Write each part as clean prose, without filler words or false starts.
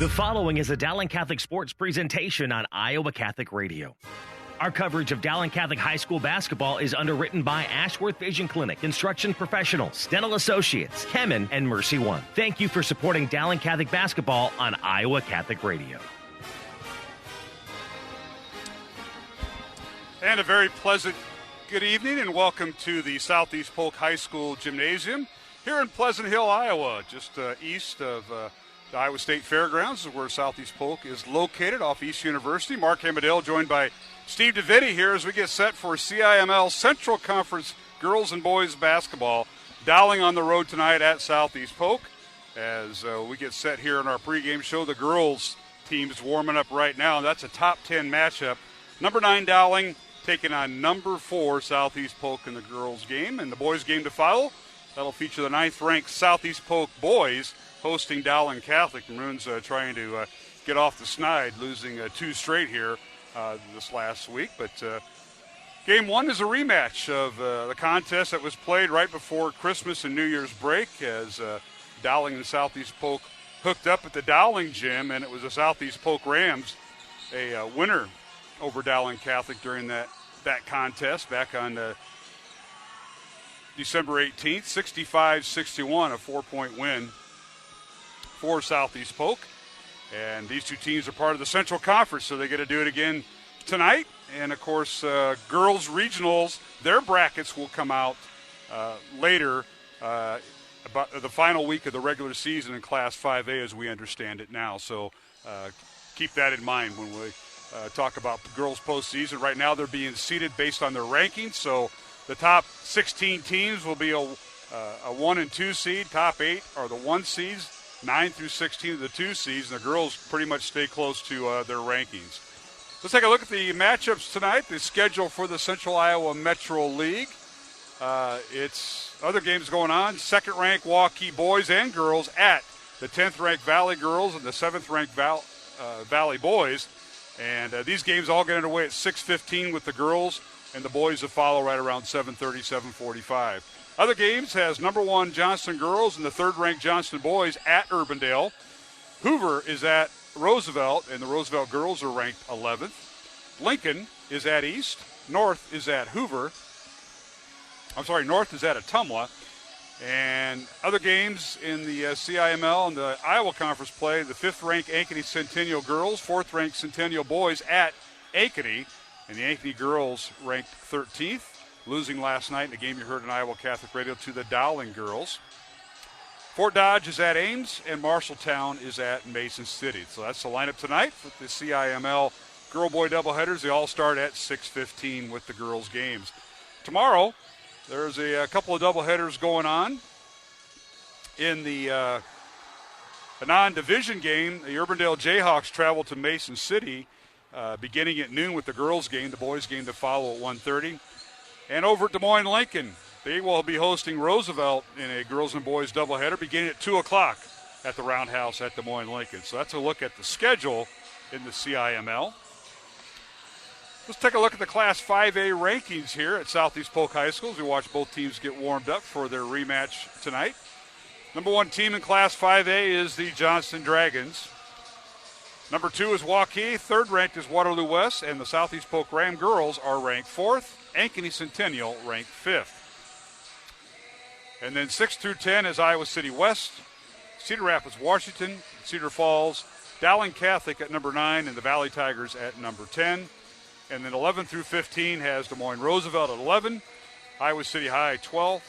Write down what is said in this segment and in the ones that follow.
The following is a Dowling Catholic Sports presentation on Iowa Catholic Radio. Our coverage of Dowling Catholic High School basketball is underwritten by Ashworth Vision Clinic, Instruction Professionals, Stennell Associates, Kemen, and Mercy One. Thank you for supporting Dowling Catholic basketball on Iowa Catholic Radio. And a very pleasant good evening and welcome to the Southeast Polk High School Gymnasium here in Pleasant Hill, Iowa, just east of the Iowa State Fairgrounds is where Southeast Polk is located off East University. Mark Hamadale joined by Steve DeVitti here as we get set for CIML Central Conference Girls and Boys Basketball. Dowling on the road tonight at Southeast Polk as we get set here in our pregame show. The girls team is warming up right now. That's a top 10 matchup. Number 9 Dowling taking on number 4 Southeast Polk in the girls game. And the boys game to follow, that'll feature the 9th-ranked Southeast Polk boys hosting Dowling Catholic. The Maroons trying to get off the snide, losing 2 straight here this last week. But game 1 is a rematch of the contest that was played right before Christmas and New Year's break as Dowling and Southeast Polk hooked up at the Dowling gym, and it was the Southeast Polk Rams, a winner over Dowling Catholic during that contest back on December 18th, 65-61, a 4-point win for Southeast Polk. And these two teams are part of the Central Conference, so they get to do it again tonight. And, of course, girls regionals, their brackets will come out later, about the final week of the regular season in Class 5A as we understand it now. So keep that in mind when we talk about the girls' postseason. Right now they're being seeded based on their rankings, so the top 16 teams will be a 1 and 2 seed. Top 8 are the 1 seeds. 9 through 16 of the 2 seeds, and the girls pretty much stay close to their rankings. Let's take a look at the matchups tonight, the schedule for the Central Iowa Metro League. It's other games going on. 2nd-ranked Waukee boys and girls at the 10th-ranked Valley girls and the 7th-ranked Valley boys. And these games all get underway at 6:15 with the girls, and the boys will follow right around 7:30, 7:45. Other games has number 1 Johnston girls and the 3rd-ranked Johnston boys at Urbandale. Hoover is at Roosevelt, and the Roosevelt girls are ranked 11th. Lincoln is at East. North is at Ottumwa. And other games in the CIML and the Iowa Conference play, the 5th-ranked Ankeny Centennial girls, 4th-ranked Centennial boys at Ankeny, and the Ankeny girls ranked 13th. Losing last night in a game you heard on Iowa Catholic Radio to the Dowling girls. Fort Dodge is at Ames, and Marshalltown is at Mason City. So that's the lineup tonight with the CIML girl-boy doubleheaders. They all start at 6:15 with the girls' games. Tomorrow, there's a couple of doubleheaders going on. In the non-division game, the Urbandale Jayhawks travel to Mason City beginning at noon with the girls' game. The boys' game to follow at 1:30. And over at Des Moines Lincoln, they will be hosting Roosevelt in a girls and boys doubleheader beginning at 2 o'clock at the Roundhouse at Des Moines Lincoln. So that's a look at the schedule in the CIML. Let's take a look at the Class 5A rankings here at Southeast Polk High School as we watch both teams get warmed up for their rematch tonight. Number 1 team in Class 5A is the Johnston Dragons. Number 2 is Waukee. 3rd-ranked is Waterloo West, and the Southeast Polk Ram girls are ranked 4th. Ankeny Centennial ranked 5th. And then 6 through 10 is Iowa City West, Cedar Rapids, Washington, Cedar Falls, Dowling Catholic at number 9, and the Valley Tigers at number 10. And then 11 through 15 has Des Moines Roosevelt at 11, Iowa City High 12th,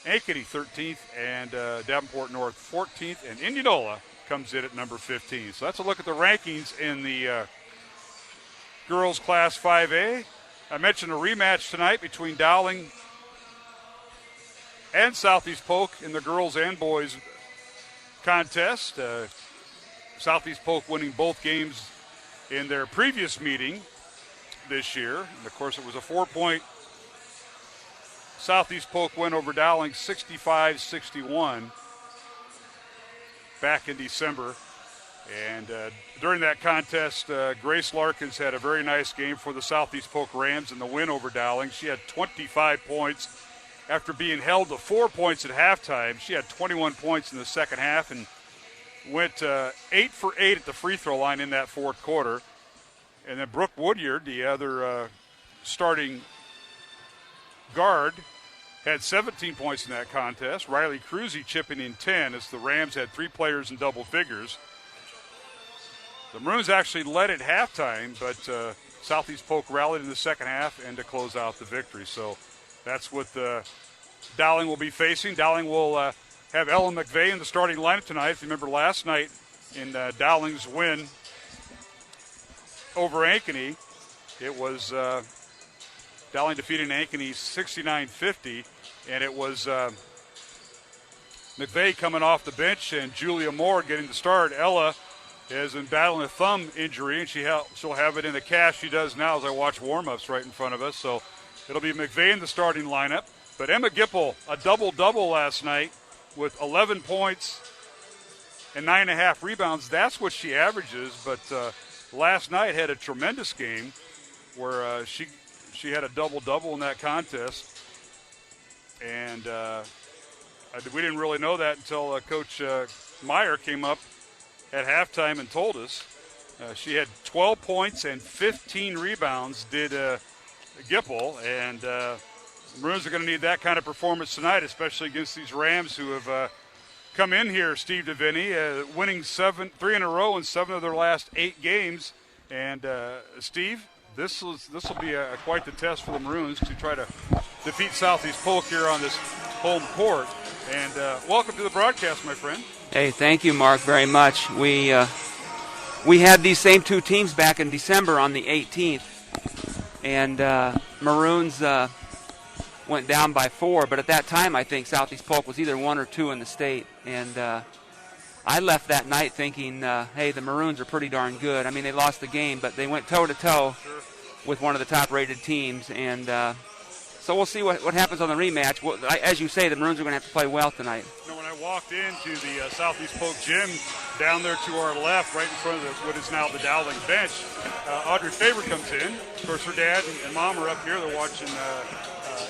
Ankeny 13th, and Davenport North 14th, and Indianola comes in at number 15. So that's a look at the rankings in the girls Class 5A. I mentioned a rematch tonight between Dowling and Southeast Polk in the girls and boys contest. Southeast Polk winning both games in their previous meeting this year. And, of course, it was a 4-point Southeast Polk win over Dowling, 65-61 back in December. And during that contest, Grace Larkins had a very nice game for the Southeast Polk Rams in the win over Dowling. She had 25 points after being held to 4 points at halftime. She had 21 points in the second half, and went 8 for 8 at the free throw line in that fourth quarter. And then Brooke Woodyard, the other starting guard, had 17 points in that contest. Riley Cruzy chipping in 10 as the Rams had 3 players in double figures. The Maroons actually led at halftime, but Southeast Polk rallied in the second half and to close out the victory. So that's what Dowling will be facing. Dowling will have Ellen McVeigh in the starting lineup tonight. If you remember last night in Dowling's win over Ankeny, it was Dowling defeating Ankeny 69-50, and it was McVeigh coming off the bench and Julia Moore getting the start. Ella has been battling a thumb injury, and she'll have it in the cast she does now as I watch warm-ups right in front of us. So it'll be McVeigh in the starting lineup. But Emma Gipple, a double-double last night with 11 points and 9.5 rebounds. That's what she averages, but last night had a tremendous game where she had a double-double in that contest. And we didn't really know that until Coach Meyer came up at halftime and told us. She had 12 points and 15 rebounds, did Gipple, and the Maroons are going to need that kind of performance tonight, especially against these Rams who have come in here, Steve DeVinny, winning 3 in a row in 7 of their last 8 games. And Steve, this will be quite the test for the Maroons to try to defeat Southeast Polk here on this home court. And welcome to the broadcast, my friend. Hey, thank you, Mark, very much. We had these same 2 teams back in December on the 18th, and Maroons went down by 4, but at that time I think Southeast Polk was either 1 or 2 in the state, and I left that night thinking, hey, the Maroons are pretty darn good. I mean, they lost the game, but they went toe-to-toe with one of the top-rated teams, and so we'll see what happens on the rematch. Well, as you say, the Maroons are going to have to play well tonight. When I walked into the Southeast Polk gym down there to our left, right in front of what is now the Dowling bench, Audrey Faber comes in. Of course, her dad and mom are up here. They're watching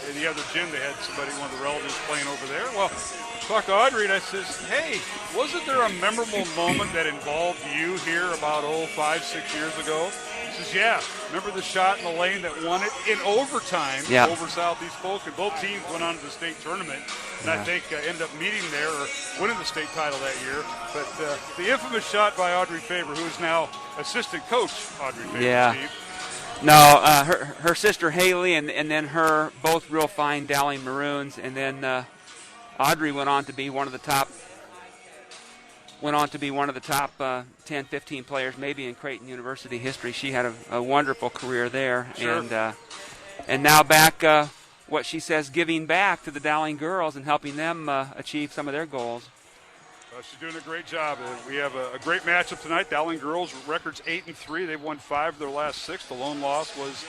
in the other gym. They had one of the relatives playing over there. Well, I talked to Audrey, and I says, hey, wasn't there a memorable moment that involved you here about 5, 6 years ago? She says, yeah. Remember the shot in the lane that won it in overtime over Southeast Polk? And both teams went on to the state tournament, and I think ended up meeting there or winning the state title that year. But the infamous shot by Audrey Faber, who is now assistant coach Audrey Faber, Steve. No, her sister Haley and then her, both real fine Dowling Maroons, and then Audrey went on to be one of the top 10, 15 players maybe in Creighton University history. She had a wonderful career there. Sure. And now back, what she says, giving back to the Dowling girls and helping them achieve some of their goals. She's doing a great job. We have a great matchup tonight. Dowling girls record's 8-3. They've won 5 of their last 6. The lone loss was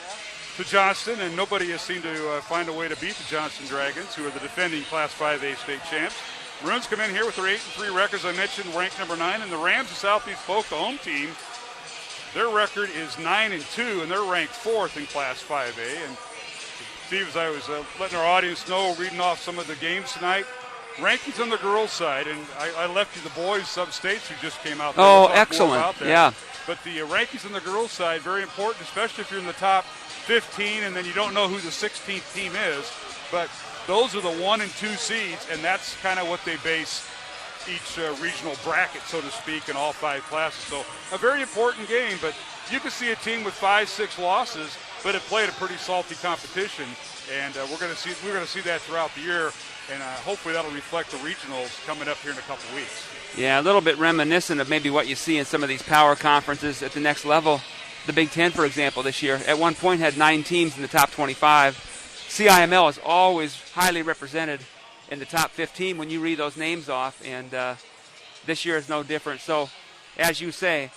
to Johnston, and nobody has seemed to find a way to beat the Johnston Dragons, who are the defending Class 5A state champs. Maroons come in here with their 8-3 records. I mentioned ranked number 9, and the Rams of Southeast Polk, the home team, their record is 9-2, and they're ranked 4th in Class 5A. And Steve, as I was letting our audience know, reading off some of the games tonight, rankings on the girls' side, and I left you the boys sub-states who just came out there. Oh, excellent. Yeah. But the rankings on the girls' side, very important, especially if you're in the top 15 and then you don't know who the 16th team is. But those are the 1 and 2 seeds, and that's kind of what they base each regional bracket, so to speak, in all 5 classes. So a very important game, but you can see a team with 5, 6 losses, but it played a pretty salty competition, and we're going to see that throughout the year. And hopefully that'll reflect the regionals coming up here in a couple weeks. Yeah, a little bit reminiscent of maybe what you see in some of these power conferences at the next level. The Big Ten, for example, this year, at one point had 9 teams in the top 25. CIML is always highly represented in the top 15 when you read those names off, and this year is no different. So, as you say,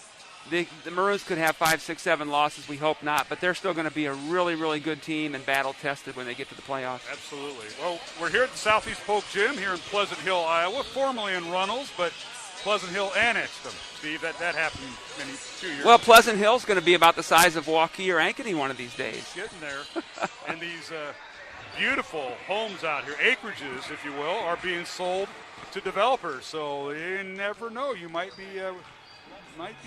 the Maroons could have 5, 6, 7 losses. We hope not, but they're still going to be a really, really good team and battle-tested when they get to the playoffs. Absolutely. Well, we're here at the Southeast Polk Gym here in Pleasant Hill, Iowa, formerly in Runnels, but Pleasant Hill annexed them. Steve, that happened 2 years ago. Well, Pleasant Hill's going to be about the size of Waukee or Ankeny one of these days. It's getting there. And these beautiful homes out here, acreages, if you will, are being sold to developers. So you never know. You might be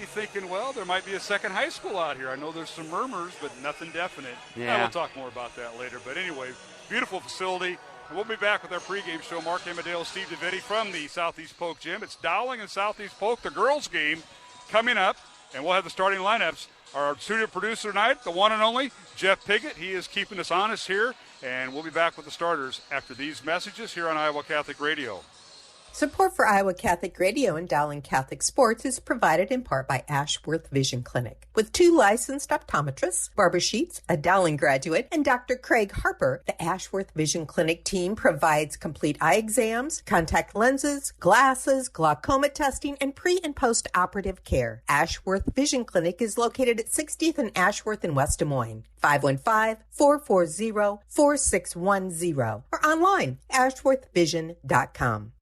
thinking, well, there might be a second high school out here. I know there's some murmurs, but nothing definite. Yeah. We'll talk more about that later. But anyway, beautiful facility. And we'll be back with our pregame show. Mark Amadeo, Steve DeVitti from the Southeast Polk Gym. It's Dowling and Southeast Polk, the girls' game, coming up. And we'll have the starting lineups. Our studio producer tonight, the one and only Jeff Piggott. He is keeping us honest here. And we'll be back with the starters after these messages here on Iowa Catholic Radio. Support for Iowa Catholic Radio and Dowling Catholic Sports is provided in part by Ashworth Vision Clinic. With 2 licensed optometrists, Barbara Sheets, a Dowling graduate, and Dr. Craig Harper, the Ashworth Vision Clinic team provides complete eye exams, contact lenses, glasses, glaucoma testing, and pre- and post-operative care. Ashworth Vision Clinic is located at 60th and Ashworth in West Des Moines. 515-440-4610 or online, ashworthvision.com.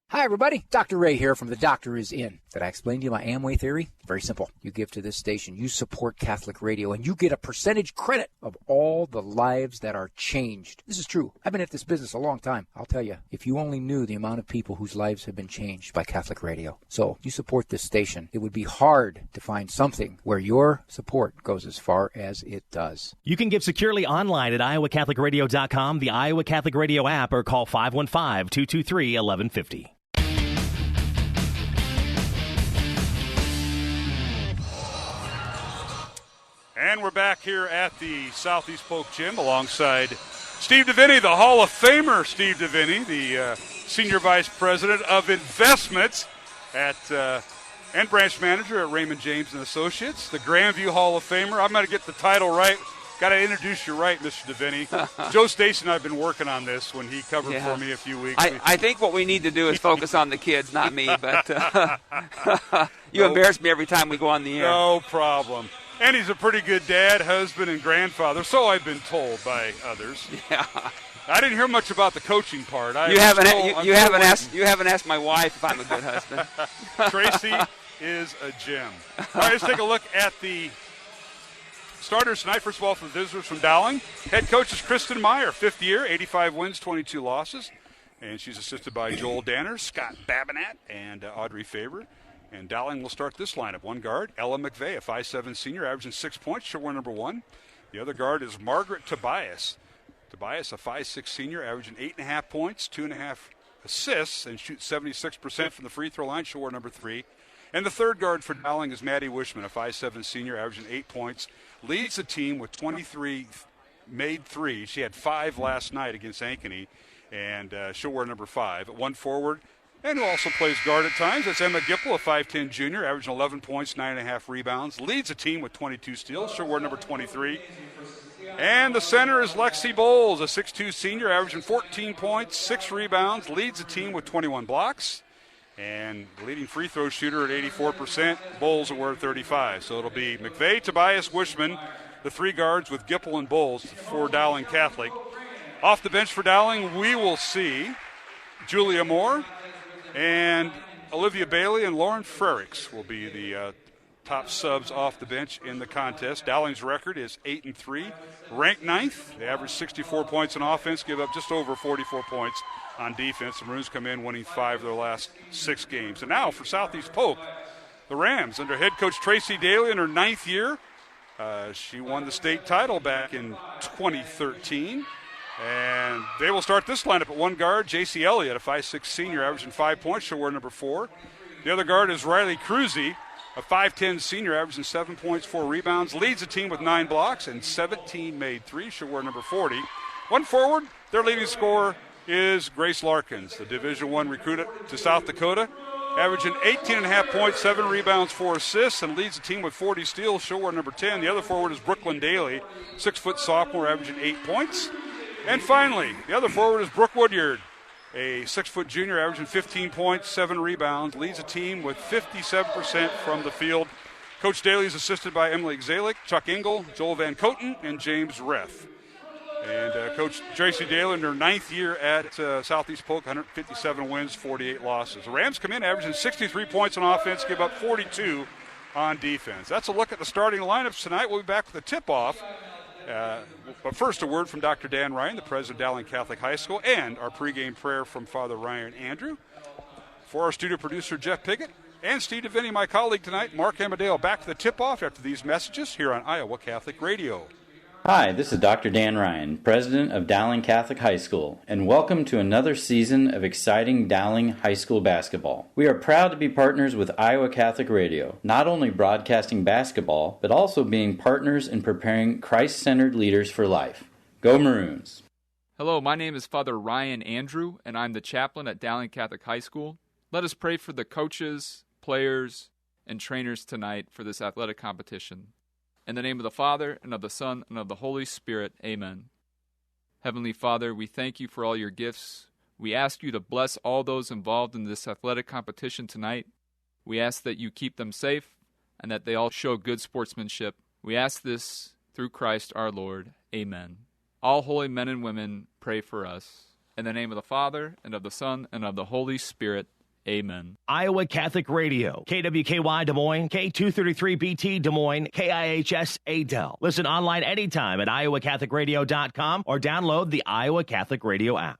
Hi, everybody. Dr. Ray here from The Doctor Is In. Did I explain to you my Amway theory? Very simple. You give to this station, you support Catholic radio, and you get a percentage credit of all the lives that are changed. This is true. I've been at this business a long time. I'll tell you, if you only knew the amount of people whose lives have been changed by Catholic radio. So, you support this station. It would be hard to find something where your support goes as far as it does. You can give securely online at iowacatholicradio.com, the Iowa Catholic Radio app, or call 515-223-1150. And we're back here at the Southeast Polk Gym alongside Steve DeVitti, the Hall of Famer Steve DeVitti, the Senior Vice President of Investments at and Branch Manager at Raymond James & Associates, the Grandview Hall of Famer. I'm going to get the title right. Got to introduce you right, Mr. DeVitti. Joe Stacy and I have been working on this when he covered for me a few weeks. I think what we need to do is focus on the kids, not me. But you embarrass me every time we go on the air. No problem. And he's a pretty good dad, husband, and grandfather, so I've been told by others. Yeah. I didn't hear much about the coaching part. You haven't asked my wife if I'm a good husband. Tracy is a gem. All right, let's take a look at the starters tonight. First of all, for the visitors from Dowling, head coach is Kristen Meyer, 5th year, 85 wins, 22 losses. And she's assisted by Joel Danner, Scott Babinat, and Audrey Faber. And Dowling will start this lineup. One guard, Ella McVeigh, a 5'7" senior, averaging 6 points. She'll wear number 1. The other guard is Margaret Tobias. Tobias, a 5'6" senior, averaging 8.5 points, 2.5 assists, and shoots 76% from the free throw line. She'll wear number 3. And the third guard for Dowling is Maddie Wishman, a 5'7" senior, averaging 8 points. Leads the team with 23 made threes. She had 5 last night against Ankeny, and she'll wear number 5. At one forward, and who also plays guard at times, that's Emma Gipple, a 5'10" junior, averaging 11 points, 9.5 rebounds. Leads the team with 22 steals. She'll wear number 23. And the center is Lexi Bowles, a 6'2" senior, averaging 14 points, 6 rebounds. Leads the team with 21 blocks. And the leading free throw shooter at 84%. Bowles will wear 35. So it'll be McVeigh, Tobias, Wishman, the 3 guards with Gipple and Bowles for Dowling Catholic. Off the bench for Dowling, we will see Julia Moore and Olivia Bailey and Lauren Frericks will be the top subs off the bench in the contest. Dowling's record is 8-3, ranked 9th. They average 64 points on offense, give up just over 44 points on defense. The Maroons come in winning 5 of their last 6 games. And now for Southeast Polk, the Rams under head coach Tracy Daly in her 9th year. She won the state title back in 2013. And they will start this lineup at one guard, J.C. Elliott, a 5'6" senior, averaging 5 points. She'll wear number 4. The other guard is Riley Cruzy, a 5'10" senior, averaging 7 points, 4 rebounds. Leads the team with 9 blocks and 17 made threes. She'll wear number 40. One forward, their leading scorer is Grace Larkins, the Division I recruit to South Dakota, averaging 18.5 points, 7 rebounds, 4 assists, and leads the team with 40 steals. She'll wear number 10. The other forward is Brooklyn Daly, 6-foot sophomore, averaging 8 points. And finally, the other forward is Brooke Woodyard, a 6-foot junior, averaging 15 points, 7 rebounds, leads a team with 57% from the field. Coach Daly is assisted by Emily Zalik, Chuck Engel, Joel Van Coten, and James Reth. And Coach Tracy Daly in her 9th year at Southeast Polk, 157 wins, 48 losses. The Rams come in averaging 63 points on offense, give up 42 on defense. That's a look at the starting lineups tonight. We'll be back with a tip-off. But first, a word from Dr. Dan Ryan, the president of Dowling Catholic High School, and our pregame prayer from Father Ryan Andrew. For our studio producer, Jeff Piggott, and Steve DeVinny, my colleague tonight, Mark Amadeo, back to the tip-off after these messages here on Iowa Catholic Radio. Hi, this is Dr. Dan Ryan, president of Dowling Catholic High School, and welcome to another season of exciting Dowling High School basketball. We are proud to be partners with Iowa Catholic Radio, not only broadcasting basketball, but also being partners in preparing Christ-centered leaders for life. Go Maroons! Hello, my name is Father Ryan Andrew, and I'm the chaplain at Dowling Catholic High School. Let us pray for the coaches, players, and trainers tonight for this athletic competition. In the name of the Father, and of the Son, and of the Holy Spirit, amen. Heavenly Father, we thank you for all your gifts. We ask you to bless all those involved in this athletic competition tonight. We ask that you keep them safe, and that they all show good sportsmanship. We ask this through Christ our Lord, amen. All holy men and women, pray for us. In the name of the Father, and of the Son, and of the Holy Spirit, amen. Iowa Catholic Radio, KWKY Des Moines, K233BT Des Moines, KIHS Adel. Listen online anytime at iowacatholicradio.com or download the Iowa Catholic Radio app.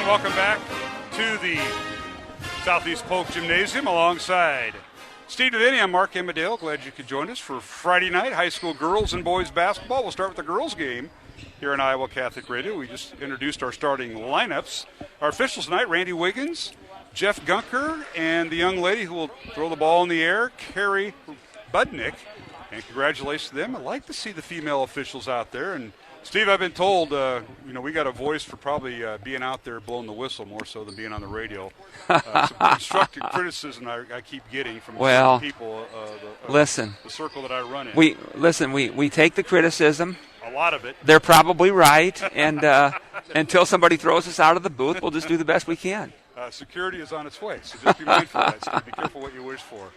Welcome back to the Southeast Polk Gymnasium alongside Steve DeVinny. I'm Mark Amadeo. Glad you could join us for Friday night high school girls and boys basketball. We'll start with the girls game here on Iowa Catholic Radio. We just introduced our starting lineups. Our officials tonight, Randy Wiggins, Jeff Gunker, and the young lady who will throw the ball in the air, Carrie Budnick. And congratulations to them. I'd like to see the female officials out there. And Steve, I've been told, we got a voice for probably being out there blowing the whistle more so than being on the radio. Some constructive criticism I keep getting from some people. Listen, the circle that I run in. We take the criticism. A lot of it. They're probably right, and until somebody throws us out of the booth, we'll just do the best we can. Security is on its way, so just be mindful of that, Steve. Be careful what you wish for.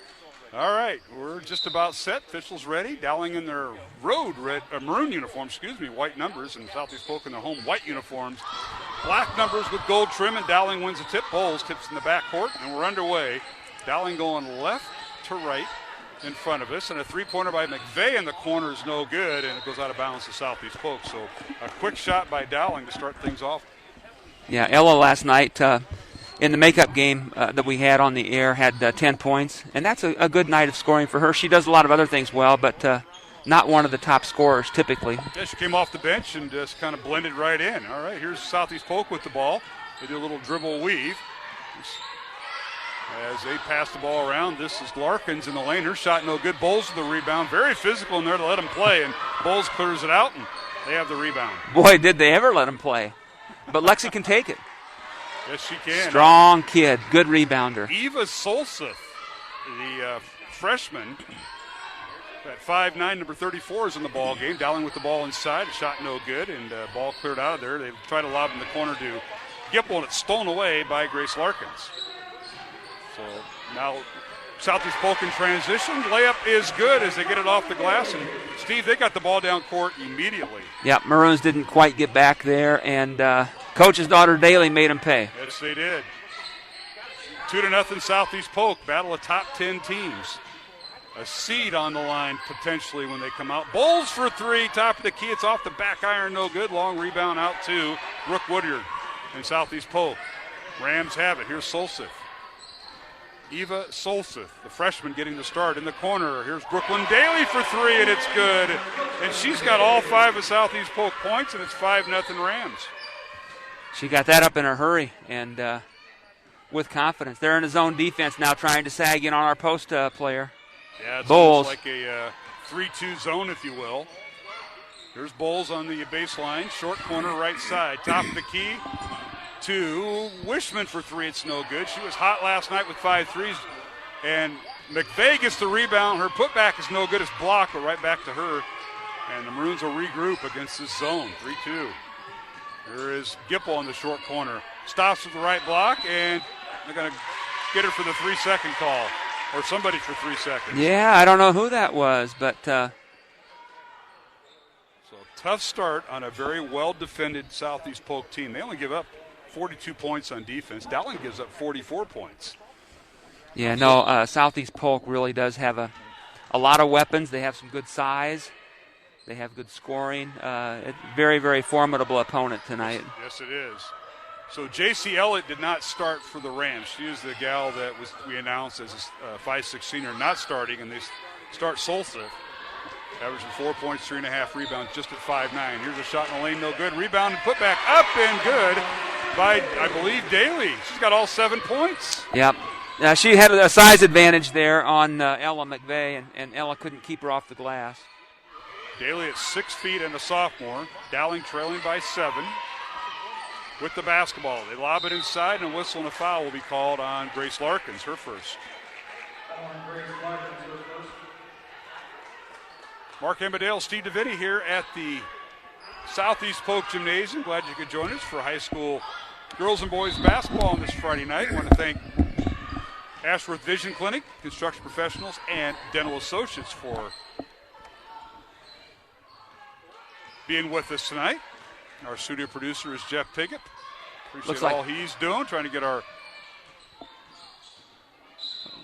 All right, we're just about set. Officials ready. Dowling in their maroon uniforms, white numbers, and Southeast Polk in their home white uniforms. Black numbers with gold trim, and Dowling wins the tip. Bowles tips in the backcourt, and we're underway. Dowling going left to right in front of us, and a three-pointer by McVeigh in the corner is no good, and it goes out of bounds to Southeast Polk. So a quick shot by Dowling to start things off. Yeah, Ella last night in the makeup game that we had on the air had 10 points, and that's a good night of scoring for her. She does a lot of other things well, but not one of the top scorers typically. Yeah, she came off the bench and just kind of blended right in. All right, here's Southeast Polk with the ball. They do a little dribble weave. As they pass the ball around, this is Larkins in the lane. Her shot no good. Bowles with the rebound. Very physical in there to let him play, and Bowles clears it out, and they have the rebound. Boy, did they ever let him play. But Lexi can take it. Yes, she can. Strong kid, good rebounder. Eva Solseth, the freshman, at 5'9", number 34 is in the ball game. Dowling with the ball inside, a shot no good, and ball cleared out of there. They try to lob in the corner to Gipple, and it's stolen away by Grace Larkins. So now Southeast Polk in transition. Layup is good as they get it off the glass, and Steve, they got the ball down court immediately. Yeah, Maroons didn't quite get back there, and Coach's daughter Daly made them pay. Yes, they did. 2-0 Southeast Polk. Battle of top 10 teams. A seed on the line potentially when they come out. Bowles for three, top of the key. It's off the back iron, no good. Long rebound out to Brooke Woodyard and Southeast Polk. Rams have it. Here's Solseth. Eva Solseth, the freshman, getting the start in the corner. Here's Brooklyn Daly for three, and it's good. And she's got all 5 of Southeast Polk points, and it's 5-0 Rams. She got that up in a hurry and with confidence. They're in a zone defense now, trying to sag in on our post player. Yeah, it's Bowles. Like a 3-2 zone, if you will. Here's Bowles on the baseline, short corner right side. Top of the key to Wishman for three. It's no good. She was hot last night with 5 threes. And McVeigh gets the rebound. Her putback is no good. It's blocked, but right back to her. And the Maroons will regroup against this zone, 3-2. There is Gipple in the short corner. stops at the right block, and they're going to get her for the 3-second call, or somebody for 3 seconds. Yeah, I don't know who that was, but so tough start on a very well-defended Southeast Polk team. They only give up 42 points on defense. Dowling gives up 44 points. Yeah, no, Southeast Polk really does have a lot of weapons. They have some good size. They have good scoring. Very, very formidable opponent tonight. Yes, it is. So J.C. Ellett did not start for the Rams. She is the gal that we announced as a 5'6" senior not starting, and they start Solstice, averaging 4 points, 3.5 rebounds, just at 5'9". Here's a shot in the lane, no good. Rebound and put back up and good by, I believe, Daly. She's got all 7 points. Yep. She had a size advantage there on Ella McVeigh, and Ella couldn't keep her off the glass. Daly at 6 feet and a sophomore. Dowling trailing by 7 with the basketball. They lob it inside, and a whistle and a foul will be called on Grace Larkins, her first. Mark Embadale, Steve DeVinny here at the Southeast Polk Gymnasium. Glad you could join us for high school girls and boys basketball on this Friday night. I want to thank Ashworth Vision Clinic, Construction Professionals, and Dental Associates for being with us tonight. Our studio producer is Jeff Piggott. Appreciate all he's doing, trying to get our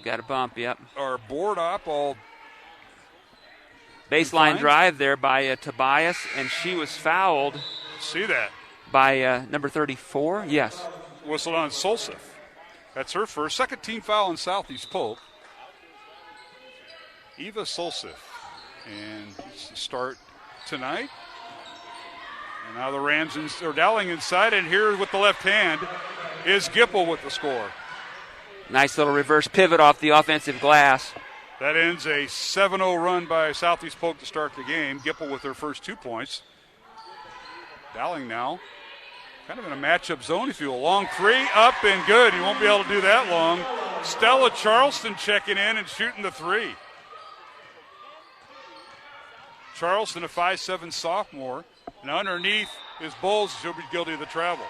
got a bump, yep. Our board up all baseline defined. drive there by Tobias, and she was fouled. See that? By number 34, yes. Whistled on Solseth. That's her first. Second team foul in Southeast Polk. Eva Solseth. And it's the start tonight. And now the Rams are Dowling inside, and here with the left hand is Gipple with the score. Nice little reverse pivot off the offensive glass. That ends a 7-0 run by Southeast Polk to start the game. Gipple with their first 2 points. Dowling now kind of in a matchup zone, if you will. Long three, up and good. You won't be able to do that long. Stella Charleston checking in and shooting the three. Charleston, a 5'7" sophomore. And underneath is Bowles. She'll be guilty of the travel.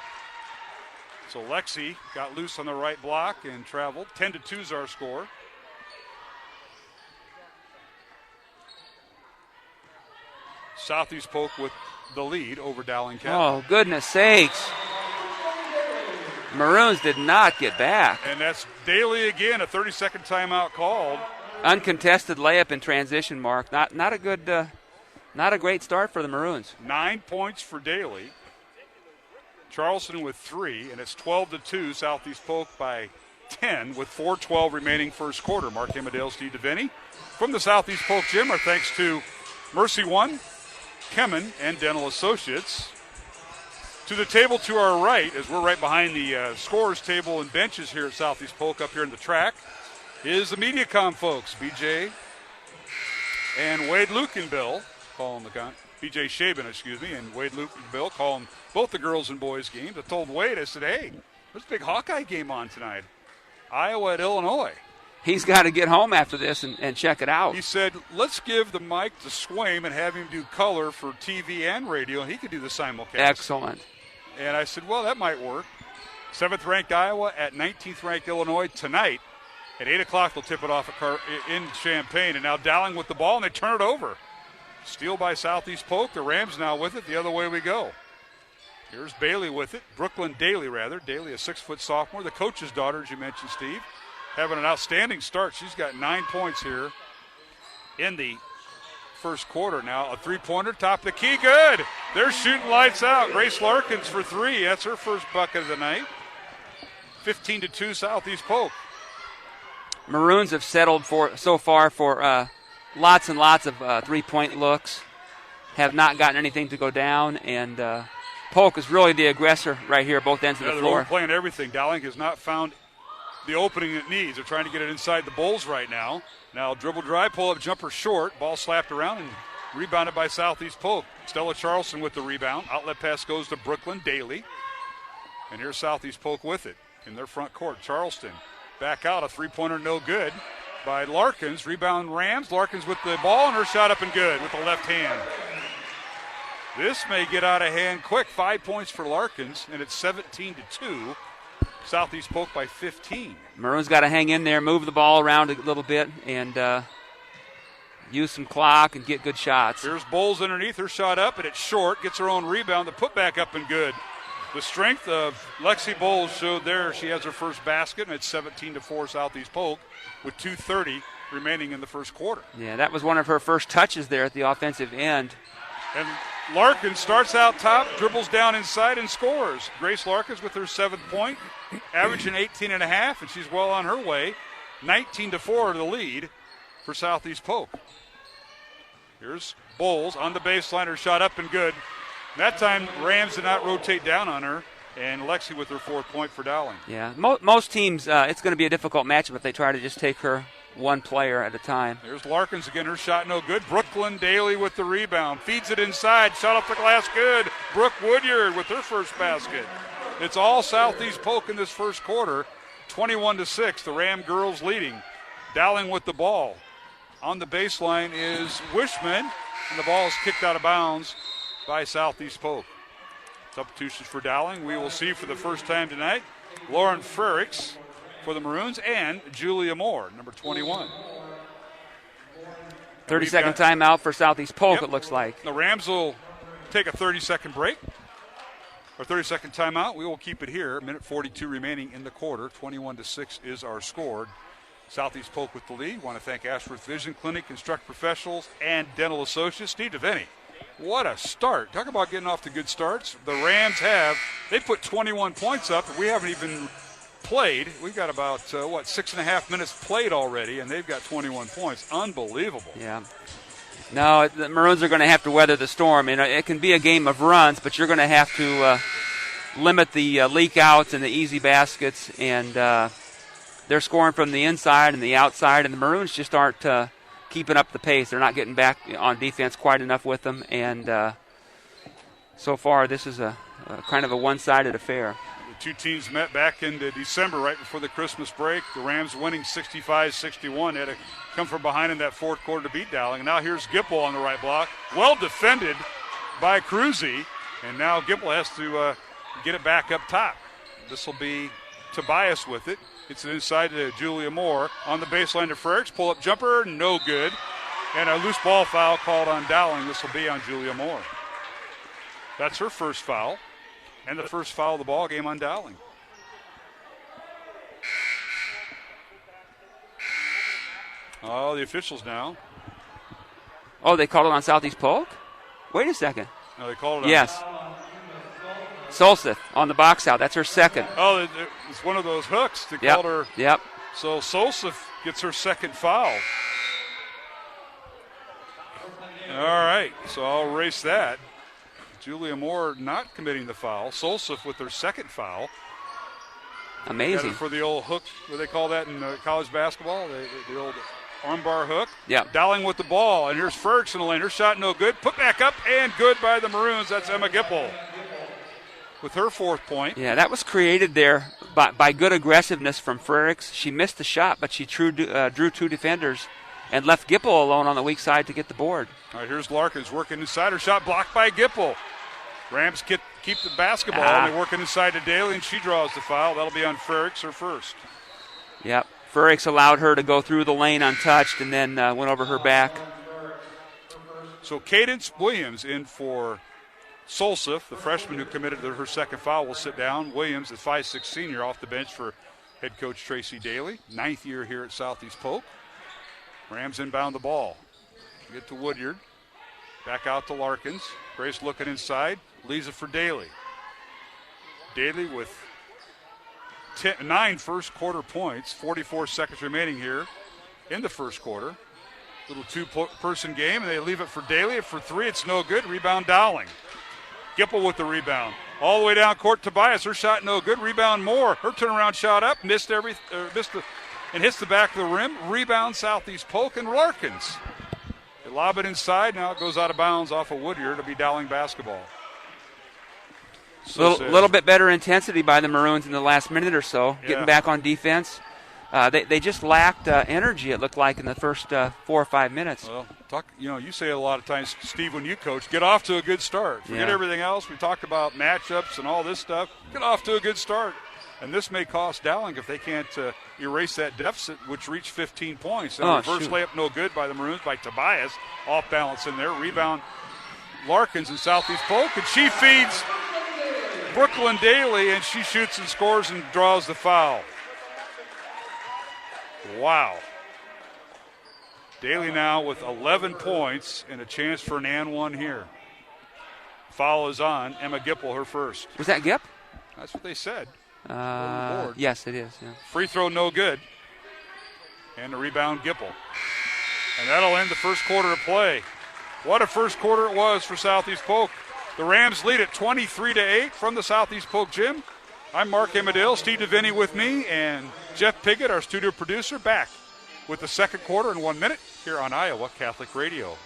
So Lexi got loose on the right block and traveled. 10-2 is our score. Southeast Polk with the lead over Dowling Catholic. Oh, goodness sakes. Maroons did not get back. And that's Daly again, a 30-second timeout called. Uncontested layup in transition, Mark. Not a good... Not a great start for the Maroons. 9 points for Daly. Charleston with 3, and it's 12-2. Southeast Polk by 10 with 4:12 remaining first quarter. Mark Embadale, Steve DeVinny. From the Southeast Polk Gym, our thanks to Mercy One, Kemen, and Dental Associates. To the table to our right, as we're right behind the scorers table and benches here at Southeast Polk up here in the track, is the MediaCom folks, BJ and Wade Lukenbill. Calling the BJ Shaben, and Wade Luke and Bill calling both the girls and boys games. I told Wade, I said, hey, there's a big Hawkeye game on tonight. Iowa at Illinois. He's got to get home after this and check it out. He said, let's give the mic to Swaim and have him do color for TV and radio, and he could do the simulcast. Excellent. And I said, well, that might work. 7th-ranked Iowa at 19th-ranked Illinois tonight. At 8 o'clock, they'll tip it off in Champaign. And now Dowling with the ball, and they turn it over. Steal by Southeast Polk. The Rams now with it. The other way we go. Here's Bailey with it. Brooklyn Daly, rather. Daly, a 6-foot sophomore. The coach's daughter, as you mentioned, Steve, having an outstanding start. She's got 9 points here in the first quarter. Now a three-pointer, top of the key. Good. They're shooting lights out. Grace Larkins for 3. That's her first bucket of the night. 15-2 Southeast Polk. Maroons have settled so far for lots and lots of three-point looks. Have not gotten anything to go down, and Polk is really the aggressor right here, both ends of the floor. They're playing everything. Dowling has not found the opening it needs. They're trying to get it inside the Bulls right now. Now dribble drive, pull-up jumper short. Ball slapped around and rebounded by Southeast Polk. Stella Charleston with the rebound. Outlet pass goes to Brooklyn Daly. And here's Southeast Polk with it in their front court. Charleston back out. A three-pointer no good by Larkins. Rebound Rams. Larkins with the ball, and her shot up and good with the left hand. This may get out of hand quick. 5 points for Larkins, and it's 17-2. Southeast Polk by 15. Maroon's got to hang in there, move the ball around a little bit, and use some clock and get good shots. Here's Bowles underneath. Her shot up, and it's short. Gets her own rebound. The putback up and good. The strength of Lexi Bowles showed there. She has her first basket, and it's 17-4 Southeast Polk with 2:30 remaining in the first quarter. Yeah, that was one of her first touches there at the offensive end. And Larkins starts out top, dribbles down inside, and scores. Grace Larkins with her 7th point, averaging 18.5, and she's well on her way. 19-4 to the lead for Southeast Polk. Here's Bowles on the baseline. Her shot up and good. That time, Rams did not rotate down on her, and Lexi with her 4th point for Dowling. Yeah, most teams, it's going to be a difficult matchup if they try to just take her one player at a time. There's Larkins again. Her shot no good. Brooklyn Daly with the rebound. Feeds it inside. Shot off the glass good. Brooke Woodyard with her first basket. It's all Southeast Polk in this first quarter. 21-6. The Ram girls leading. Dowling with the ball. On the baseline is Wishman, and the ball is kicked out of bounds by Southeast Polk. Substitutions for Dowling. We will see for the first time tonight Lauren Frericks for the Maroons and Julia Moore, number 21. 30-second timeout for Southeast Polk, it looks like. The Rams will take a 30-second break, or 30-second timeout. We will keep it here. Minute 42 remaining in the quarter. 21-6 is our score. Southeast Polk with the lead. Want to thank Ashworth Vision Clinic, Instruct Professionals, and Dental Associates. Steve DeVinny, what a start. Talk about getting off to good starts. The Rams they put 21 points up, and we haven't even played. We've got about, 6.5 minutes played already, and they've got 21 points. Unbelievable. Yeah. No, the Maroons are going to have to weather the storm. And it can be a game of runs, but you're going to have to limit the leak outs and the easy baskets, and they're scoring from the inside and the outside, and the Maroons just aren't keeping up the pace. They're not getting back on defense quite enough with them, and so far this is a kind of a one-sided affair. The two teams met back in December right before the Christmas break. The Rams winning 65-61. They had to come from behind in that fourth quarter to beat Dowling. And now here's Gipple on the right block. Well defended by Cruzy, and now Gipple has to get it back up top. This will be Tobias with it. It's inside to Julia Moore. On the baseline to Frericks. Pull-up jumper, no good. And a loose ball foul called on Dowling. This will be on Julia Moore. That's her first foul. And the first foul of the ball game on Dowling. Oh, the officials now. Oh, they called it on Southeast Polk? Wait a second. No, they called it on. Yes. Solseth on the box out. That's her second. Oh, it's one of those hooks that called her. Yep. So Solseth gets her second foul. All right, so I'll erase that. Julia Moore not committing the foul. Solseth with her second foul. Amazing. For the old hook, what they call that in college basketball, the old armbar hook. Yeah. Dowling with the ball, and here's Frericks in the lane. Her shot no good. Put back up and good by the Maroons. That's Emma Gipple with her 4th point. Yeah, that was created there by good aggressiveness from Frericks. She missed the shot, but she drew 2 defenders and left Gipple alone on the weak side to get the board. All right, here's Larkins working inside. Her shot blocked by Gipple. Rams keep the basketball, and they're working inside to Daly, and she draws the foul. That'll be on Frericks, her first. Yep. Frericks allowed her to go through the lane untouched and then went over her back. So Cadence Williams in for Solseth, the freshman who committed her second foul, will sit down. Williams, the 5'6" senior, off the bench for head coach Tracy Daly. 9th year here at Southeast Polk. Rams inbound the ball. Get to Woodyard. Back out to Larkins. Grace looking inside. Leaves it for Daly. Daly with 9 first quarter points. 44 seconds remaining here in the first quarter. Little two-person game, and they leave it for Daly. For 3, it's no good. Rebound Dowling. Gipple with the rebound. All the way down court, Tobias. Her shot no good. Rebound Moore. Her turnaround shot up. And hits the back of the rim. Rebound Southeast Polk and Larkins. They lob it inside. Now it goes out of bounds off of Woodyard. It'll be Dowling basketball. A little bit better intensity by the Maroons in the last minute or so, getting back on defense. They just lacked energy, it looked like, in the first 4 or 5 minutes. Well, you say a lot of times, Steve, when you coach, get off to a good start. Forget everything else. We talked about matchups and all this stuff. Get off to a good start. And this may cost Dowling if they can't erase that deficit, which reached 15 points. And reverse layup no good by the Maroons, by Tobias. Off balance in there. Rebound Larkins in Southeast Polk. And she feeds Brooklyn Daly, and she shoots and scores and draws the foul. Wow. Daly now with 11 points and a chance for an and one here. Foul is on. Emma Gipple, her first. Was that Gip? That's what they said. Yes, it is. Yeah. Free throw no good. And the rebound Gipple. And that'll end the first quarter of play. What a first quarter it was for Southeast Polk. The Rams lead at 23-8 from the Southeast Polk gym. I'm Mark Amadale, Steve DeVinny with me, and Jeff Piggott, our studio producer, back with the second quarter in 1 minute here on Iowa Catholic Radio.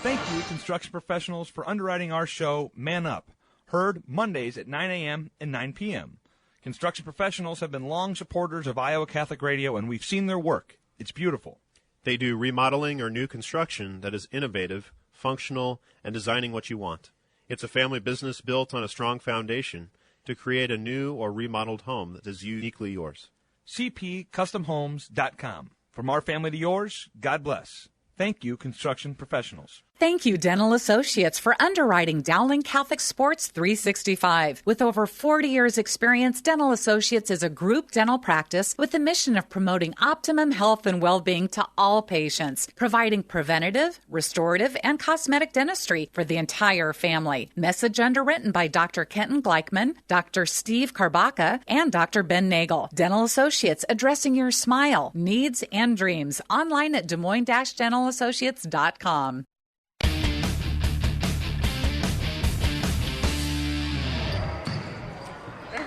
Thank you, construction professionals, for underwriting our show, Man Up, heard Mondays at 9 a.m. and 9 p.m. Construction professionals have been long supporters of Iowa Catholic Radio, and we've seen their work. It's beautiful. They do remodeling or new construction that is innovative, functional, and designing what you want. It's a family business built on a strong foundation to create a new or remodeled home that is uniquely yours. cpcustomhomes.com. From our family to yours, God bless. Thank you, construction professionals. Thank you, Dental Associates, for underwriting Dowling Catholic Sports 365. With over 40 years' experience, Dental Associates is a group dental practice with the mission of promoting optimum health and well-being to all patients, providing preventative, restorative, and cosmetic dentistry for the entire family. Message underwritten by Dr. Kenton Gleichman, Dr. Steve Karbaka, and Dr. Ben Nagel. Dental Associates, addressing your smile, needs, and dreams. Online at DesMoines-DentalAssociates.com.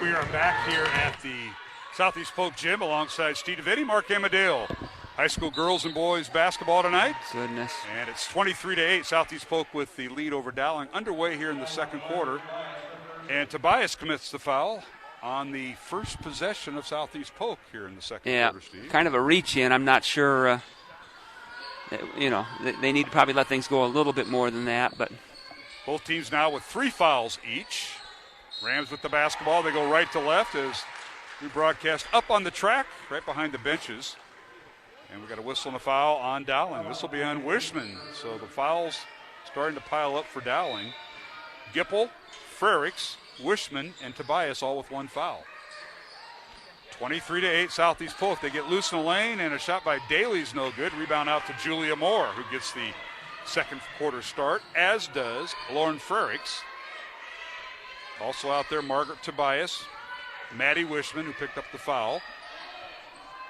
We are back here at the Southeast Polk Gym alongside Steve DeVinny, Mark Amadale. High school girls and boys basketball tonight. Goodness. And it's 23-8. Southeast Polk with the lead over Dowling underway here in the second quarter. And Tobias commits the foul on the first possession of Southeast Polk here in the second quarter, Steve. Kind of a reach in. I'm not sure, they need to probably let things go a little bit more than that. But both teams now with 3 fouls each. Rams with the basketball. They go right to left as we broadcast up on the track, right behind the benches. And we got a whistle and a foul on Dowling. This will be on Wishman. So the fouls starting to pile up for Dowling. Gipple, Frericks, Wishman, and Tobias all with 1 foul. 23-8 Southeast Polk. They get loose in the lane, and a shot by Daly's no good. Rebound out to Julia Moore, who gets the second quarter start, as does Lauren Frericks. Also out there, Margaret Tobias, Maddie Wishman, who picked up the foul.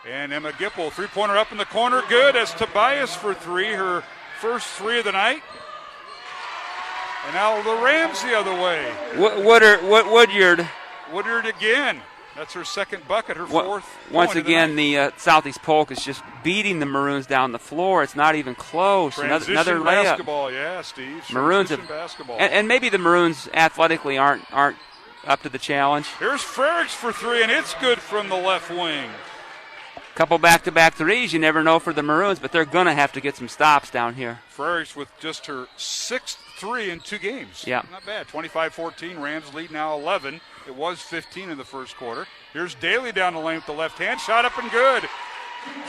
And Emma Gipple, three-pointer up in the corner, good as Tobias for 3, her first 3 of the night. And now the Rams the other way. Woodyard. Woodyard again. That's her second bucket, her fourth. Once again, the Southeast Polk is just beating the Maroons down the floor. It's not even close. Another layup. Basketball, yeah, Steve. Maroons have, basketball. And maybe the Maroons athletically aren't up to the challenge. Here's Frericks for 3, and it's good from the left wing. Couple back-to-back threes. You never know for the Maroons, but they're going to have to get some stops down here. Frericks with just her 6th 3 in 2 games. Yeah. Not bad. 25-14. Rams lead now 11. It was 15 in the first quarter. Here's Daly down the lane with the left hand. Shot up and good.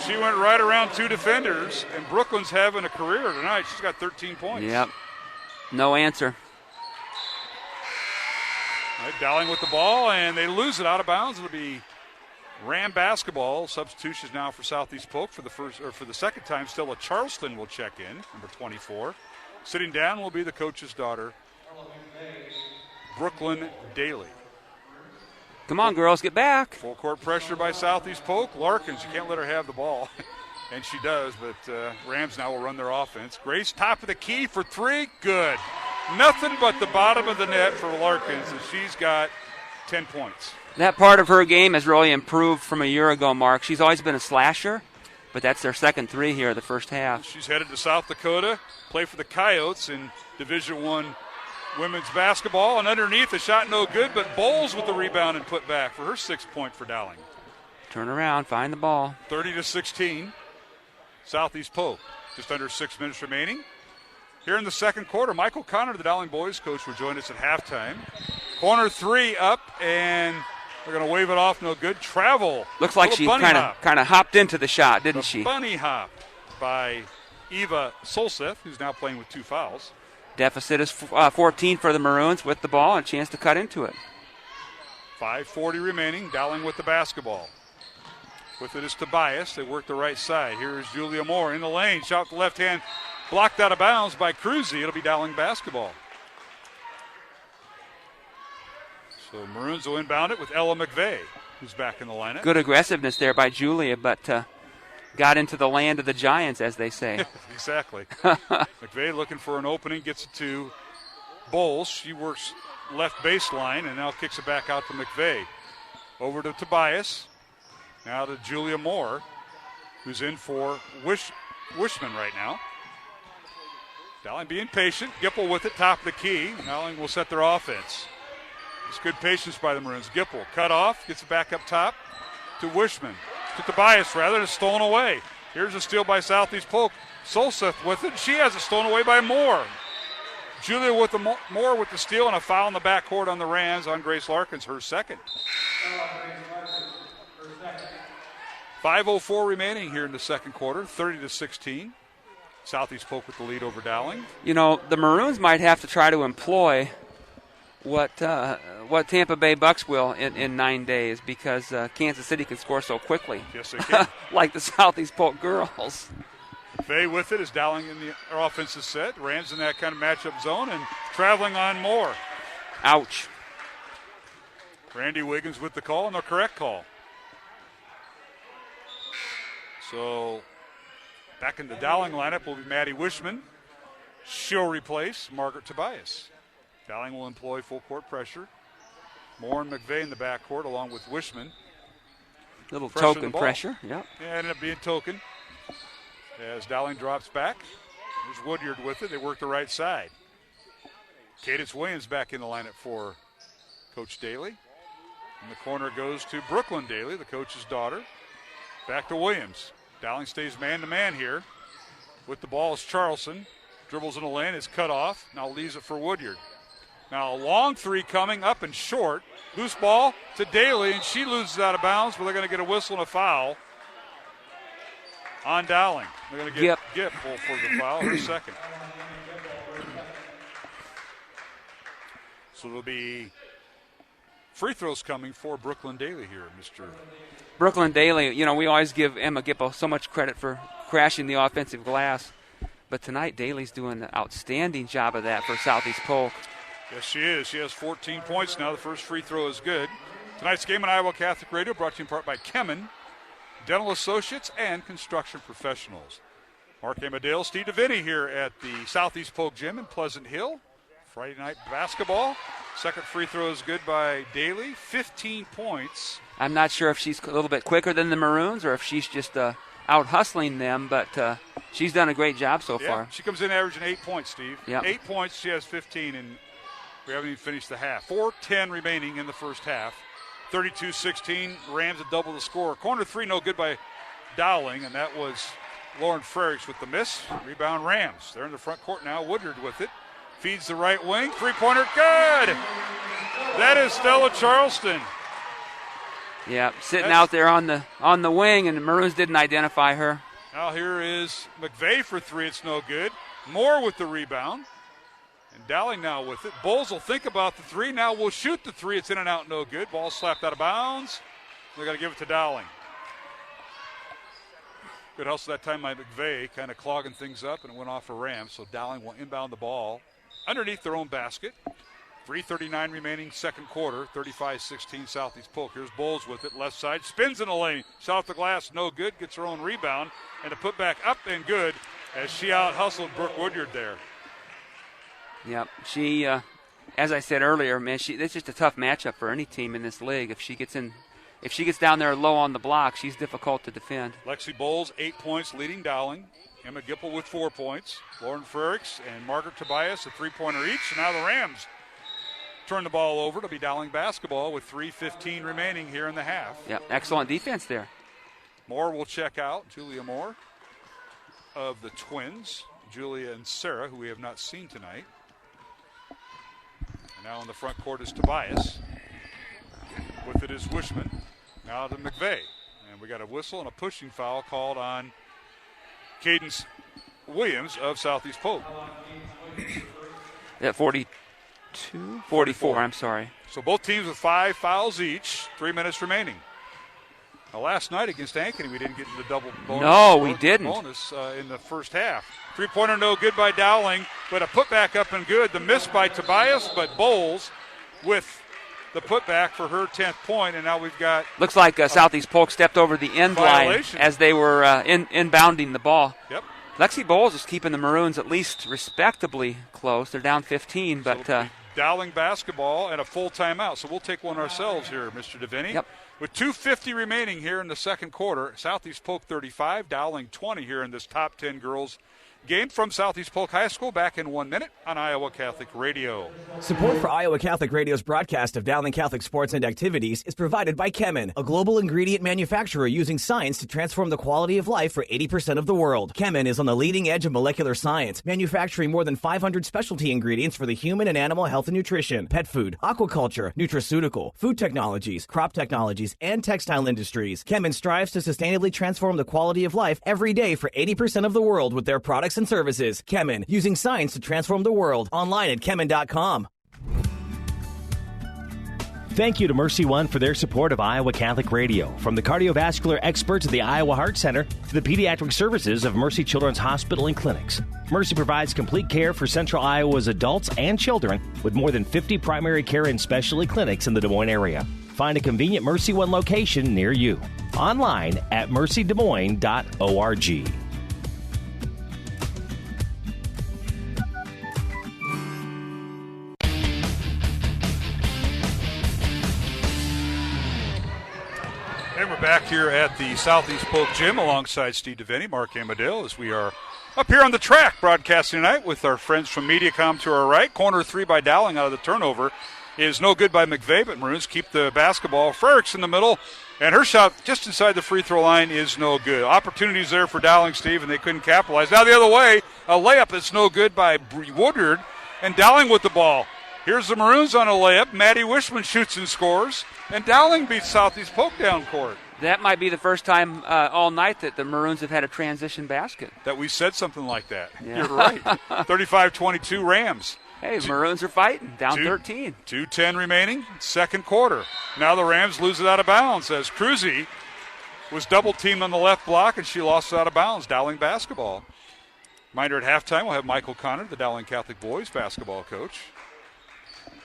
She went right around 2 defenders, and Brooklyn's having a career tonight. She's got 13 points. Yep. No answer. Right, Dowling with the ball, and they lose it out of bounds. It'll be Ram basketball. Substitutions now for Southeast Polk for the second time. Still a Charleston will check in, number 24. Sitting down will be the coach's daughter, Brooklyn Daly. Come on, girls, get back. Full court pressure by Southeast Polk. Larkins, you can't let her have the ball. And she does, but Rams now will run their offense. Grace, top of the key for 3. Good. Nothing but the bottom of the net for Larkins, and she's got 10 points. That part of her game has really improved from a year ago, Mark. She's always been a slasher, but that's their second 3 here the first half. She's headed to South Dakota, play for the Coyotes in Division I women's basketball. And underneath, a shot no good, but Bowles with the rebound and put back for her 6th point for Dowling. Turn around, find the ball. 30-16. Southeast Polk. Just under 6 minutes remaining. Here in the second quarter, Michael Connor, the Dowling boys coach, will join us at halftime. Corner three up, and we're going to wave it off. No good. Travel. Looks like she kind of hopped into the shot, didn't she? Bunny hop by Eva Solseth, who's now playing with 2 fouls. Deficit is 14 for the Maroons with the ball, and a chance to cut into it. 5:40 remaining. Dowling with the basketball. With it is Tobias. They work the right side. Here is Julia Moore in the lane. Shot the left hand. Blocked out of bounds by Cruzy. It'll be Dowling basketball. So Maroons will inbound it with Ella McVeigh, who's back in the lineup. Good aggressiveness there by Julia, but got into the land of the Giants, as they say. Exactly. McVeigh looking for an opening, gets it to Bowles. She works left baseline and now kicks it back out to McVeigh. Over to Tobias. Now to Julia Moore, who's in for Wishman right now. Dowling being patient. Gipple with it, top of the key. Dowling will set their offense. It's good patience by the Maroons. Gipple cut off, gets it back up top to Wishman. To Tobias, rather, it's stolen away. Here's a steal by Southeast Polk. Solseth with it. She has it stolen away by Moore. Julia with the Moore with the steal and a foul in the backcourt on the Rams on Grace Larkins, her second. 5:04 remaining here in the second quarter, 30-16. Southeast Polk with the lead over Dowling. You know, the Maroons might have to try to employ what Tampa Bay Bucks will in 9 days, because Kansas City can score so quickly. Yes, they can. Like the Southeast Polk girls. Faye with it as Dowling in the offensive set. Rams in that kind of matchup zone and traveling on Moore. Ouch. Randy Wiggins with the call, and the correct call. So back in the Dowling lineup will be Maddie Wishman. She'll replace Margaret Tobias. Dowling will employ full court pressure. Moore and McVeigh in the backcourt along with Wishman. Little token pressure, yep. Yeah, ended up being token. As Dowling drops back, there's Woodyard with it. They work the right side. Cadence Williams back in the lineup for Coach Daly. And the corner goes to Brooklyn Daly, the coach's daughter. Back to Williams. Dowling stays man-to-man here. With the ball is Charleston. Dribbles in the lane, is cut off. Now leaves it for Woodyard. Now a long three coming up and short. Loose ball to Daly, and she loses out of bounds, but they're going to get a whistle and a foul on Dowling. They're going to get Gip for the foul, her second. So there'll be free throws coming for Brooklyn Daly here, Mr. Brooklyn Daly, you know, we always give Emma Gipple so much credit for crashing the offensive glass. But tonight, Daly's doing an outstanding job of that for Southeast Polk. Yes, she is. She has 14 points now. The first free throw is good. Tonight's game on Iowa Catholic Radio brought to you in part by Kemen, Dental Associates, and Construction Professionals. Mark Amadale, Steve DeVinny here at the Southeast Polk Gym in Pleasant Hill. Friday night basketball. Second free throw is good by Daly. 15 points. I'm not sure if she's a little bit quicker than the Maroons or if she's just out hustling them, but she's done a great job so far. She comes in averaging 8 points, Steve. Yep. 8 points, she has 15, and we haven't even finished the half. 4:10 remaining in the first half. 32-16, Rams at double the score. Corner three, no good by Dowling, and that was Lauren Frerichs with the miss. Rebound Rams. They're in the front court now. Woodyard with it. Feeds the right wing. Three-pointer, good! That is Stella Charleston. Yeah, sitting out there on the wing, and the Maroons didn't identify her. Now here is McVeigh for three. It's no good. Moore with the rebound. And Dowling now with it. Bowles will think about the three. Now will shoot the three. It's in and out, no good. Ball slapped out of bounds. They're going to give it to Dowling. Good hustle that time by McVeigh, kind of clogging things up, and it went off a Ram. So Dowling will inbound the ball underneath their own basket. 3:39 remaining second quarter, 35-16 Southeast Polk. Here's Bowles with it, left side, spins in the lane, shot off the glass, no good, gets her own rebound, and a put back up and good as she out-hustled Brooke Woodyard there. Yep, she, as I said earlier, man, it's just a tough matchup for any team in this league. If she gets down there low on the block, she's difficult to defend. Lexi Bowles, 8 points, leading Dowling. Emma Gipple with 4 points. Lauren Frerichs and Margaret Tobias, a three-pointer each. And now the Rams turn the ball over to be Dowling basketball with 3:15 remaining here in the half. Yep, excellent defense there. Moore will check out. Julia Moore of the twins. Julia and Sarah, who we have not seen tonight. And now in the front court is Tobias. With it is Wishman. Now to McVeigh. And we got a whistle and a pushing foul called on Cadence Williams of Southeast Polk. At 42? 44, I'm sorry. So both teams with 5 fouls each, 3 minutes remaining. Now last night against Ankeny, we didn't get into the double bonus. No, we didn't. Bonus in the first half. Three-pointer no good by Dowling, but a putback up and good. The miss by Tobias, but Bowles with the putback for her 10th point, and now we've got... Looks like Southeast Polk stepped over the end line as they were inbounding the ball. Yep. Lexi Bowles is keeping the Maroons at least respectably close. They're down 15, but... Dowling basketball and a full timeout, so we'll take one ourselves here, Mr. DeVinny. Yep. With 2:50 remaining here in the second quarter, Southeast Polk 35, Dowling 20 here in this top 10 girls game from Southeast Polk High School. Back in 1 minute on Iowa Catholic Radio. Support for Iowa Catholic Radio's broadcast of Dowling Catholic sports and activities is provided by Chemin, a global ingredient manufacturer using science to transform the quality of life for 80% of the world. Chemin is on the leading edge of molecular science, manufacturing more than 500 specialty ingredients for the human and animal health and nutrition, pet food, aquaculture, nutraceutical, food technologies, crop technologies, and textile industries. Chemin strives to sustainably transform the quality of life every day for 80% of the world with their products and services. Chemin, using science to transform the world. Online at chemin.com. Thank you to Mercy One for their support of Iowa Catholic Radio. From the cardiovascular experts at the Iowa Heart Center to the pediatric services of Mercy Children's Hospital and Clinics, Mercy provides complete care for Central Iowa's adults and children with more than 50 primary care and specialty clinics in the Des Moines area. Find a convenient Mercy One location near you. Online at mercydesmoines.org. And we're back here at the Southeast Polk Gym alongside Steve DeVinny, Mark Amadale, as we are up here on the track broadcasting tonight with our friends from Mediacom to our right. Corner 3 by Dowling out of the turnover is no good by McVeigh, but Maroons keep the basketball. Frericks in the middle, and her shot just inside the free throw line is no good. Opportunities there for Dowling, Steve, and they couldn't capitalize. Now the other way, a layup that's no good by Woodard, and Dowling with the ball. Here's the Maroons on a layup. Maddie Wishman shoots and scores, and Dowling beats Southeast Polk down court. That might be the first time all night that the Maroons have had a transition basket. That we said something like that. Yeah. You're right. 35-22 Rams. Hey, Maroons are fighting, down 13. 2:10 remaining, second quarter. Now the Rams lose it out of bounds as Cruzy was double-teamed on the left block, and she lost it out of bounds. Dowling basketball. Reminder, at halftime, we'll have Michael Connor, the Dowling Catholic boys basketball coach.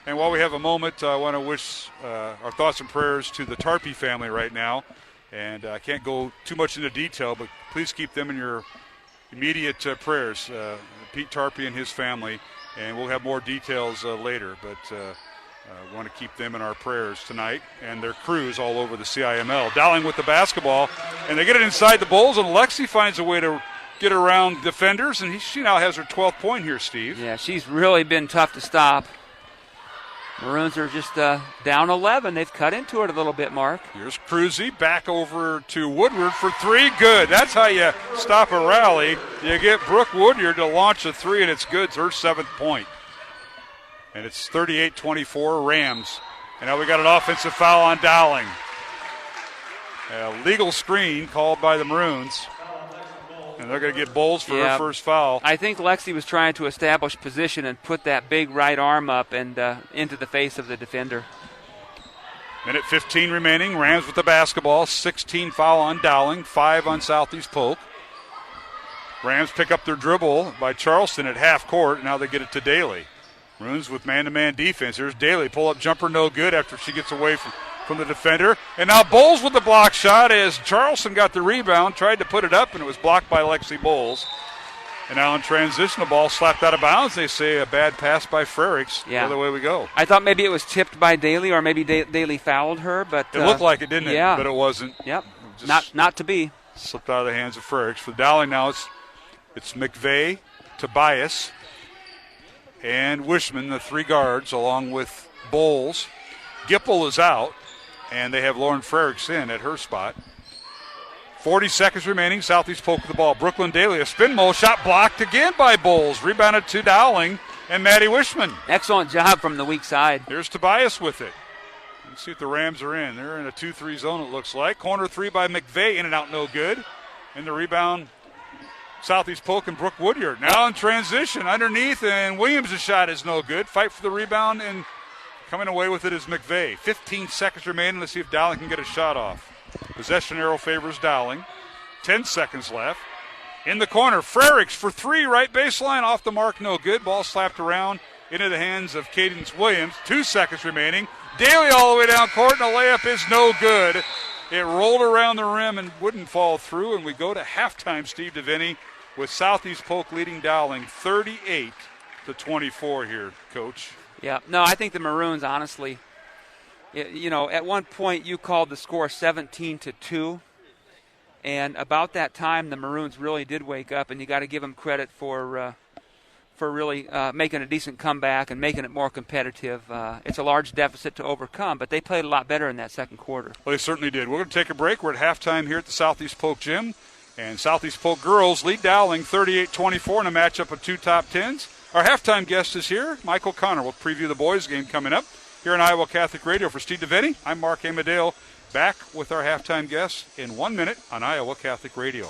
And while we have a moment, I want to wish our thoughts and prayers to the Tarpey family right now. And I can't go too much into detail, but please keep them in your immediate prayers, Pete Tarpey and his family. And we'll have more details later, but we want to keep them in our prayers tonight and their crews all over the CIML. Dowling with the basketball, and they get it inside the Bulls, and Lexi finds a way to get around defenders, and she now has her 12th point here, Steve. Yeah, she's really been tough to stop. Maroons are just down 11. They've cut into it a little bit, Mark. Here's Cruzy back over to Woodward for three. Good. That's how you stop a rally. You get Brooke Woodyard to launch a three, and it's good. It's her 7th point. And it's 38-24 Rams. And now we got an offensive foul on Dowling. A legal screen called by the Maroons. And they're going to get Bowles for her first foul. I think Lexi was trying to establish position and put that big right arm up and into the face of the defender. Minute 15 remaining. Rams with the basketball. 16 foul on Dowling, 5 on Southeast Polk. Rams pick up their dribble by Charleston at half court. Now they get it to Daly. Maroons with man-to-man defense. Here's Daly. Pull-up jumper no good after she gets away from the defender. And now Bowles with the block shot as Charleston got the rebound, tried to put it up, and it was blocked by Lexi Bowles. And now in transition, the ball slapped out of bounds. They say a bad pass by Frericks. Yeah. The other way we go. I thought maybe it was tipped by Daly, or maybe Daly fouled her, but it looked like it, didn't it? Yeah. But it wasn't. Yep. Not to be. Slipped out of the hands of Frericks. For Dowling now, it's McVeigh, Tobias, and Wishman, the three guards, along with Bowles. Gipple is out, and they have Lauren Frericks in at her spot. 40 seconds remaining. Southeast Polk with the ball. Brooklyn Daly, a spin mole shot blocked again by Bowles. Rebounded to Dowling and Maddie Wishman. Excellent job from the weak side. Here's Tobias with it. Let's see what the Rams are in. They're in a 2-3 zone, it looks like. Corner three by McVeigh, in and out, no good. And the rebound, Southeast Polk and Brooke Woodyard. Now in transition, underneath, and Williams' shot is no good. Fight for the rebound, and coming away with it is McVeigh. 15 seconds remaining. Let's see if Dowling can get a shot off. Possession arrow favors Dowling. 10 seconds left. In the corner, Frericks for three, right baseline, off the mark, no good. Ball slapped around into the hands of Cadence Williams. 2 seconds remaining. Daly all the way down court, and the layup is no good. It rolled around the rim and wouldn't fall through, and we go to halftime, Steve DeVinny, with Southeast Polk leading Dowling 38-24 here, Coach. Yeah, no, I think the Maroons, honestly, at one point you called the score 17-2, and about that time the Maroons really did wake up, and you got to give them credit for really making a decent comeback and making it more competitive. It's a large deficit to overcome, but they played a lot better in that second quarter. Well, they certainly did. We're going to take a break. We're at halftime here at the Southeast Polk Gym, and Southeast Polk girls lead Dowling 38-24 in a matchup of two top tens. Our halftime guest is here, Michael Connor. We'll preview the boys' game coming up here on Iowa Catholic Radio. For Steve DeVinny, I'm Mark Amadale, back with our halftime guest in 1 minute on Iowa Catholic Radio.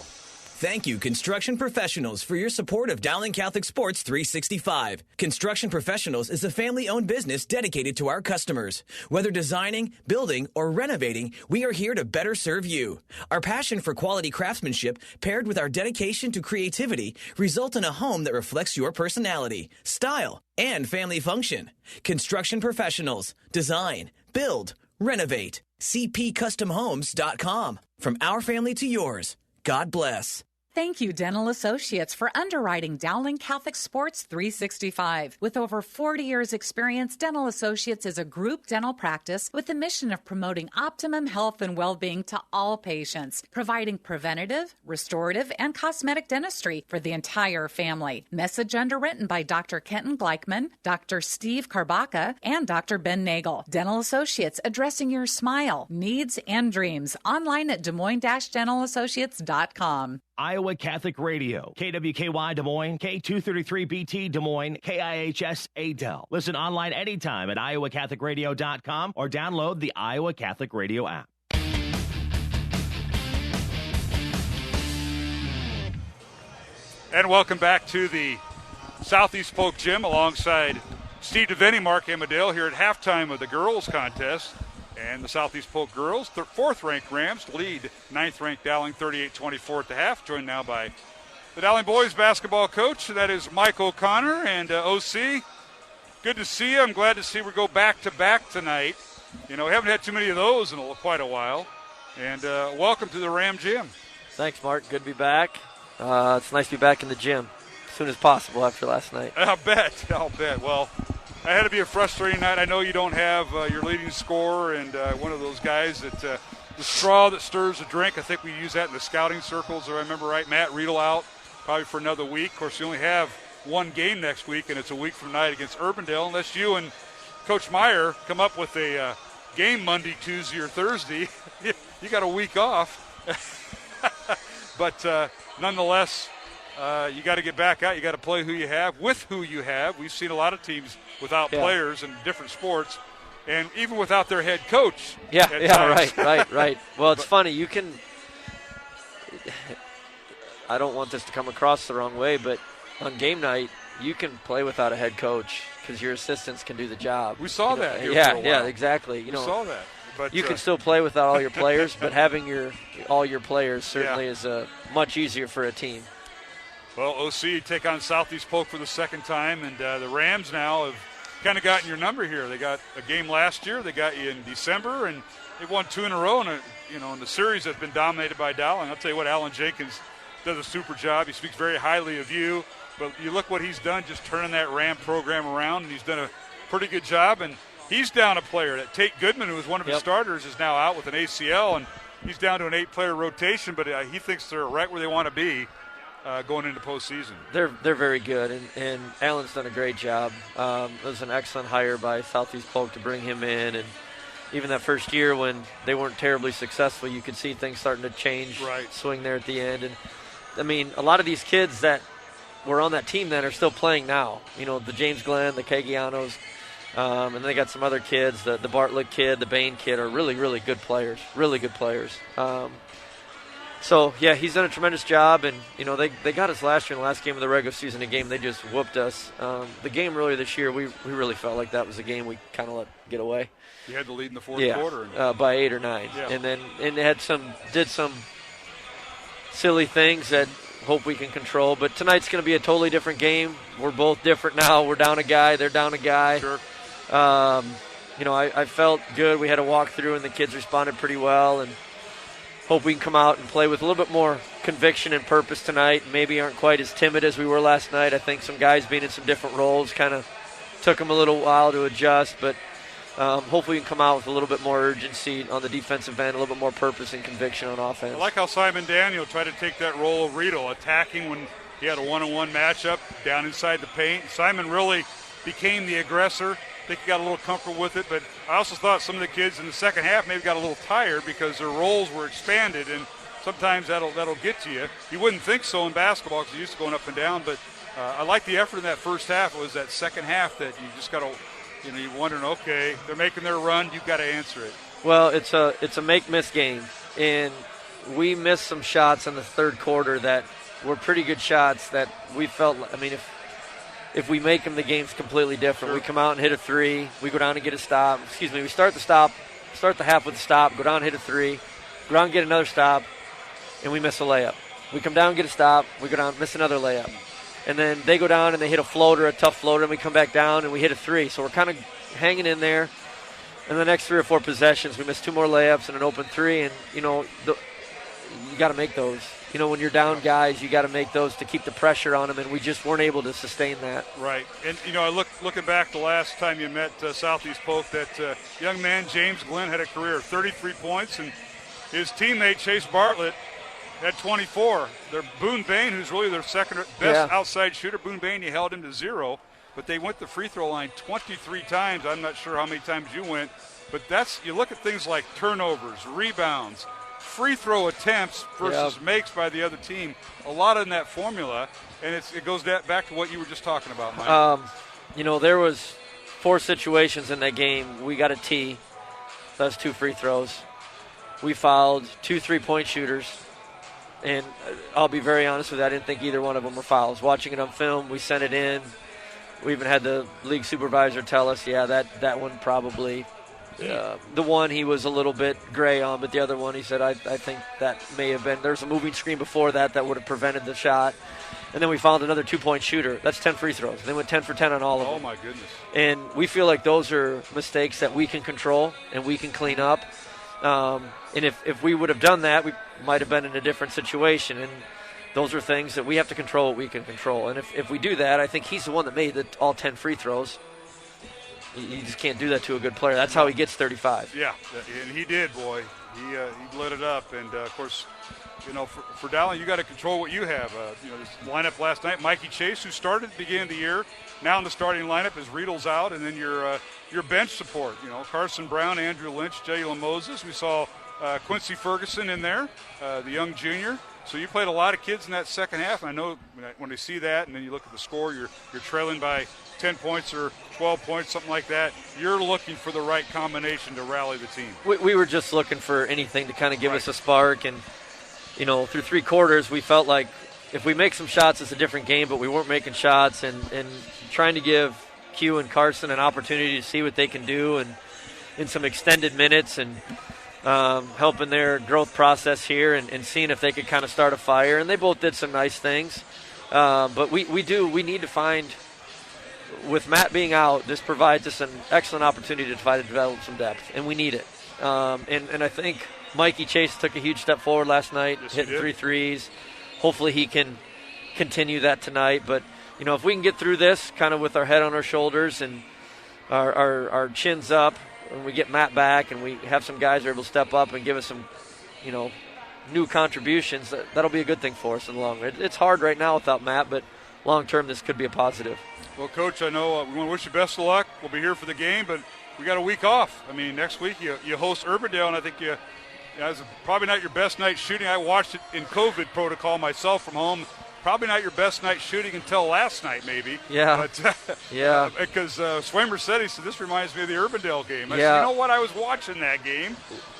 Thank you, Construction Professionals, for your support of Dowling Catholic Sports 365. Construction Professionals is a family-owned business dedicated to our customers. Whether designing, building, or renovating, we are here to better serve you. Our passion for quality craftsmanship, paired with our dedication to creativity, result in a home that reflects your personality, style, and family function. Construction Professionals. Design, build, renovate. CPCustomHomes.com. From our family to yours. God bless. Thank you, Dental Associates, for underwriting Dowling Catholic Sports 365. With over 40 years' experience, Dental Associates is a group dental practice with the mission of promoting optimum health and well-being to all patients, providing preventative, restorative, and cosmetic dentistry for the entire family. Message underwritten by Dr. Kenton Gleichman, Dr. Steve Karbaka, and Dr. Ben Nagel. Dental Associates, addressing your smile, needs, and dreams. Online at Des Moines-DentalAssociates.com. Iowa Catholic Radio, KWKY Des Moines, K233BT Des Moines, KIHS Adel. Listen online anytime at iowacatholicradio.com or download the Iowa Catholic Radio app. And welcome back to the Southeast Polk Gym alongside Steve DeVinny, Mark Amadale here at halftime of the girls contest. And the Southeast Polk girls, fourth-ranked Rams lead ninth-ranked Dowling 38-24 at the half, joined now by the Dowling boys basketball coach. That is Mike O'Connor and OC. Good to see you. I'm glad to see we go back-to-back tonight. We haven't had too many of those in quite a while. And welcome to the Ram Gym. Thanks, Mark. Good to be back. It's nice to be back in the gym as soon as possible after last night. I'll bet. Well, I had to be a frustrating night. I know you don't have your leading scorer and one of those guys that the straw that stirs the drink. I think we use that in the scouting circles, if I remember right. Matt Riedel out probably for another week. Of course, you only have one game next week, and it's a week from tonight against Urbandale, unless you and Coach Meyer come up with a game Monday, Tuesday, or Thursday. You got a week off. But nonetheless, you got to get back out. You got to play who you have with who you have. We've seen a lot of teams without players in different sports, and even without their head coach. Right. Well, it's funny. You can – I don't want this to come across the wrong way, but on game night, you can play without a head coach because your assistants can do the job. We saw that here for a while. Yeah, exactly. We saw that. But you can still play without all your players, but having all your players certainly is much easier for a team. Well, OC take on Southeast Polk for the second time, and the Rams now have kind of gotten your number here. They got a game last year. They got you in December, and they've won two in a row. And in the series that's been dominated by Dowling. I'll tell you what, Alan Jenkins does a super job. He speaks very highly of you. But you look what he's done, just turning that Ram program around, and he's done a pretty good job. And he's down a player. That Tate Goodman, who was one of his starters, is now out with an ACL, and he's down to an 8-player rotation. But he thinks they're right where they want to be. going into postseason. They're very good, and Alan's done a great job. It was an excellent hire by Southeast Polk to bring him in, and even that first year when they weren't terribly successful, you could see things starting to change, swing there at the end. And, I mean, a lot of these kids that were on that team then are still playing now. You know, the James Glenn, the Cagianos, and they got some other kids, the Bartlett kid, the Bain kid are really, really good players, So, yeah, he's done a tremendous job, and, you know, they got us last year in the last game of the regular season, a game they just whooped us. The game earlier this year, we really felt like that was a game we kind of let get away. You had the lead in the fourth quarter. By 8 or 9. Yeah. And they did some silly things that hope we can control. But tonight's going to be a totally different game. We're both different now. We're down a guy. They're down a guy. Sure. You know, I felt good. We had a walkthrough, and the kids responded pretty well. And hope we can come out and play with a little bit more conviction and purpose tonight. Maybe aren't quite as timid as we were last night. I think some guys being in some different roles kind of took them a little while to adjust. But hopefully we can come out with a little bit more urgency on the defensive end, a little bit more purpose and conviction on offense. I like how Simon Daniel tried to take that role of Riedel, attacking when he had a one-on-one matchup down inside the paint. Simon really became the aggressor. I think he got a little comfortable with it, but I also thought some of the kids in the second half maybe got a little tired because their roles were expanded, and sometimes that'll get to you. You wouldn't think so in basketball because you're used to going up and down, but I like the effort in that first half. It was that second half that you just got to, you know, you're wondering, okay, they're making their run, you've got to answer it. Well, it's a make-miss game, and we missed some shots in the third quarter that were pretty good shots that we felt, I mean, if we make them, the game's completely different. Sure. We come out and hit a three. We go down and get a stop. We start the half with a stop, go down and hit a three, go down and get another stop, and we miss a layup. We come down and get a stop. We go down, miss another layup. And then they go down and they hit a floater, a tough floater, and we come back down and we hit a three. So we're kind of hanging in there. And the next 3 or 4 possessions, we miss 2 more layups and an open three. And, you know, you got to make those. You know, when you're down guys, you got to make those to keep the pressure on them, and we just weren't able to sustain that. Right. And, you know, looking back the last time you met Southeast Polk, that young man, James Glenn, had a career of 33 points, and his teammate, Chase Bartlett, had 24. They're Boone Bain, who's really their second best outside shooter. Boone Bain, you held him to 0, but they went the free throw line 23 times. I'm not sure how many times you went, but you look at things like turnovers, rebounds, free throw attempts versus makes by the other team. A lot in that formula, and it goes back to what you were just talking about, Mike. You know, there was 4 situations in that game. We got a tee. That's 2 free throws. We fouled 2 3-point shooters. And I'll be very honest with you, I didn't think either one of them were fouls. Watching it on film, we sent it in. We even had the league supervisor tell us, that one probably, the one he was a little bit gray on, but the other one he said, I think that may have been, there's a moving screen before that would have prevented the shot. And then we found another 2-point shooter. That's 10 free throws. They went 10 for 10 on all of them. Oh, my goodness. And we feel like those are mistakes that we can control and we can clean up. And if we would have done that, we might have been in a different situation. And those are things that we have to control what we can control. And if we do that, I think he's the one that made all 10 free throws. You just can't do that to a good player. That's how he gets 35. Yeah, and he did, boy. He lit it up. And, of course, you know, for Dowling, you got to control what you have. You know, this lineup last night, Mikey Chase, who started at the beginning of the year, now in the starting lineup as Riedel's out, and then your bench support. You know, Carson Brown, Andrew Lynch, Jalen Moses. We saw Quincy Ferguson in there, the young junior. So you played a lot of kids in that second half. And I know when they see that, and then you look at the score, you're trailing by 10 points or 12 points, something like that. You're looking for the right combination to rally the team. We were just looking for anything to kind of give us a spark. And, you know, through 3 quarters, we felt like if we make some shots, it's a different game, but we weren't making shots. And trying to give Q and Carson an opportunity to see what they can do and in some extended minutes and helping their growth process here and seeing if they could kind of start a fire. And they both did some nice things. But we need to find, with Matt being out, this provides us an excellent opportunity to try to develop some depth, and we need it. And I think Mikey Chase took a huge step forward last night, hitting 3 threes. Hopefully he can continue that tonight. But, you know, if we can get through this kind of with our head on our shoulders and our chins up, and we get Matt back and we have some guys who are able to step up and give us some, you know, new contributions, that'll be a good thing for us in the long run. It's hard right now without Matt, but long term this could be a positive. Well, Coach, I know we want to wish you best of luck. We'll be here for the game, but we got a week off. I mean, next week you host Urbandale, and I think it's probably not your best night shooting. I watched it in COVID protocol myself from home. Probably not your best night shooting until last night, maybe. Yeah. But, yeah. Because Swaymer said, he said, this reminds me of the Urbandale game. I Yeah. said, you know what? I was watching that game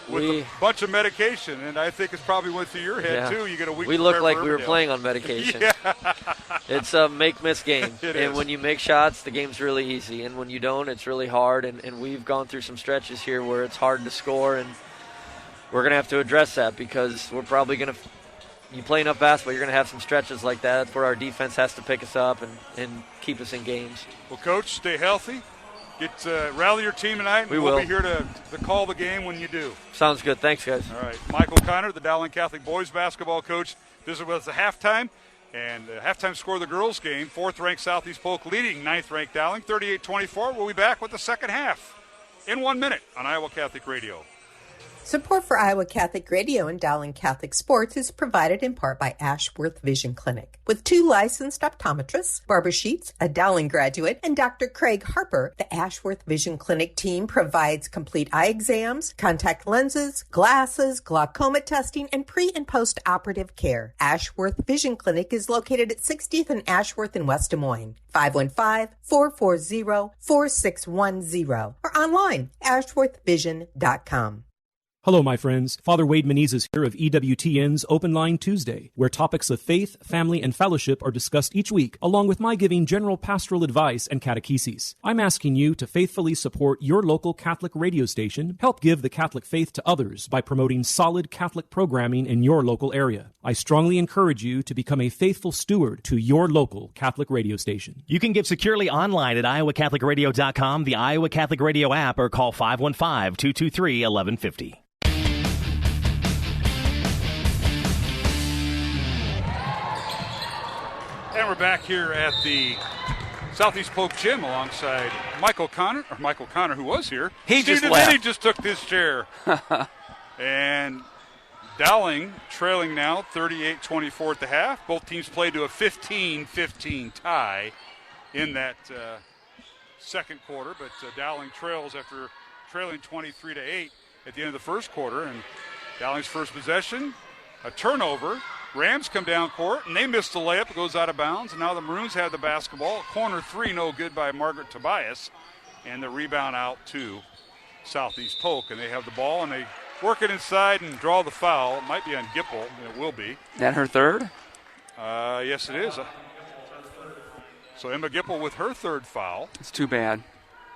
with a bunch of medication, and I think it's probably went through your head, too. You get a week. We look like we were playing on medication. Yeah. It's a make-miss game. It and is. when you make shots, the game's really easy. And when you don't, it's really hard. And we've gone through some stretches here where it's hard to score, and we're going to have to address that because we're probably going to – you play enough basketball, you're going to have some stretches like that. That's where our defense has to pick us up and keep us in games. Well, Coach, stay healthy. Rally your team tonight, and we'll be here to call the game when you do. Sounds good. Thanks, guys. All right. Michael Connor, the Dowling Catholic boys basketball coach, visited with us at halftime. And halftime score of the girls' game, 4th-ranked Southeast Polk leading 9th-ranked Dowling, 38-24. We'll be back with the second half in 1 minute on Iowa Catholic Radio. Support for Iowa Catholic Radio and Dowling Catholic Sports is provided in part by Ashworth Vision Clinic. With 2 licensed optometrists, Barbara Sheets, a Dowling graduate, and Dr. Craig Harper, the Ashworth Vision Clinic team provides complete eye exams, contact lenses, glasses, glaucoma testing, and pre- and post-operative care. Ashworth Vision Clinic is located at 60th and Ashworth in West Des Moines. 515-440-4610 or online, ashworthvision.com. Hello, my friends. Father Wade Menezes here of EWTN's Open Line Tuesday, where topics of faith, family, and fellowship are discussed each week, along with my giving general pastoral advice and catechesis. I'm asking you to faithfully support your local Catholic radio station, help give the Catholic faith to others by promoting solid Catholic programming in your local area. I strongly encourage you to become a faithful steward to your local Catholic radio station. You can give securely online at iowacatholicradio.com, the Iowa Catholic Radio app, or call 515-223-1150. And we're back here at the Southeast Polk Gym alongside Michael Connor, who was here. He Steve just DeVinny left. just took this chair. And Dowling trailing now 38-24 at the half. Both teams played to a 15-15 tie in that second quarter, but Dowling trails after trailing 23-8 at the end of the first quarter. And Dowling's first possession, a turnover. Rams come down court, and they missed the layup. It goes out of bounds, and now the Maroons have the basketball. Corner 3, no good by Margaret Tobias, and the rebound out to Southeast Polk. And they have the ball, and they work it inside and draw the foul. It might be on Gipple, and it will be. That her third? Yes, it is. So Emma Gipple with her third foul. It's too bad.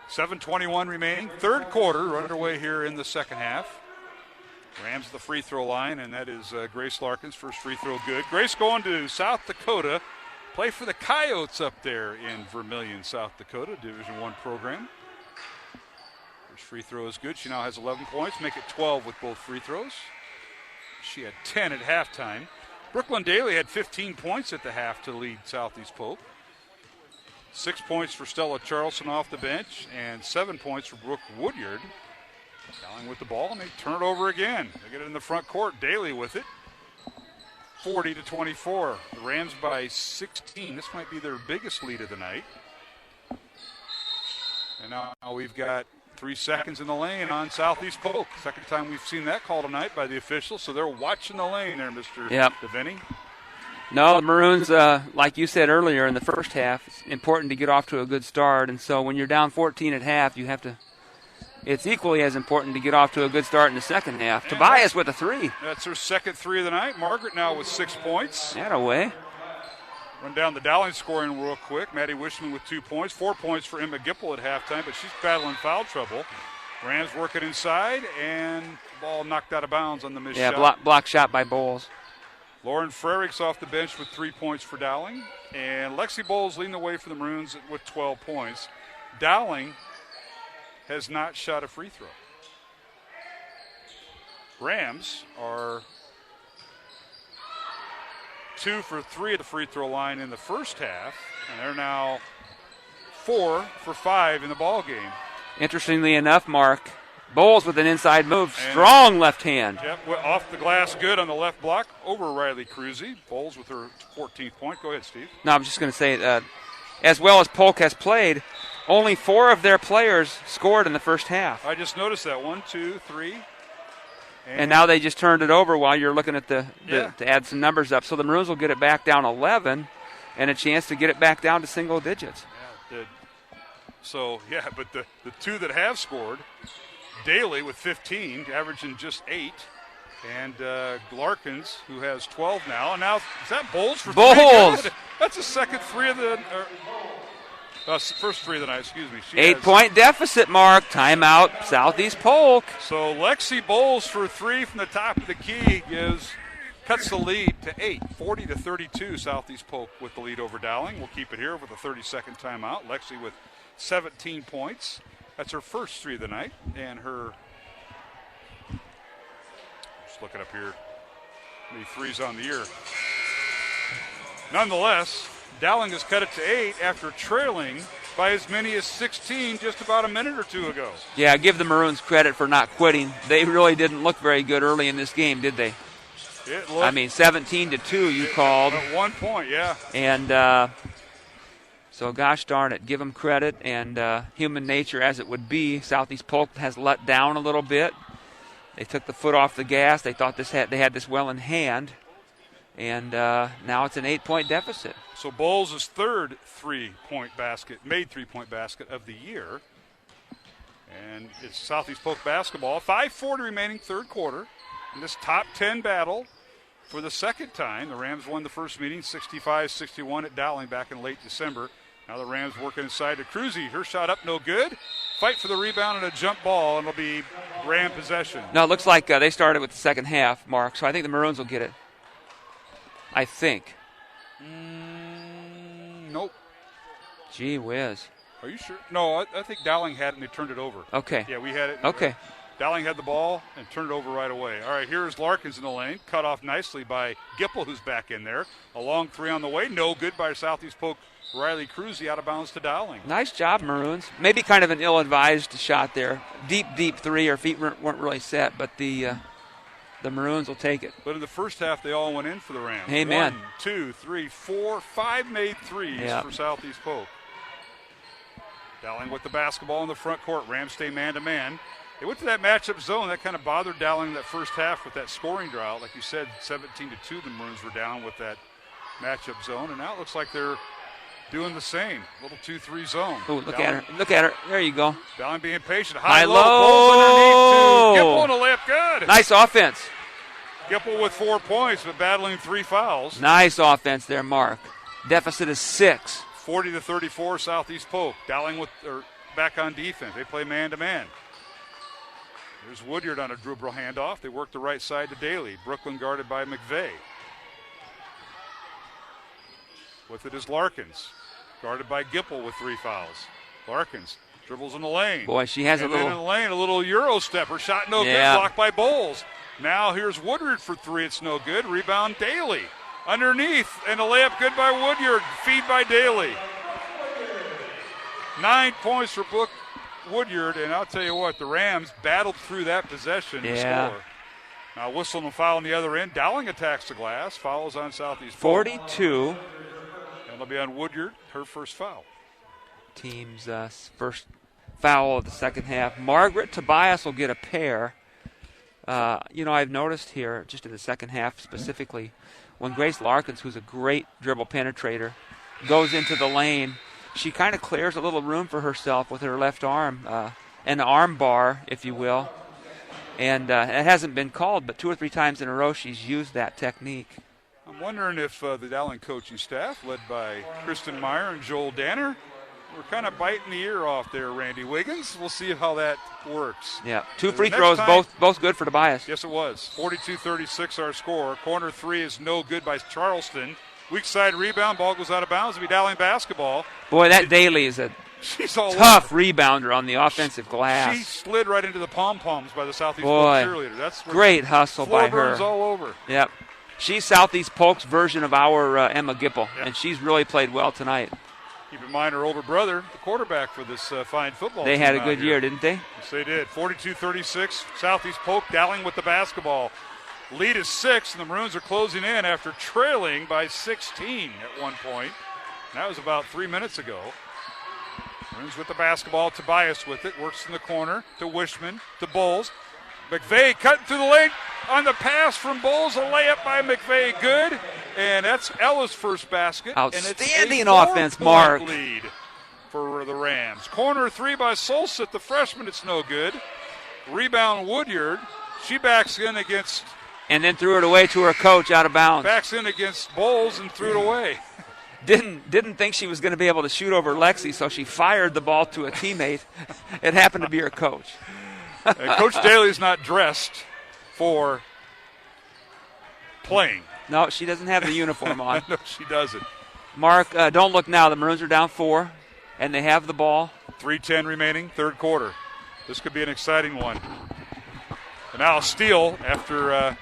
7:21 remaining. Third quarter underway here in the second half. Rams at the free throw line, and that is Grace Larkin's first free throw good. Grace going to South Dakota, play for the Coyotes up there in Vermillion, South Dakota, Division I program. First free throw is good. She now has 11 points, make it 12 with both free throws. She had 10 at halftime. Brooklyn Daly had 15 points at the half to lead Southeast Polk. 6 points for Stella Charleston off the bench, and 7 points for Brooke Woodyard. Dowling with the ball, and they turn it over again. They get it in the front court. Daly with it. 40-24. The Rams by 16. This might be their biggest lead of the night. And now we've got 3 seconds in the lane on Southeast Polk. Second time we've seen that call tonight by the officials, so they're watching the lane there, Mr. DeVinny. No, the Maroons, like you said earlier in the first half, it's important to get off to a good start. And so when you're down 14 at half, you have to. It's equally as important to get off to a good start in the second half. And Tobias with a 3. That's her second 3 of the night. Margaret now with 6 points. That away. Run down the Dowling scoring real quick. Maddie Wishman with 2 points. 4 points for Emma Gipple at halftime, but she's battling foul trouble. Rams working inside, and ball knocked out of bounds on the missed shot. Yeah, block shot by Bowles. Lauren Frericks off the bench with 3 points for Dowling. And Lexi Bowles leading the way for the Maroons with 12 points. Dowling has not shot a free throw. Rams are 2 for 3 at the free throw line in the first half, and they're now 4 for 5 in the ball game. Interestingly enough, Mark, Bowles with an inside move. Strong left hand. Yep, off the glass good on the left block over Riley Cruzy. Bowles with her 14th point. Go ahead, Steve. No, I'm just going to say, as well as Polk has played, only 4 of their players scored in the first half. I just noticed that. 1, 2, 3. And now they just turned it over while you're looking at to add some numbers up. So the Maroons will get it back down 11 and a chance to get it back down to single digits. But the 2 that have scored, Daly with 15, averaging just 8. And Larkins, who has 12 now. And now, is that Bowles for 3? Bowles! That's the second 3 of the first 3 of the night, excuse me. 8-point deficit, Mark. Timeout, Southeast Polk. So Lexi Bowles for 3 from the top of the key cuts the lead to 8, 40-32. Southeast Polk with the lead over Dowling. We'll keep it here with a 30-second timeout. Lexi with 17 points. That's her first 3 of the night. And her, just looking up here, how many 3s on the year. Nonetheless, Dowling has cut it to 8 after trailing by as many as 16 just about a minute or 2 ago. Yeah, give the Maroons credit for not quitting. They really didn't look very good early in this game, did they? 17-2 you called. At 1 point, yeah. And so gosh darn it, give them credit. And human nature as it would be, Southeast Polk has let down a little bit. They took the foot off the gas. They thought they had this well in hand. And now it's an 8-point deficit. So Bowles' third made 3-point basket of the year. And it's Southeast Polk basketball. 5:40 remaining third quarter. In this top 10 battle for the second time. The Rams won the first meeting 65-61 at Dowling back in late December. Now the Rams working inside to Cruzy. Her shot up, no good. Fight for the rebound and a jump ball, and it'll be Ram possession. No, it looks like they started with the second half, Mark, so I think the Maroons will get it. I think. Nope. Gee whiz. Are you sure? No, I think Dowling had it and they turned it over. Okay. Yeah, we had it. Okay. Dowling had the ball and turned it over right away. All right, here's Larkins in the lane. Cut off nicely by Gipple, who's back in there. A long 3 on the way. No good by Southeast Polk. Riley Cruzy out of bounds to Dowling. Nice job, Maroons. Maybe kind of an ill-advised shot there. Deep 3. Her feet weren't really set, but the Maroons will take it. But in the first half, they all went in for the Rams. Amen. 1, 2, 3, 4, 5 made 3s for Southeast Polk. Dowling with the basketball in the front court. Rams stay man-to-man. They went to that matchup zone. That kind of bothered Dowling in that first half with that scoring drought. Like you said, 17-2, the Maroons were down with that matchup zone. And now it looks like they're doing the same. Little 2-3 zone. Oh, look at her. Look at her. There you go. Dowling being patient. High-low. Bowles underneath to Gipple and a layup good. Nice offense. Gipple with 4 points, but battling 3 fouls. Nice offense there, Mark. Deficit is 6. 40-34, Southeast Polk. Dowling back on defense. They play man-to-man. There's Woodyard on a dribble handoff. They work the right side to Daly. Brooklyn guarded by McVeigh. With it is Larkins, guarded by Gipple with 3 fouls. Larkins dribbles in the lane. Boy, she has in the lane, a little Euro step. Her shot no good, blocked by Bowles. Now here's Woodyard for 3. It's no good. Rebound Daly. Underneath, and a layup good by Woodyard. Feed by Daly. 9 points for Brooke Woodyard, and I'll tell you what, the Rams battled through that possession to score. Now whistling a foul on the other end. Dowling attacks the glass. Fouls on Southeast Polk. 42. And it'll be on Woodyard, her first foul. Team's first foul of the second half. Margaret Tobias will get a pair. I've noticed here, just in the second half specifically, when Grace Larkins, who's a great dribble penetrator, goes into the lane, she kind of clears a little room for herself with her left arm, an arm bar, if you will. And it hasn't been called, but 2 or 3 times in a row she's used that technique. I'm wondering if the Dowling coaching staff, led by Kristen Meyer and Joel Danner, were kind of biting the ear off there, Randy Wiggins. We'll see how that works. Yeah, 2 free throws, both good for Tobias. Yes, it was. 42-36 our score. Corner 3 is no good by Charleston. Weak side rebound, ball goes out of bounds. It'll be Dowling basketball. Boy, that Daly is a tough rebounder on the offensive glass. She slid right into the pom-poms by the Southeast Polk cheerleader. That's great hustle by her. Floor burns all over. Yep. She's Southeast Polk's version of our Emma Gipple, and she's really played well tonight. Keep in mind her older brother, the quarterback for this fine football team. They had a good year, didn't they? Yes, they did. 42-36, Southeast Polk Dowling with the basketball. Lead is 6, and the Maroons are closing in after trailing by 16 at one point. That was about 3 minutes ago. Maroons with the basketball. Tobias with it. Works in the corner to Wishman, to Bowles. McVeigh cutting through the lane on the pass from Bowles. A layup by McVeigh. Good. And that's Ella's first basket. Outstanding and it's offense, 4-point Mark. Lead for the Rams. Corner 3 by Solsit, the freshman. It's no good. Rebound Woodyard. She backs in against. And then threw it away to her coach out of bounds. Backs in against Bowles and threw it away. Didn't think she was going to be able to shoot over Lexi, so she fired the ball to a teammate. It happened to be her coach. Coach Daly's not dressed for playing. No, she doesn't have the uniform on. No, she doesn't. Mark, don't look now. The Maroons are down 4, and they have the ball. 3:10 remaining, third quarter. This could be an exciting one. And now a steal after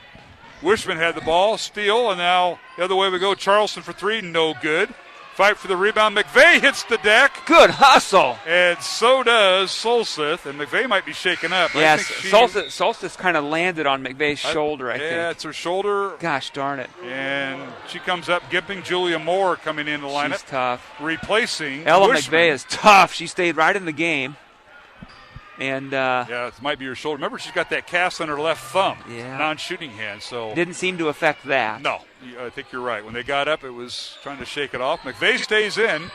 Wishman had the ball. Steal, and now the other way we go. Charleston for 3, no good. Fight for the rebound. McVeigh hits the deck. Good hustle. And so does Solseth. And McVeigh might be shaken up. Yes, Solstice kind of landed on McVeigh's shoulder, I think. Yeah, it's her shoulder. Gosh darn it. And she comes up, gimping. Julia Moore coming in the lineup. She's tough. Replacing Ella Wishman. McVeigh is tough. She stayed right in the game. And yeah, it might be her shoulder. Remember, she's got that cast on her left thumb, yeah. non-shooting hand. So didn't seem to affect that. No, I think you're right. When they got up, it was trying to shake it off. McVeigh stays in.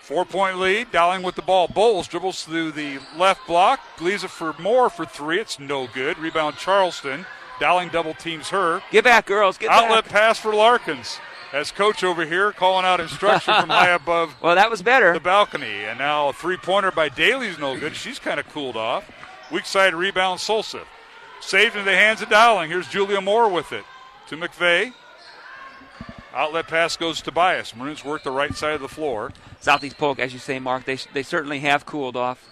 4-point lead. Dowling with the ball. Bowles dribbles through the left block. Leaves it for Moore for 3. It's no good. Rebound Charleston. Dowling double teams her. Get back, girls. Get Outlet back. pass for Larkins. As coach over here calling out instruction from high above well, that was better. The balcony. And now a three-pointer by Daly's no good. She's kind of cooled off. Weak side rebound, Solseth. Saved into the hands of Dowling. Here's Julia Moore with it to McVeigh. Outlet pass goes to Tobias. Maroons work the right side of the floor. Southeast Polk, as you say, Mark, they certainly have cooled off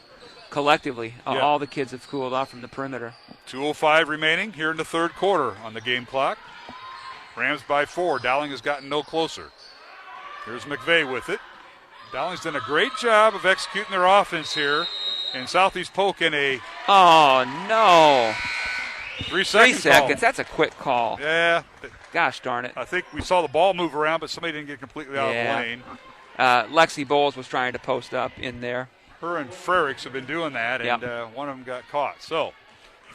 collectively. Yeah. All the kids have cooled off from the perimeter. 2:05 remaining here in the third quarter on the game clock. Rams by 4. Dowling has gotten no closer. Here's McVeigh with it. Dowling's done a great job of executing their offense here. And Southeast Polk in a... Oh, no. 3 seconds. Call. That's a quick call. Yeah. Gosh darn it. I think we saw the ball move around, but somebody didn't get completely out of the lane. Lexi Bowles was trying to post up in there. Her and Frericks have been doing that, and one of them got caught. So,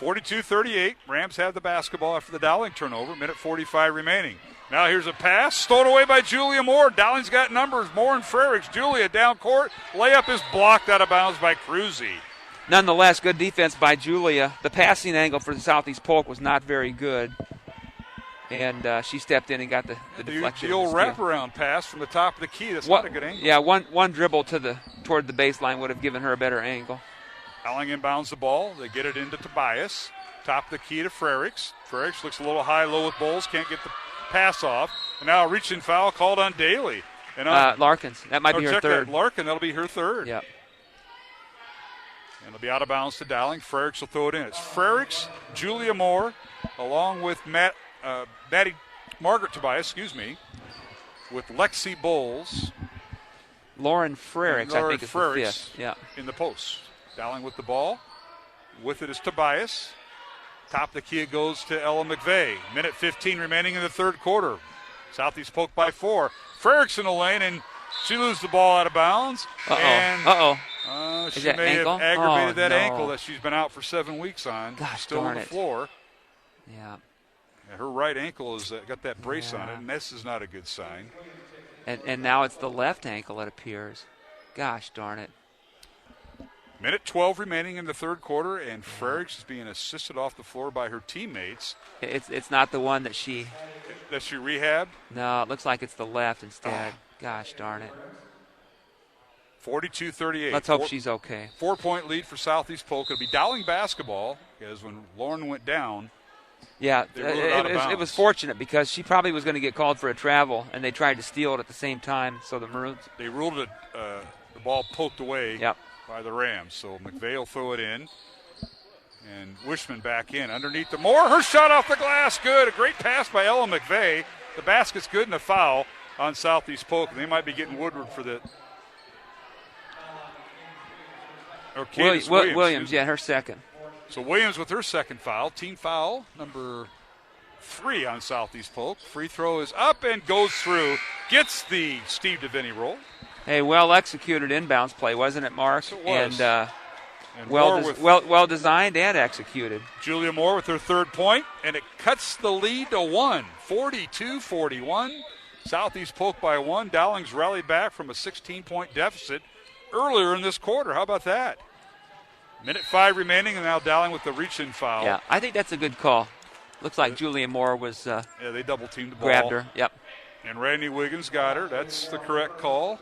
42-38. Rams have the basketball after the Dowling turnover. Minute 45 remaining. Now here's a pass. Stolen away by Julia Moore. Dowling's got numbers. Moore and Frericks. Julia down court. Layup is blocked out of bounds by Cruzy. Nonetheless, good defense by Julia. The passing angle for the Southeast Polk was not very good. And she stepped in and got the deflection. The old wraparound pass from the top of the key. That's not a good angle. Yeah, one dribble toward the baseline would have given her a better angle. Dowling inbounds the ball. They get it into Tobias. Top of the key to Frericks. Frericks looks a little high-low with Bowles. Can't get the pass off. And now a reaching foul called on Daly. And Larkins. That might be her third. Larkin, that'll be her third. Yep. And it'll be out of bounds to Dowling. Frericks will throw it in. It's Frericks, Julia Moore, along with Margaret Tobias, with Lexi Bowles. Lauren Frericks, I think is the fifth. Yeah. In the post. Dowling with the ball. With it is Tobias. Top of the key it goes to Ella McVeigh. Minute 15 remaining in the third quarter. Southeast Polk by 4. Frericks in the lane, and she loses the ball out of bounds. She may have aggravated that ankle that she's been out for 7 weeks on. Gosh, still on the floor. Yeah. Her right ankle has got that brace on it, and this is not a good sign. And now it's the left ankle, it appears. Gosh darn it. Minute 12 remaining in the third quarter, and Frericks is being assisted off the floor by her teammates. It's not the one that she rehabbed? No, it looks like it's the left instead. Gosh darn it. 42-38. Let's hope she's okay. 4-point lead for Southeast Polk. It'll be Dowling basketball, because when Lauren went down, yeah, it was fortunate because she probably was going to get called for a travel, and they tried to steal it at the same time. So the Maroons. They ruled it, the ball poked away by the Rams. So McVeigh will throw it in. And Wishman back in. Underneath the Moore. Her shot off the glass. Good. A great pass by Ella McVeigh. The basket's good and a foul on Southeast Polk. And they might be getting Woodward for the Or Candace Williams, yeah, her second. So Williams with her second foul. Team foul number 3 on Southeast Polk. Free throw is up and goes through. Gets the Steve DeVinny roll. Hey, well executed inbounds play, wasn't it, Mark? Yes, it was. And well designed and executed. Julia Moore with her third point, and it cuts the lead to 1, 42-41. Southeast Polk by 1. Dowling's rallied back from a 16-point deficit earlier in this quarter. How about that? Minute 5 remaining, and now Dowling with the reach-in foul. Yeah, I think that's a good call. Looks like Julia Moore was they double-teamed the ball. Grabbed her, yep. And Randy Wiggins got her. That's the correct call.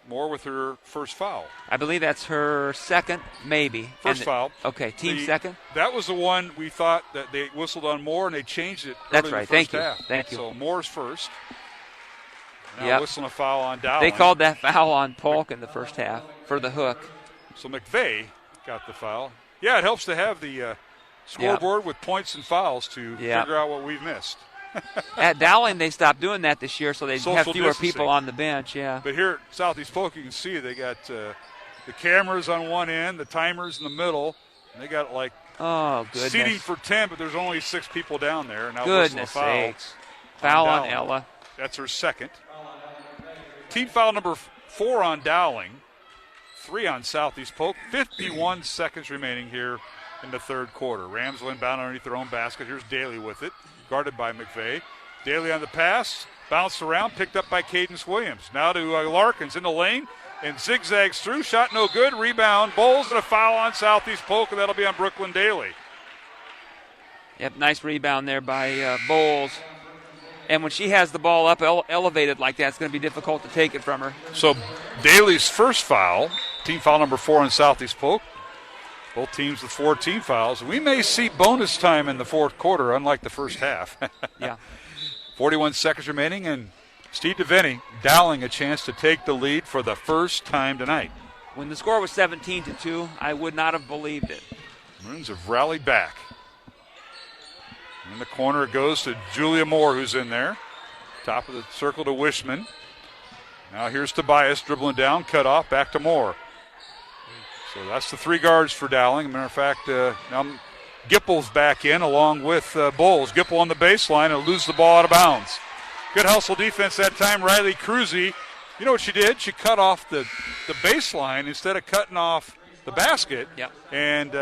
Moore with her first foul. I believe that's her second, maybe. First foul. Okay, team second. That was the one we thought that they whistled on Moore, and they changed it. That's right. Thank you. Half. Thank you. So Moore's first. Now whistling a foul on Dowling. They called that foul on Polk in the first half for the hook. So McVeigh got the foul. Yeah, it helps to have the scoreboard with points and fouls to figure out what we've missed. At Dowling, they stopped doing that this year, so they have fewer distancing. people on the bench. Yeah. But here at Southeast Polk, you can see they got the cameras on one end, the timers in the middle, and they got seating for 10, but there's only 6 people down there. Now goodness sakes! Foul on Ella. That's her second. Team foul number 4 on Dowling, 3 on Southeast Polk. 51 seconds remaining here in the third quarter. Rams will inbound underneath their own basket. Here's Daly with it, guarded by McVeigh. Daly on the pass, bounced around, picked up by Cadence Williams. Now to Larkins in the lane and zigzags through. Shot no good. Rebound. Bowles and a foul on Southeast Polk, and that'll be on Brooklyn Daly. Yep, nice rebound there by Bowles. And when she has the ball up elevated like that, it's going to be difficult to take it from her. So Daly's first foul, team foul number 4 on Southeast Polk. Both teams with 4 team fouls. We may see bonus time in the fourth quarter, unlike the first half. Yeah. 41 seconds remaining, and Steve DeVinny, Dowling a chance to take the lead for the first time tonight. When the score was 17-2, I would not have believed it. Maroons have rallied back. In the corner it goes to Julia Moore, who's in there. Top of the circle to Wishman. Now here's Tobias dribbling down, cut off, back to Moore. So that's the 3 guards for Dowling. As a matter of fact, now Gippel's back in along with Bowles. Gippel on the baseline and lose the ball out of bounds. Good hustle defense that time. Riley Cruzy, you know what she did? She cut off the baseline instead of cutting off the basket. Yep. And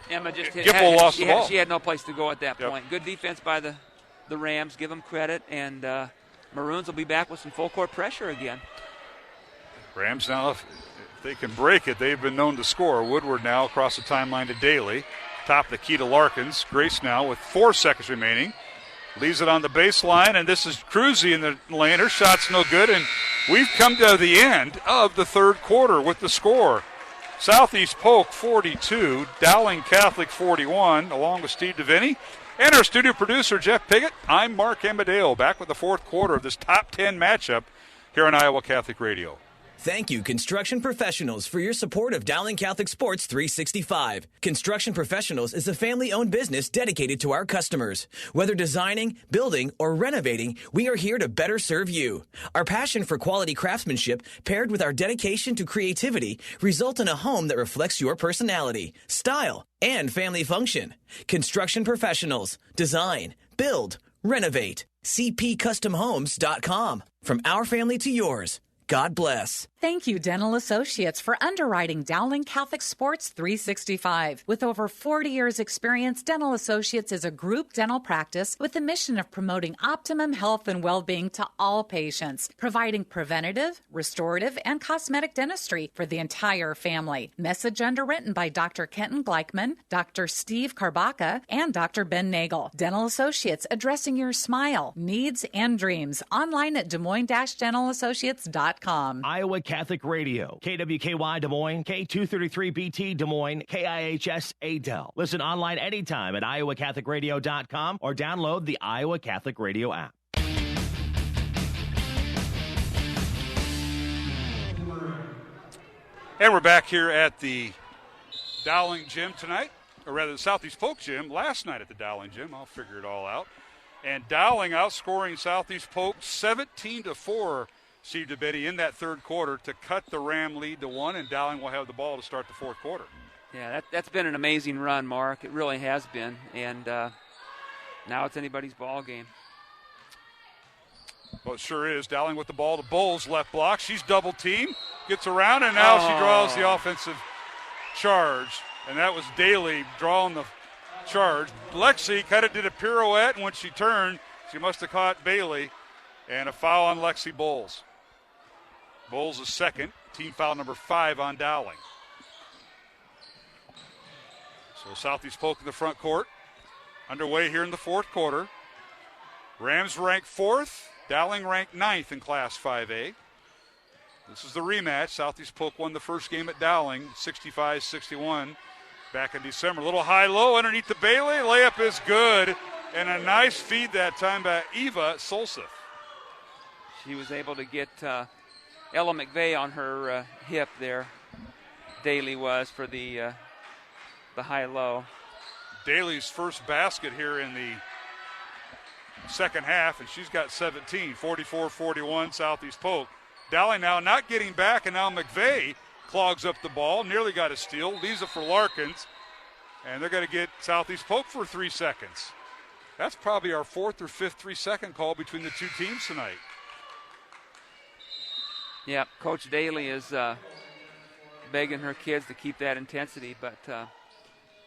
Emma just Gippel lost the ball. She had no place to go at that point. Good defense by the Rams. Give them credit. And Maroons will be back with some full court pressure again. Rams now, if they can break it, they've been known to score. Woodward now across the timeline to Daly. Top of the key to Larkins. Grace now with 4 seconds remaining. Leaves it on the baseline, and this is Cruzy in the lane. Her shot's no good, and we've come to the end of the third quarter with the score. Southeast Polk 42, Dowling Catholic 41, along with Steve DeVinny. And our studio producer, Jeff Piggott. I'm Mark Amadeo, back with the fourth quarter of this top 10 matchup here on Iowa Catholic Radio. Thank you, Construction Professionals, for your support of Dowling Catholic Sports 365. Construction Professionals is a family-owned business dedicated to our customers. Whether designing, building, or renovating, we are here to better serve you. Our passion for quality craftsmanship, paired with our dedication to creativity, result in a home that reflects your personality, style, and family function. Construction Professionals. Design, build, renovate. CPCustomHomes.com. From our family to yours. God bless. Thank you, Dental Associates, for underwriting Dowling Catholic Sports 365. With over 40 years' experience, Dental Associates is a group dental practice with the mission of promoting optimum health and well-being to all patients, providing preventative, restorative, and cosmetic dentistry for the entire family. Message underwritten by Dr. Kenton Gleichman, Dr. Steve Karbaka, and Dr. Ben Nagel. Dental Associates, addressing your smile, needs, and dreams. Online at DesMoines-DentalAssociates.com. Iowa Catholic Radio, KWKY Des Moines, K233BT Des Moines, KIHS Adel. Listen online anytime at iowacatholicradio.com or download the Iowa Catholic Radio app. And we're back here at the Dowling Gym tonight, or rather the Southeast Polk Gym. Last night at the Dowling Gym, I'll figure it all out. And Dowling outscoring Southeast Polk 17-4. Steve DeBetti in that third quarter to cut the Ram lead to 1, and Dowling will have the ball to start the fourth quarter. Yeah, that's been an amazing run, Mark. It really has been, and now it's anybody's ball game. Well, it sure is. Dowling with the ball to Bowles, left block. She's double teamed, gets around, and now she draws the offensive charge. And that was Daly drawing the charge. Lexi kind of did a pirouette, and when she turned, she must have caught Bailey. And a foul on Lexi Bowles. Bowles is second. Team foul number 5 on Dowling. So Southeast Polk in the front court. Underway here in the fourth quarter. Rams ranked 4th. Dowling ranked 9th in Class 5A. This is the rematch. Southeast Polk won the first game at Dowling, 65-61, back in December. A little high-low underneath the Bailey. Layup is good. And a nice feed that time by Eva Solseth. She was able to get Ella McVeigh on her hip there. Daly was for the high-low. Daly's first basket here in the second half, and she's got 17, 44-41 Southeast Polk. Dowling now not getting back, and now McVeigh clogs up the ball, nearly got a steal. Lisa for Larkins, and they're going to get Southeast Polk for 3 seconds. That's probably our 4th or 5th 3-second call between the two teams tonight. Yeah, Coach Daly is begging her kids to keep that intensity, but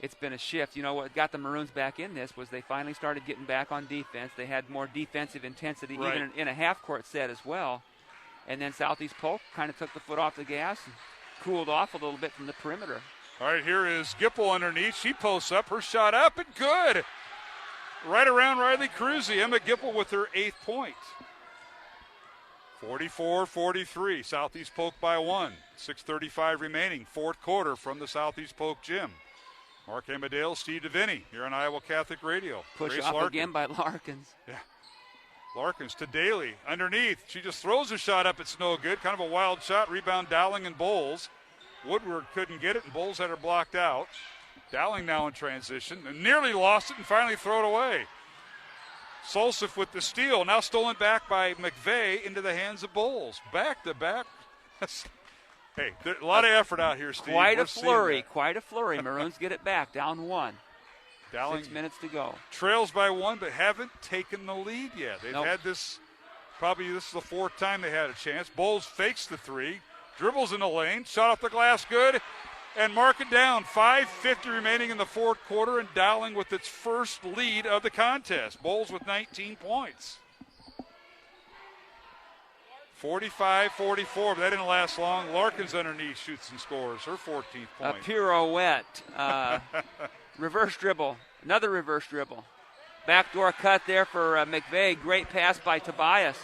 it's been a shift. You know, what got the Maroons back in this was they finally started getting back on defense. They had more defensive intensity, right, even in a half-court set as well. And then Southeast Polk kind of took the foot off the gas and cooled off a little bit from the perimeter. All right, here is Gipple underneath. She posts up. Her shot up and good. Right around Riley Cruzy. Emma Gipple with her 8th point. 44-43. Southeast Polk by 1. 6:35 remaining. Fourth quarter from the Southeast Polk gym. Mark Amadale, Steve DeVinny here on Iowa Catholic Radio. Push Grace off Larkins again by Larkins. Yeah. Larkins to Daly. Underneath. She just throws a shot up. It's no good. Kind of a wild shot. Rebound Dowling and Bowles. Woodward couldn't get it, and Bowles had her blocked out. Dowling now in transition. And nearly lost it and finally throw it away. Solseth with the steal. Now stolen back by McVeigh into the hands of Bowles. Back to back. Hey, a lot of effort out here, Steve. Quite a flurry. Maroons get it back, down 1. Dowling 6 minutes to go. Trails by 1, but haven't taken the lead yet. They've had this, probably this is the 4th time they had a chance. Bowles fakes the 3, dribbles in the lane, shot off the glass good, and mark it down. 5:50 remaining in the fourth quarter, and Dowling with its first lead of the contest. Bowles with 19 points. 45-44, but that didn't last long. Larkins underneath shoots and scores her 14th point. A pirouette. Reverse dribble. Another reverse dribble. Backdoor cut there for McVeigh. Great pass by Tobias.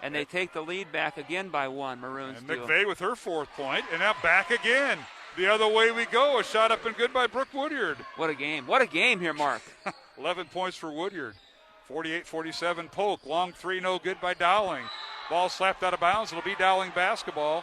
And they take the lead back again by 1. Maroons and do. McVeigh with her 4th point, and now back again. The other way we go. A shot up and good by Brooke Woodyard. What a game. What a game here, Mark. 11 points for Woodyard. 48-47 Polk. Long 3, no good by Dowling. Ball slapped out of bounds. It'll be Dowling basketball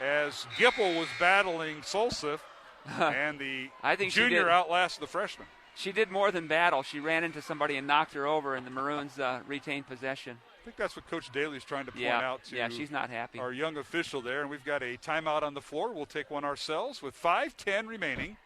as Gipple was battling Solseth, and the junior outlasted the freshman. She did more than battle. She ran into somebody and knocked her over, and the Maroons retained possession. I think that's what Coach Daly's trying to point out to she's not happy. Our young official there, and we've got a timeout on the floor. We'll take one ourselves with 5:10 remaining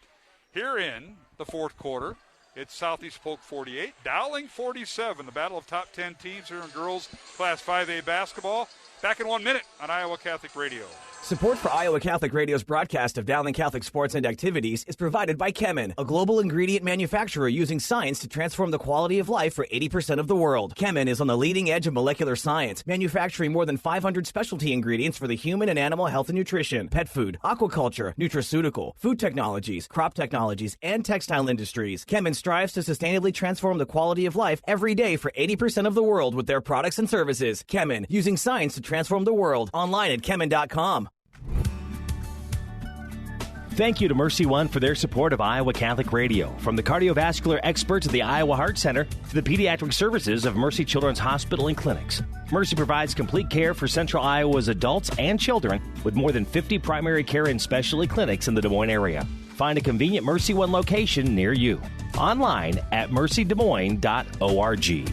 here in the fourth quarter. It's Southeast Polk 48, Dowling 47. The battle of top 10 teams here in girls Class 5A basketball. Back in 1 minute on Iowa Catholic Radio. Support for Iowa Catholic Radio's broadcast of Dowling Catholic sports and activities is provided by Kemin, a global ingredient manufacturer using science to transform the quality of life for 80% of the world. Kemin is on the leading edge of molecular science, manufacturing more than 500 specialty ingredients for the human and animal health and nutrition, pet food, aquaculture, nutraceutical, food technologies, crop technologies, and textile industries. Kemin strives to sustainably transform the quality of life every day for 80% of the world with their products and services. Kemin, using science to transform the world. Online at Kemin.com. Thank you to Mercy One for their support of Iowa Catholic Radio. From the cardiovascular experts at the Iowa Heart Center to the pediatric services of Mercy Children's Hospital and Clinics, Mercy provides complete care for Central Iowa's adults and children with more than 50 primary care and specialty clinics in the Des Moines area. Find a convenient Mercy One location near you. Online at mercydesmoines.org.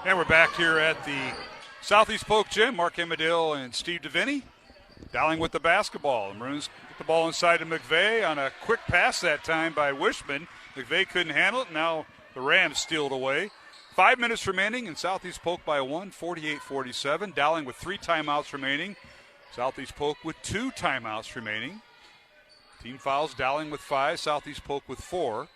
And we're back here at the Southeast Polk Gym. Mark Amadale and Steve DeVinny Dowling with the basketball. The Maroons get the ball inside to McVeigh on a quick pass that time by Wishman. McVeigh couldn't handle it. Now the Rams steal it away. 5 minutes remaining, and Southeast Polk by 1, 48-47. Dowling with 3 timeouts remaining. Southeast Polk with 2 timeouts remaining. Team fouls, Dowling with 5, Southeast Polk with 4.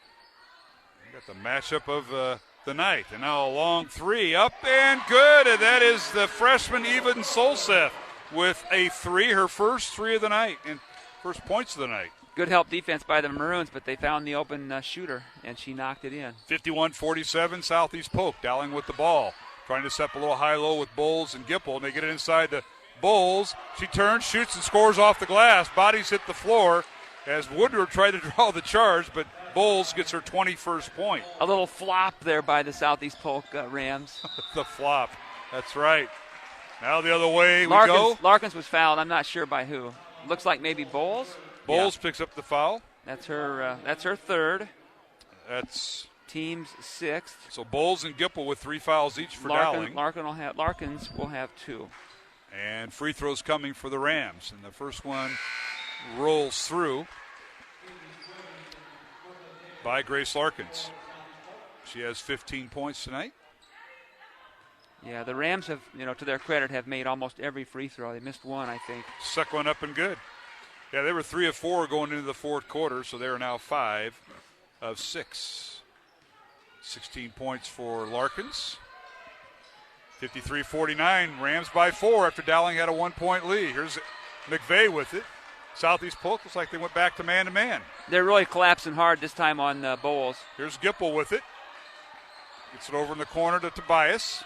We got the matchup of the night. And now a long 3, up and good. And that is the freshman Even Solseth with a 3, her first 3 of the night and first points of the night. Good help defense by the Maroons, but they found the open shooter, and she knocked it in. 51-47, Southeast Polk. Dowling with the ball. Trying to set up a little high-low with Bowles and Gipple, and they get it inside to Bowles. She turns, shoots, and scores off the glass. Bodies hit the floor as Woodward tried to draw the charge, but Bowles gets her 21st point. A little flop there by the Southeast Polk Rams. The flop. That's right. Now the other way we go. Larkins was fouled. I'm not sure by who. Looks like maybe Bowles. Bowles picks up the foul. That's her third. That's team's 6th. So Bowles and Gipple with 3 fouls each for Dowling. Larkins will have 2. And free throws coming for the Rams. And the first one rolls through by Grace Larkins. She has 15 points tonight. Yeah, the Rams have, to their credit, have made almost every free throw. They missed one, I think. Second one up and good. Yeah, they were 3 of 4 going into the fourth quarter, so they are now 5 of 6. 16 points for Larkins. 53-49, Rams by 4 after Dowling had a 1-point lead. Here's McVeigh with it. Southeast Polk looks like they went back to man-to-man. They're really collapsing hard this time on Bowles. Here's Gipple with it. Gets it over in the corner to Tobias.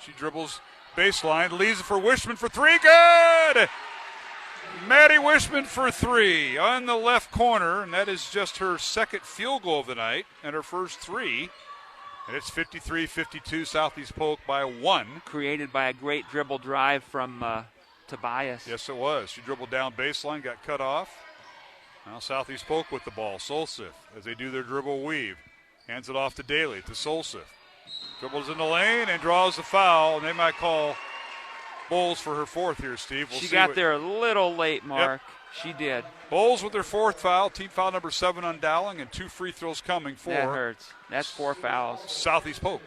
She dribbles baseline, leaves it for Wishman for 3. Good! Maddie Wishman for 3 on the left corner, and that is just her second field goal of the night and her first 3. And it's 53-52, Southeast Polk by 1. Created by a great dribble drive from Tobias. Yes, it was. She dribbled down baseline, got cut off. Now Southeast Polk with the ball. Solseth, as they do their dribble weave, hands it off to Daly, to Solseth. Dribbles in the lane and draws the foul, and they might call Bowles for her 4th here, Steve. She got there a little late, Mark. Yep. She did. Bowles with her 4th foul, team foul number 7 on Dowling, and 2 free throws coming for. That hurts. That's 4 fouls. Southeast Polk.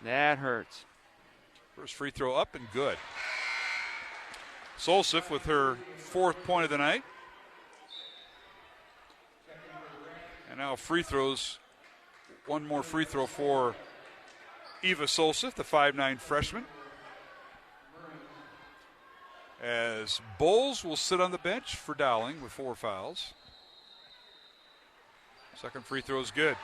That hurts. First free throw up and good. Solseth with her 4th point of the night. And now free throws. One more free throw for Eva Solseth, the 5'9 freshman. As Bowles will sit on the bench for Dowling with 4 fouls. Second free throw is good.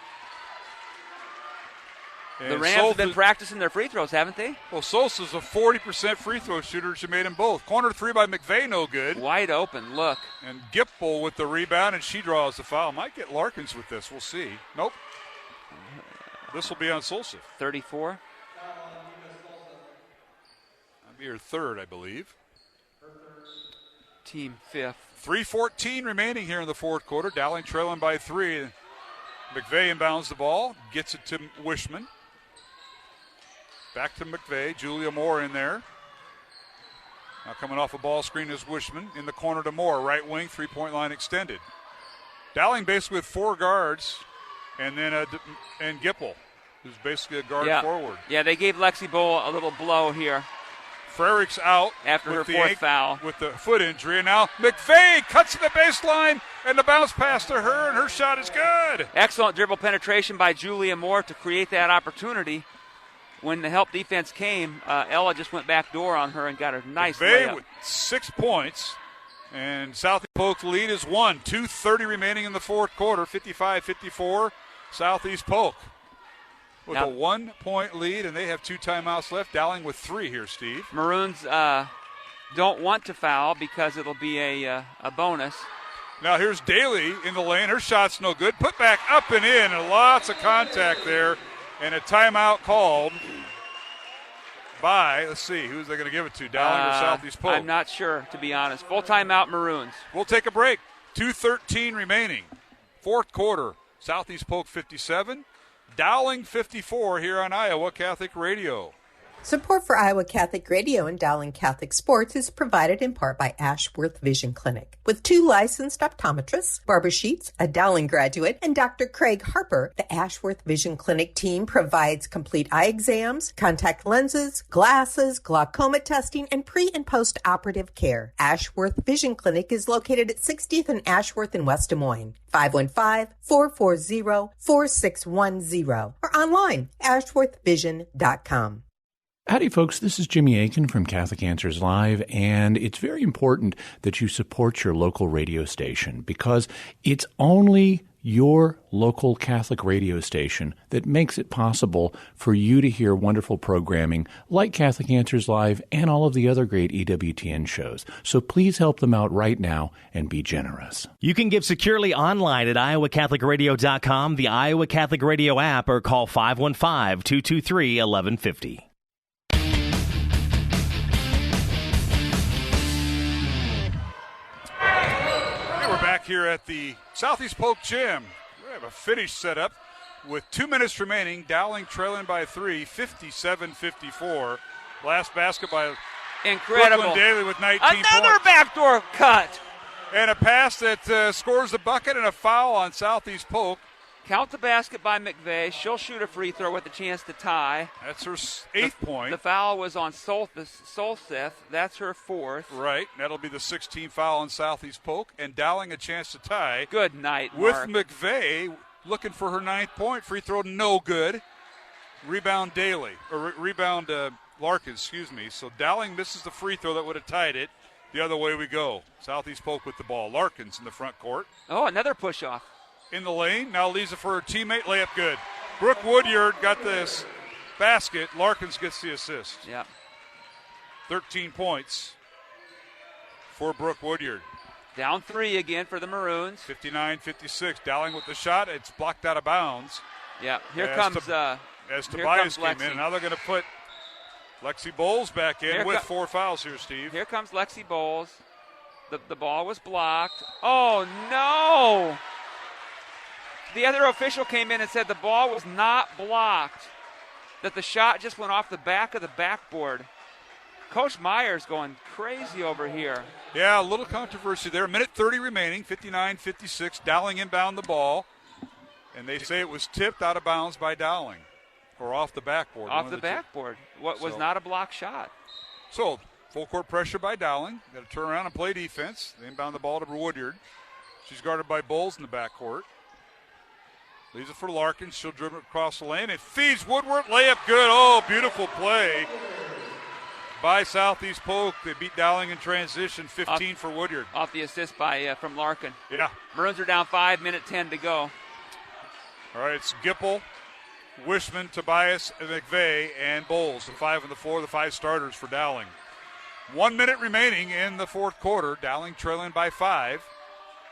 And the Rams have been practicing their free throws, haven't they? Well, Solseth's a 40% free throw shooter. She made them both. Corner 3 by McVeigh, no good. Wide open, look. And Gipple with the rebound, and she draws the foul. Might get Larkins with this. We'll see. Nope. This will be on Solseth. 34. That'll be her 3rd, I believe. Team 5th. 3:14 remaining here in the fourth quarter. Dowling trailing by 3. McVeigh inbounds the ball. Gets it to Wishman. Back to McVeigh. Julia Moore in there. Now coming off a ball screen is Wishman. In the corner to Moore. Right wing, 3-point line extended. Dowling basically with 4 guards. And then and Gipple, who's basically a guard forward. Yeah, they gave Lexi Bowl a little blow here. Frerich's out after her 4th foul with the foot injury, and now McVeigh cuts to the baseline, and the bounce pass to her, and her shot is good. Excellent dribble penetration by Julia Moore to create that opportunity. When the help defense came, Ella just went back door on her and got a nice McVeigh layup. With 6 points, and Southeast Polk's lead is 1. 2:30 remaining in the fourth quarter, 55-54, Southeast Polk. With a 1-point lead, and they have 2 timeouts left. Dowling with 3 here, Steve. Maroons don't want to foul because it'll be a bonus. Now here's Daly in the lane. Her shot's no good. Put back up and in, and lots of contact there. And a timeout called by, let's see, who's they going to give it to, Dowling or Southeast Polk? I'm not sure, to be honest. Full timeout, Maroons. We'll take a break. 2:13 remaining. Fourth quarter, Southeast Polk 57, Dowling 54 here on Iowa Catholic Radio. Support for Iowa Catholic Radio and Dowling Catholic Sports is provided in part by Ashworth Vision Clinic. With 2 licensed optometrists, Barbara Sheets, a Dowling graduate, and Dr. Craig Harper, the Ashworth Vision Clinic team provides complete eye exams, contact lenses, glasses, glaucoma testing, and pre- and post-operative care. Ashworth Vision Clinic is located at 60th and Ashworth in West Des Moines. 515-440-4610 or online, ashworthvision.com. Howdy, folks. This is Jimmy Aiken from Catholic Answers Live, and it's very important that you support your local radio station because it's only your local Catholic radio station that makes it possible for you to hear wonderful programming like Catholic Answers Live and all of the other great EWTN shows. So please help them out right now and be generous. You can give securely online at iowacatholicradio.com, the Iowa Catholic Radio app, or call 515-223-1150. Back here at the Southeast Polk Gym. We have a finish set up with 2 minutes remaining. Dowling trailing by 3, 57-54. Last basket by incredible Brooklyn Daly with 19 Another points. backdoor cut. And a pass that scores the bucket and a foul on Southeast Polk. Count the basket by McVeigh. She'll shoot a free throw with a chance to tie. That's her 8th point. The foul was on Solseth. That's her 4th. Right. That'll be the 16th foul on Southeast Polk. And Dowling a chance to tie. Good night, with Marr. McVeigh looking for her 9th point. Free throw no good. Rebound Daly. Rebound Larkin, excuse me. So Dowling misses the free throw that would have tied it. The other way we go. Southeast Polk with the ball. Larkin's in the front court. Oh, another push-off. In the lane. Now leaves it for her teammate. Layup good. Brooke Woodyard got this basket. Larkins gets the assist. Yeah. 13 points for Brooke Woodyard. Down 3 again for the Maroons. 59-56. Dowling with the shot. It's blocked out of bounds. Yeah. Here comes Tobias came in. Now they're going to put Lexi Bowles back in with 4 fouls here, Steve. Here comes Lexi Bowles. The ball was blocked. Oh, no! The other official came in and said the ball was not blocked, that the shot just went off the back of the backboard. Coach Meyer's going crazy over here. Yeah, a little controversy there. 1:30 remaining, 59-56. Dowling inbound the ball, and they say it was tipped out of bounds by Dowling, or off the backboard. Off the backboard. Was not a block shot. So, full court pressure by Dowling. Got to turn around and play defense. They inbound the ball to Woodyard. She's guarded by Bowles in the backcourt. Leaves it for Larkin. She'll dribble across the lane. It feeds Woodward. Layup good. Oh, beautiful play by Southeast Polk. They beat Dowling in transition. 15 for Woodyard. Off the assist from Larkin. Yeah. Maroons are down 5, minute 10 to go. All right, it's Gipple, Wishman, Tobias, McVeigh, and Bowles. The 5 on the floor, the 5 starters for Dowling. 1 minute remaining in the fourth quarter. Dowling trailing by 5.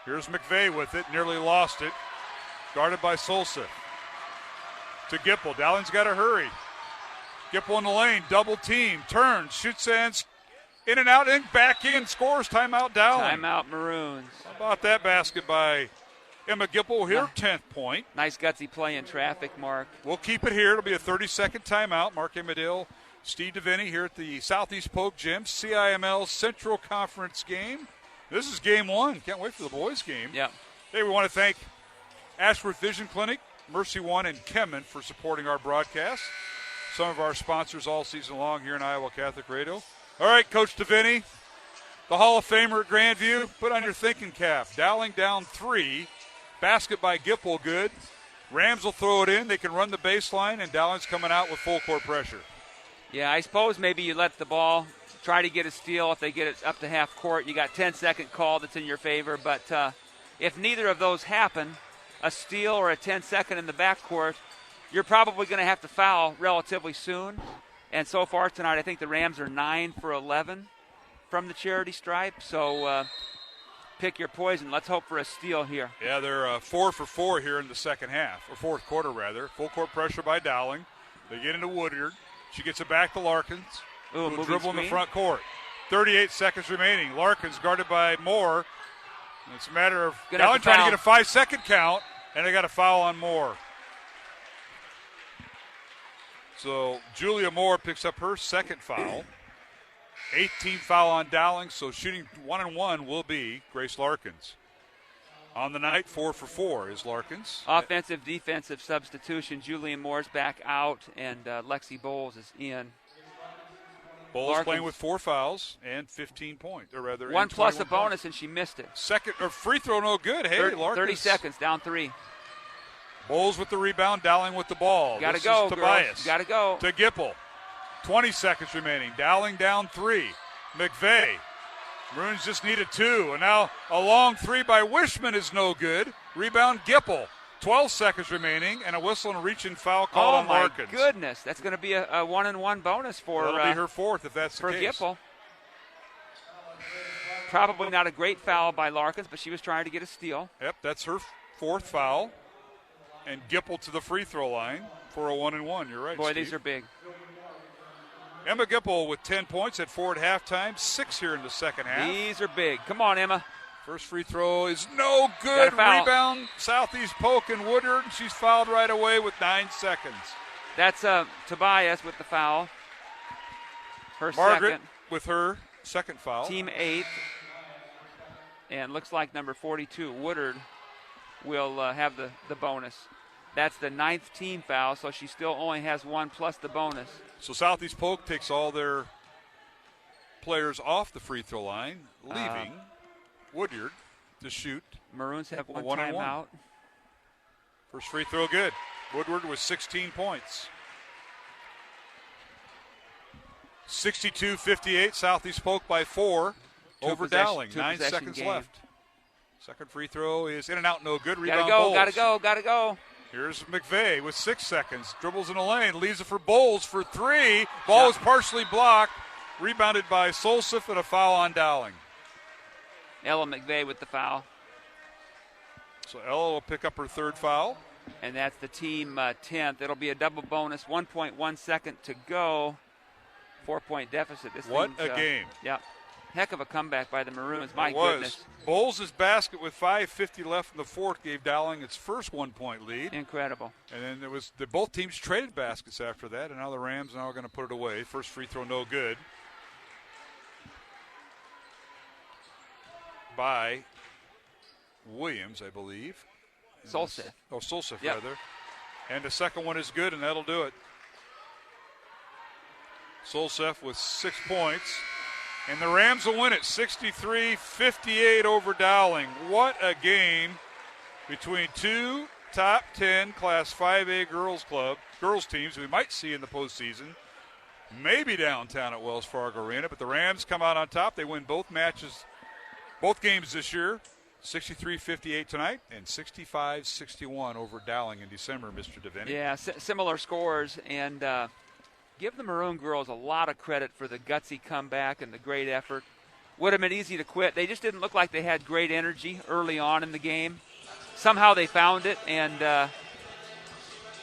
Here's McVeigh with it. Nearly lost it. Guarded by Solseth. To Gipple. Dowling's got to hurry. Gipple in the lane. Double team. Turns. Shoots in and out and back in. Scores. Timeout Dowling. Timeout Maroons. How about that basket by Emma Gipple? Her 10th point. Nice gutsy play in traffic, Mark. We'll keep it here. It'll be a 30-second timeout. Mark Amadale, Steve DeVinny here at the Southeast Polk Gym. CIML Central Conference game. This is game 1. Can't wait for the boys' game. Yeah. Hey, we want to thank Ashworth Vision Clinic, Mercy One, and Kemen for supporting our broadcast. Some of our sponsors all season long here in Iowa Catholic Radio. All right, Coach DeVinny, the Hall of Famer at Grandview, put on your thinking cap. Dowling down 3. Basket by Gipple, good. Rams will throw it in. They can run the baseline, and Dowling's coming out with full court pressure. Yeah, I suppose maybe you let the ball try to get a steal. If they get it up to half court, you got 10-second call that's in your favor. But if neither of those happen, a steal or a 10-second in the backcourt, you're probably going to have to foul relatively soon. And so far tonight, I think the Rams are 9 for 11 from the charity stripe. So pick your poison. Let's hope for a steal here. Yeah, they're 4 for 4 here in the second half, or fourth quarter rather. Full court pressure by Dowling. They get into Woodyard. She gets it back to Larkins. Ooh, who will dribble in the front court. 38 seconds remaining. Larkins guarded by Moore. It's a matter of Dowling trying to get a 5-second count, and they got a foul on Moore. So Julia Moore picks up her second foul. 18th foul on Dowling, so shooting 1-1 will be Grace Larkins. On the night, 4 for 4 is Larkins. Offensive, defensive substitution. Julian Moore's back out, and Lexi Bowles is in. Bowles playing with 4 fouls and 15 points, or rather, 1 plus a bonus, and she missed it. Second or free throw, no good. Hey, 30 seconds, down 3. Bowles with the rebound, Dowling with the ball. Got to go, Tobias. Got to go. To Gipple. 20 seconds remaining. Dowling down 3. McVeigh. Maroons just needed 2. And now a long 3 by Wishman is no good. Rebound Gipple. 12 seconds remaining, and a whistle and a reach-in foul called on Larkins. Oh, my goodness. That's going to be a 1-and-1 bonus for That'll be her 4th if that's the case. For Gipple. Probably not a great foul by Larkins, but she was trying to get a steal. Yep, that's her 4th foul. And Gipple to the free throw line for a 1-and-1. You're right, Boy, Steve. these are big. Emma Gipple with 10 points at 4 at halftime, 6 here in the second half. These are big. Come on, Emma. First free throw is no good. Rebound, Southeast Polk and Woodard. She's fouled right away with 9 seconds. That's Tobias with the foul. Her Margaret second. With her second foul. Team 8th. And looks like number 42, Woodard, will have the bonus. That's the 9th team foul, so she still only has 1 plus the bonus. So Southeast Polk takes all their players off the free throw line, leaving Woodyard to shoot. Maroons have one 1-and-1. timeout. First free throw good. Woodward with 16 points. 62-58, Southeast Polk by 4 over Dowling. 9 seconds left. Second free throw is in and out, no good. Rebound Bowles. Gotta go. Here's McVeigh with 6 seconds. Dribbles in the lane, leaves it for Bowles for 3. Ball is partially blocked. Rebounded by Solsif and a foul on Dowling. Ella McVeigh with the foul. So Ella will pick up her 3rd foul. And that's the team 10th. It'll be a double bonus. 1.1 second to go. 4-point deficit. What a game. Yeah. Heck of a comeback by the Maroons. My goodness. goodness. Bowles' basket with 5:50 left in the 4th gave Dowling its first 1-point lead. Incredible. And then both teams traded baskets after that, and now the Rams are going to put it away. First free throw, no good. By Williams, I believe. Solsif. Solsif, rather. And the second one is good, and that'll do it. Solsif with 6 points. And the Rams will win it 63-58 over Dowling. What a game between 2 top 10 Class 5A girls teams we might see in the postseason. Maybe downtown at Wells Fargo Arena, but the Rams come out on top. They win both games this year. 63-58 tonight and 65-61 over Dowling in December, Mr. DeVinny. Yeah, similar scores, and give the Maroon girls a lot of credit for the gutsy comeback and the great effort. Would have been easy to quit. They just didn't look like they had great energy early on in the game. Somehow they found it, and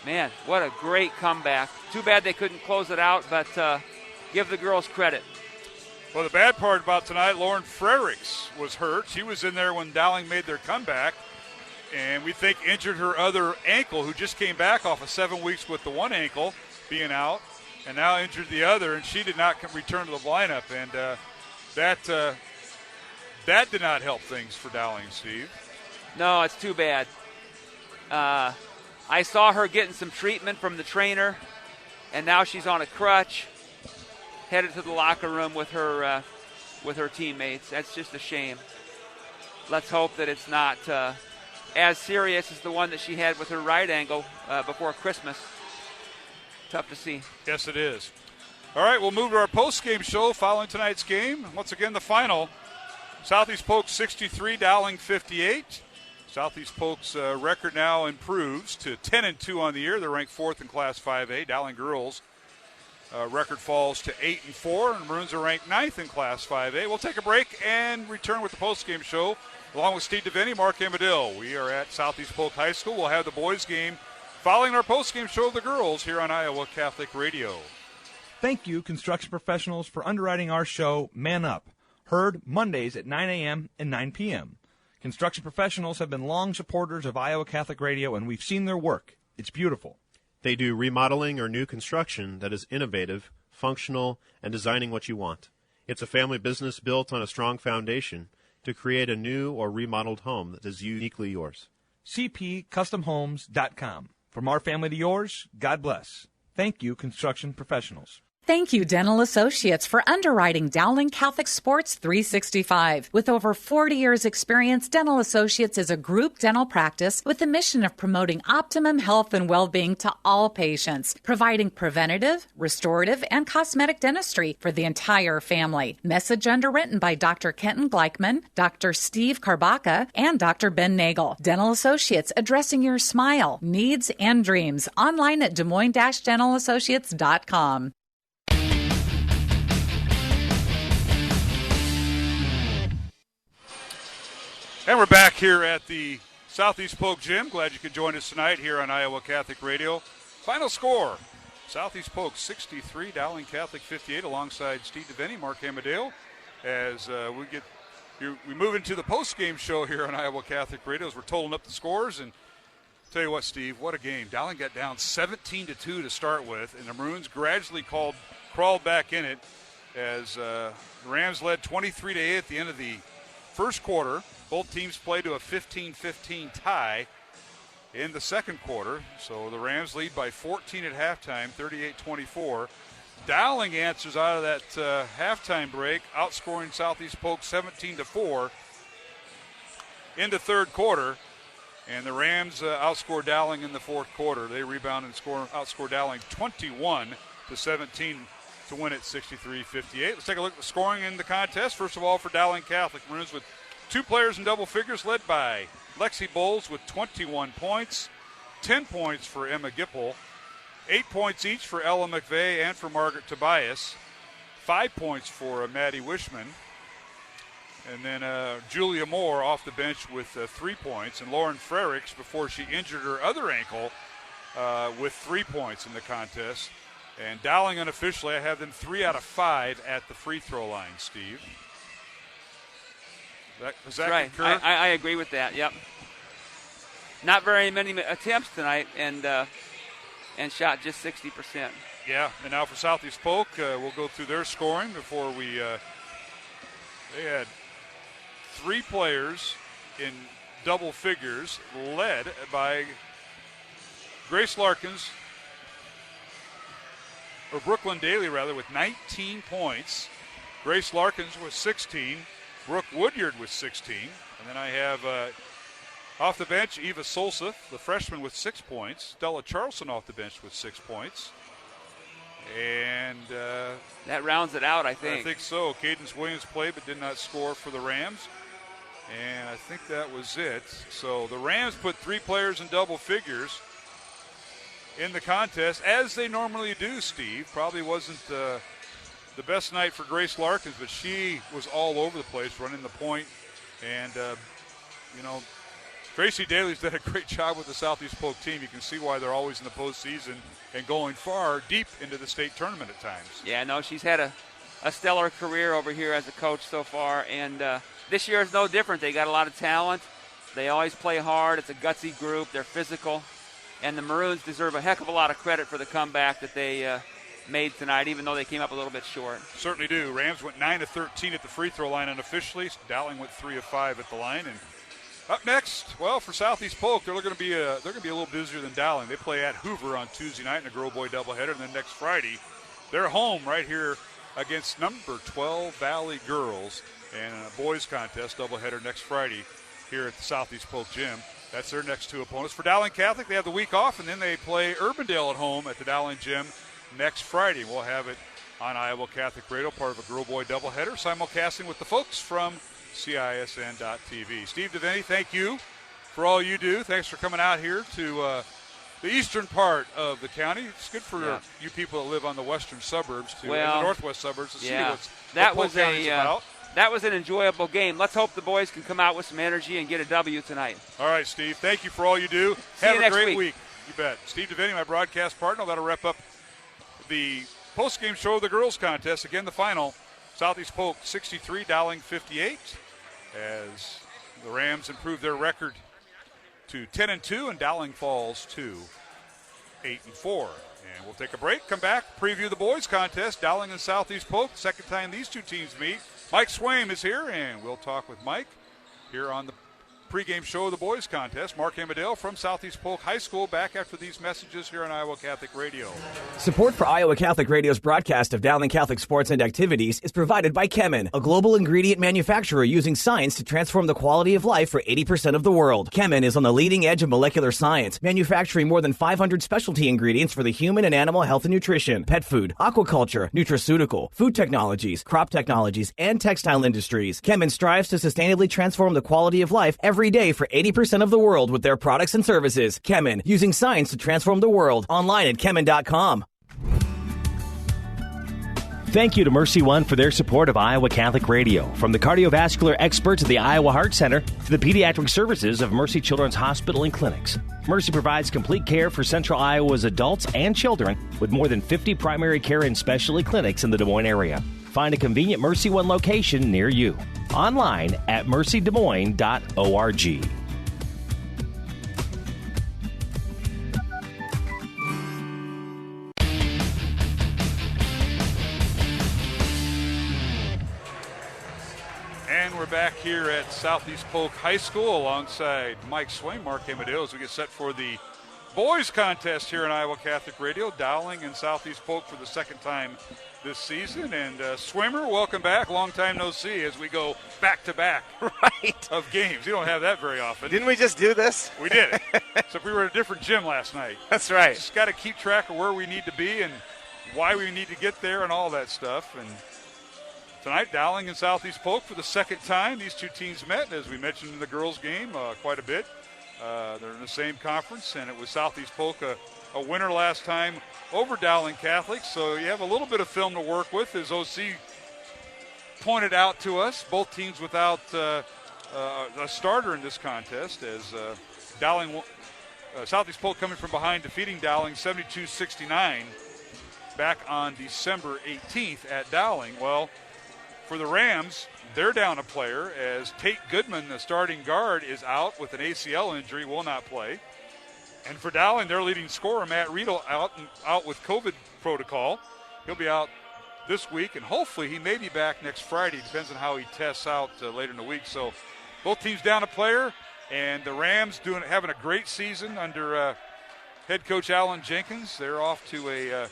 man, what a great comeback. Too bad they couldn't close it out, but give the girls credit. Well, the bad part about tonight, Lauren Frericks was hurt. She was in there when Dowling made their comeback, and we think injured her other ankle, who just came back off of 7 weeks with the one ankle being out, and now injured the other, and she did not return to the lineup, and that did not help things for Dowling, Steve. No, it's too bad. I saw her getting some treatment from the trainer, and now she's on a crutch, headed to the locker room with her teammates. That's just a shame. Let's hope that it's not as serious as the one that she had with her right ankle before Christmas. Tough to see. Yes, it is. All right, we'll move to our post-game show following tonight's game. Once again, the final. Southeast Polk 63, Dowling 58. Southeast Polk's record now improves to 10-2 on the year. They're ranked 4th in Class 5A. Dowling girls record falls to 8-4, and Maroons are ranked 9th in Class 5A. We'll take a break and return with the post-game show along with Steve DeVinny, Mark Amadil. We are at Southeast Polk High School. We'll have the boys' game following our post-game show of the girls here on Iowa Catholic Radio. Thank you, construction professionals, for underwriting our show, Man Up, heard Mondays at 9 a.m. and 9 p.m. Construction professionals have been long supporters of Iowa Catholic Radio, and we've seen their work. It's beautiful. They do remodeling or new construction that is innovative, functional, and designing what you want. It's a family business built on a strong foundation to create a new or remodeled home that is uniquely yours. cpcustomhomes.com. From our family to yours, God bless. Thank you, construction professionals. Thank you, Dental Associates, for underwriting Dowling Catholic Sports 365. With over 40 years' experience, Dental Associates is a group dental practice with the mission of promoting optimum health and well-being to all patients, providing preventative, restorative, and cosmetic dentistry for the entire family. Message underwritten by Dr. Kenton Gleichman, Dr. Steve Karbaka, and Dr. Ben Nagel. Dental Associates, addressing your smile, needs, and dreams. Online at DesMoines-DentalAssociates.com. And we're back here at the Southeast Polk Gym. Glad you could join us tonight here on Iowa Catholic Radio. Final score, Southeast Polk 63, Dowling Catholic 58, alongside Steve DeVenny, Mark Hamadale, as we move into the post-game show here on Iowa Catholic Radio as we're totaling up the scores. And tell you what, Steve, what a game. Dowling got down 17-2 to start with, and the Maroons gradually crawled back in it as the Rams led 23-8 at the end of the first quarter. Both teams played to a 15-15 tie in the second quarter. So the Rams lead by 14 at halftime, 38-24. Dowling answers out of that halftime break, outscoring Southeast Polk 17-4 in the third quarter. And the Rams outscored Dowling in the fourth quarter. They rebound and outscore Dowling 21-17 to win it 63-58. Let's take a look at the scoring in the contest. First of all, for Dowling Catholic, Maroons with 2 players in double figures, led by Lexi Bowles with 21 points, 10 points for Emma Gipple, 8 points each for Ella McVeigh and for Margaret Tobias, 5 points for Maddie Wishman, and then Julia Moore off the bench with 3 points, and Lauren Frericks, before she injured her other ankle, with 3 points in the contest. And Dowling, unofficially, I have them 3 out of 5 at the free throw line, Steve. Does that right. concur? I agree with that. Yep. Not very many attempts tonight, and shot just 60%. Yeah. And now for Southeast Polk, we'll go through their scoring before we. They had 3 players in double figures, led by Grace Larkins, or Brooklyn Daly rather, with 19 points. Grace Larkins with 16. Brooke Woodyard with 16. And then I have off the bench Eva Solseth, the freshman, with 6 points. Stella Charlson off the bench with 6 points. And that rounds it out, I think. I think so. Cadence Williams played but did not score for the Rams. And I think that was it. So the Rams put 3 players in double figures in the contest, as they normally do, Steve. Probably wasn't the best night for Grace Larkins, but she was all over the place running the point. And, Tracy Daly's done a great job with the Southeast Polk team. You can see why they're always in the postseason and going far deep into the state tournament at times. Yeah, no, she's had a stellar career over here as a coach so far. And this year is no different. They got a lot of talent. They always play hard. It's a gutsy group. They're physical. And the Maroons deserve a heck of a lot of credit for the comeback that they made tonight, even though they came up a little bit short. Certainly do. Rams went 9 of 13 at the free throw line unofficially. Dowling went 3 of 5 at the line. And up next, well, for Southeast Polk, they're going to be a little busier than Dowling. They play at Hoover on Tuesday night in a Girl Boy doubleheader, and then next Friday, they're home right here against number 12 Valley Girls, and a boys contest doubleheader next Friday here at the Southeast Polk Gym. That's their next 2 opponents. For Dowling Catholic, they have the week off, and then they play Urbandale at home at the Dowling Gym next Friday. We'll have it on Iowa Catholic Radio, part of a Girl Boy doubleheader, simulcasting with the folks from CISN.TV. Steve DeVenny, thank you for all you do. Thanks for coming out here to the eastern part of the county. It's good for you people that live on the western suburbs and the northwest suburbs to see what Polk County's about. That was an enjoyable game. Let's hope the boys can come out with some energy and get a W tonight. All right, Steve. Thank you for all you do. Have a great week. You bet. Steve DeVenny, my broadcast partner. That'll wrap up the post-game show of the girls contest. Again, the final, Southeast Polk 63, Dowling 58, as the Rams improve their record to 10-2, and Dowling falls to 8-4. And we'll take a break, come back, preview the boys contest, Dowling and Southeast Polk. Second time these two teams meet. Mike Swaim is here, and we'll talk with Mike here on the pregame show of the boys contest. Mark Amadale from Southeast Polk High School back after these messages here on Iowa Catholic Radio. Support for Iowa Catholic Radio's broadcast of Dowling Catholic sports and activities is provided by Kemin, a global ingredient manufacturer using science to transform the quality of life for 80% of the world. Kemin is on the leading edge of molecular science, manufacturing more than 500 specialty ingredients for the human and animal health and nutrition, pet food, aquaculture, nutraceutical, food technologies, crop technologies, and textile industries. Kemin strives to sustainably transform the quality of life every day for 80% of the world with their products and services. Kemin, using science to transform the world. Online at kemin.com. Thank you to Mercy One for their support of Iowa Catholic Radio. From the cardiovascular experts at the Iowa Heart Center to the pediatric services of Mercy Children's Hospital and Clinics, Mercy provides complete care for Central Iowa's adults and children with more than 50 primary care and specialty clinics in the Des Moines area. Find a convenient Mercy One location near you. Online at mercydesmoines.org. And we're back here at Southeast Polk High School alongside Mike Swaim, Mark Amadale, as we get set for the boys contest here on Iowa Catholic Radio. Dowling and Southeast Polk for the second time this season. And Swimmer, welcome back. Long time no see as we go back-to-back of games. You don't have that very often. Didn't we just do this? We did. Except we were at a different gym last night. That's right. Just got to keep track of where we need to be and why we need to get there and all that stuff. And tonight, Dowling and Southeast Polk for the second time. These two teams met, as we mentioned in the girls' game, quite a bit. They're in the same conference, and it was Southeast Polk a winner last time over Dowling Catholic. So you have a little bit of film to work with, as OC pointed out to us. Both teams without a starter in this contest, as Southeast Polk coming from behind, defeating Dowling 72-69 back on December 18th at Dowling. Well, for the Rams, they're down a player, as Tate Goodman, the starting guard, is out with an ACL injury, will not play. And for Dowling, their leading scorer, Matt Riedel, out with COVID protocol. He'll be out this week, and hopefully he may be back next Friday. Depends on how he tests out later in the week. So both teams down a player, and the Rams having a great season under head coach Alan Jenkins. They're off to a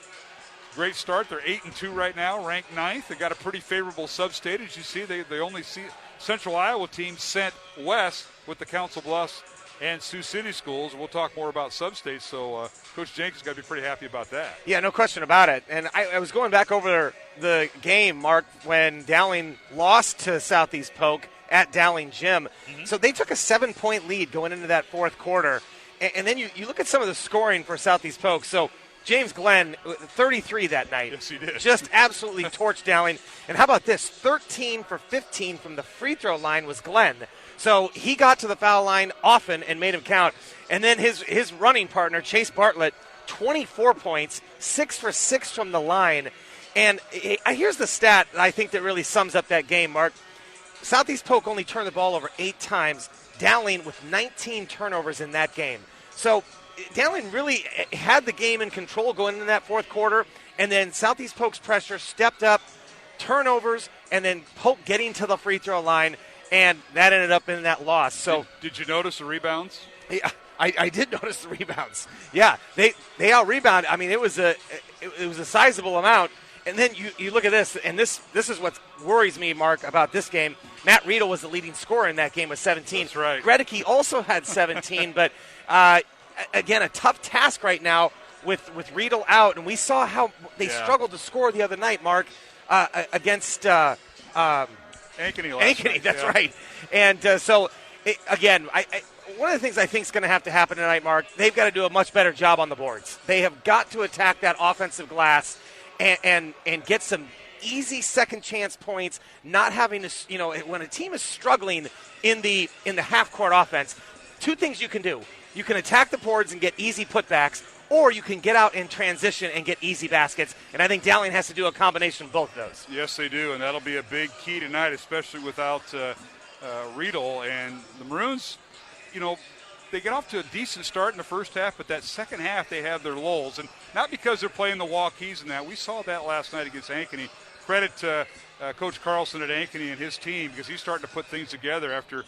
great start. They're 8-2 right now, ranked 9th. They got a pretty favorable sub-state. As you see, they only see Central Iowa teams sent west with the Council Bluffs and Sioux City schools. We'll talk more about sub-states, so Coach Jenkins got to be pretty happy about that. Yeah, no question about it. And I was going back over the game, Mark, when Dowling lost to Southeast Polk at Dowling Gym. Mm-hmm. So they took a 7-point lead going into that fourth quarter. And then you look at some of the scoring for Southeast Polk. So James Glenn, 33 that night. Yes, he did. Just absolutely torched Dowling. And how about this? 13 for 15 from the free throw line was Glenn. So he got to the foul line often and made him count. And then his running partner, Chase Bartlett, 24 points, 6 for 6 from the line. And here's the stat I think that really sums up that game, Mark. Southeast Polk only turned the ball over 8 times. Dowling with 19 turnovers in that game. So Dowling really had the game in control going into that fourth quarter. And then Southeast Polk's pressure stepped up, turnovers, and then Polk getting to the free throw line. And that ended up in that loss. So did you notice the rebounds? Yeah, I did notice the rebounds. Yeah, they out rebound. I mean, it was a sizable amount. And then you look at this, and this is what worries me, Mark, about this game. Matt Riedel was the leading scorer in that game with 17. That's right. Gregory also had 17, but again, a tough task right now with Riedel out. And we saw how they struggled to score the other night, Mark, against Ankeny last night. That's right. And again, one of the things I think is going to happen tonight, Mark, they've got to do a much better job on the boards. They have got to attack that offensive glass and get some easy second chance points, not having to, when a team is struggling in the half court offense, two things you can do. You can attack the boards and get easy putbacks, or you can get out in transition and get easy baskets. And I think Dowling has to do a combination of both of those. Yes, they do, and that'll be a big key tonight, especially without Riedel. And the Maroons, they get off to a decent start in the first half, but that second half they have their lulls, and not because they're playing the walkies and that. We saw that last night against Ankeny. Credit Coach Carlson at Ankeny and his team, because he's starting to put things together after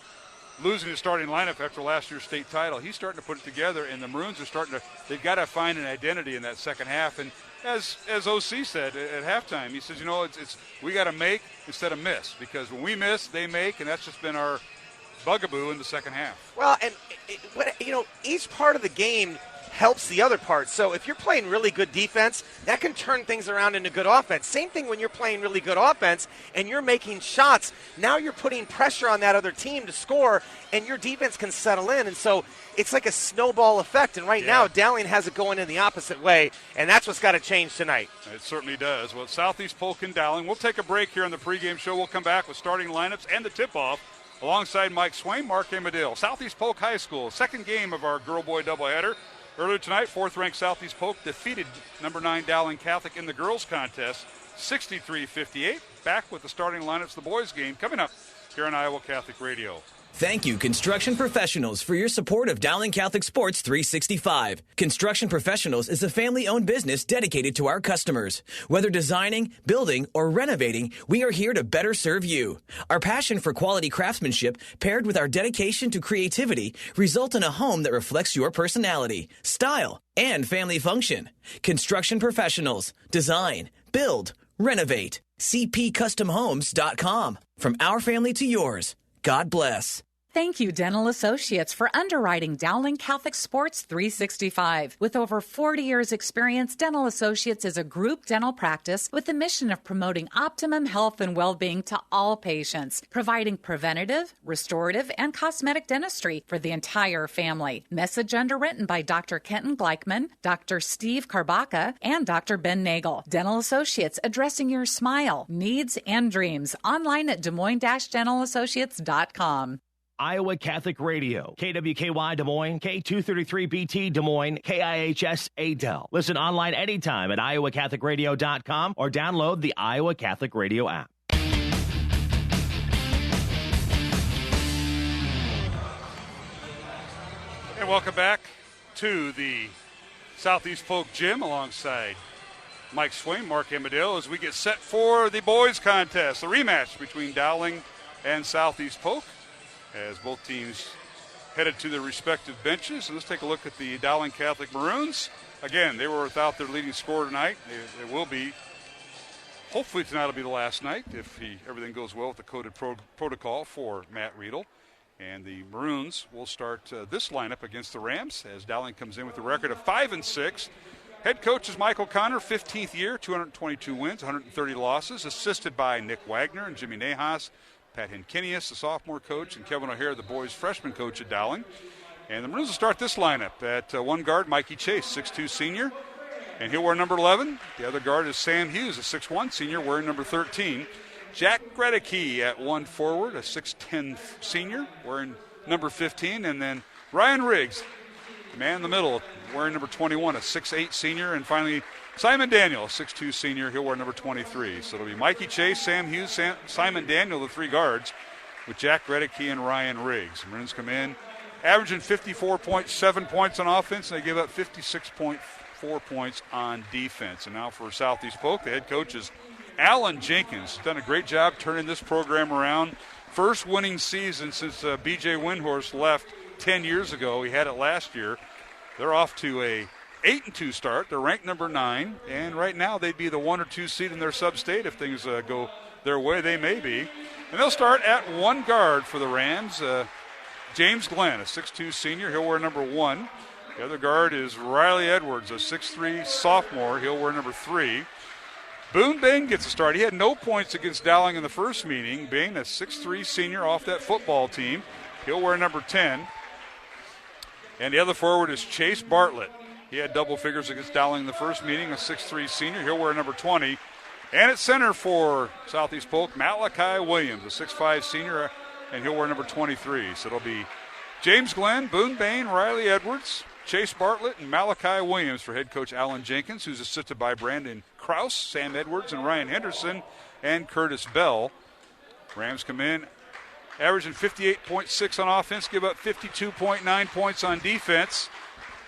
losing his starting lineup after last year's state title. He's starting to put it together, and the Maroons are starting to. They've got to find an identity in that second half. And as OC said at halftime, he says, it's we got to make instead of miss, because when we miss, they make, and that's just been our bugaboo in the second half. Well, and each part of the game helps the other part. So if you're playing really good defense, that can turn things around into good offense. Same thing when you're playing really good offense and you're making shots. Now you're putting pressure on that other team to score, and your defense can settle in. And so it's like a snowball effect. And right now, Dowling has it going in the opposite way, and that's what's got to change tonight. It certainly does. Well, Southeast Polk and Dowling. We'll take a break here on the pregame show. We'll come back with starting lineups and the tip-off alongside Mike Swain, Mark Amadale. Southeast Polk High School, second game of our girl-boy doubleheader. Earlier tonight, 4th-ranked Southeast Polk defeated number 9 Dowling Catholic in the girls' contest, 63-58. Back with the starting lineups, the boys' game, coming up here on Iowa Catholic Radio. Thank you, Construction Professionals, for your support of Dowling Catholic Sports 365. Construction Professionals is a family-owned business dedicated to our customers. Whether designing, building, or renovating, we are here to better serve you. Our passion for quality craftsmanship, paired with our dedication to creativity, result in a home that reflects your personality, style, and family function. Construction Professionals. Design, build, renovate. CPCustomHomes.com. From our family to yours. God bless. Thank you, Dental Associates, for underwriting Dowling Catholic Sports 365. With over 40 years' experience, Dental Associates is a group dental practice with the mission of promoting optimum health and well-being to all patients, providing preventative, restorative, and cosmetic dentistry for the entire family. Message underwritten by Dr. Kenton Gleichman, Dr. Steve Karbaka, and Dr. Ben Nagel. Dental Associates, addressing your smile, needs, and dreams. Online at DesMoines-DentalAssociates.com. Iowa Catholic Radio, KWKY Des Moines, K233BT Des Moines, KIHS Adel. Listen online anytime at iowacatholicradio.com or download the Iowa Catholic Radio app. And welcome back to the Southeast Polk Gym alongside Mike Swain, Mark Amadale, as we get set for the boys contest, the rematch between Dowling and Southeast Polk, as both teams headed to their respective benches. And let's take a look at the Dowling Catholic Maroons. Again, they were without their leading scorer tonight. They will be. Hopefully tonight will be the last night if everything goes well with the coded protocol for Matt Riedel. And the Maroons will start this lineup against the Rams as Dowling comes in with a record of 5-6. Head coach is Mike O'Connor, 15th year, 222 wins, 130 losses, assisted by Nick Wagner and Jimmy Nahas, Pat Henkinius, the sophomore coach, and Kevin O'Hare, the boys' freshman coach at Dowling. And the Maroons will start this lineup at one guard, Mikey Chase, 6'2 senior, and he'll wear number 11. The other guard is Sam Hughes, a 6'1 senior, wearing number 13. Jack Gredeke at one forward, a 6'10 senior, wearing number 15. And then Ryan Riggs, the man in the middle, wearing number 21, a 6'8 senior. And finally, Simon Daniel, 6'2 senior, he'll wear number 23. So it'll be Mikey Chase, Sam Hughes, Simon Daniel, the three guards, with Jack Gredeke and Ryan Riggs. Maroons come in averaging 54.7 points on offense, and they give up 56.4 points on defense. And now for Southeast Polk, the head coach is Alan Jenkins. Done a great job turning this program around. First winning season since B.J. Windhorst left 10 years ago. He had it last year. They're off to a 8-2 start. They're ranked number 9, and right now they'd be the 1 or 2 seed in their sub-state if things go their way. They may be. And they'll start at one guard for the Rams. James Glenn, a 6'2 senior. He'll wear number 1. The other guard is Riley Edwards, a 6'3 sophomore. He'll wear number 3. Boone Bain gets a start. He had no points against Dowling in the first meeting. Bain, a 6'3 senior off that football team. He'll wear number 10. And the other forward is Chase Bartlett. He had double figures against Dowling in the first meeting, a 6'3 senior. He'll wear number 20. And at center for Southeast Polk, Malachi Williams, a 6'5 senior, and he'll wear number 23. So it'll be James Glenn, Boone Bain, Riley Edwards, Chase Bartlett, and Malachi Williams for head coach Alan Jenkins, who's assisted by Brandon Krause, Sam Edwards, and Ryan Henderson, and Curtis Bell. Rams come in averaging 58.6 on offense, give up 52.9 points on defense,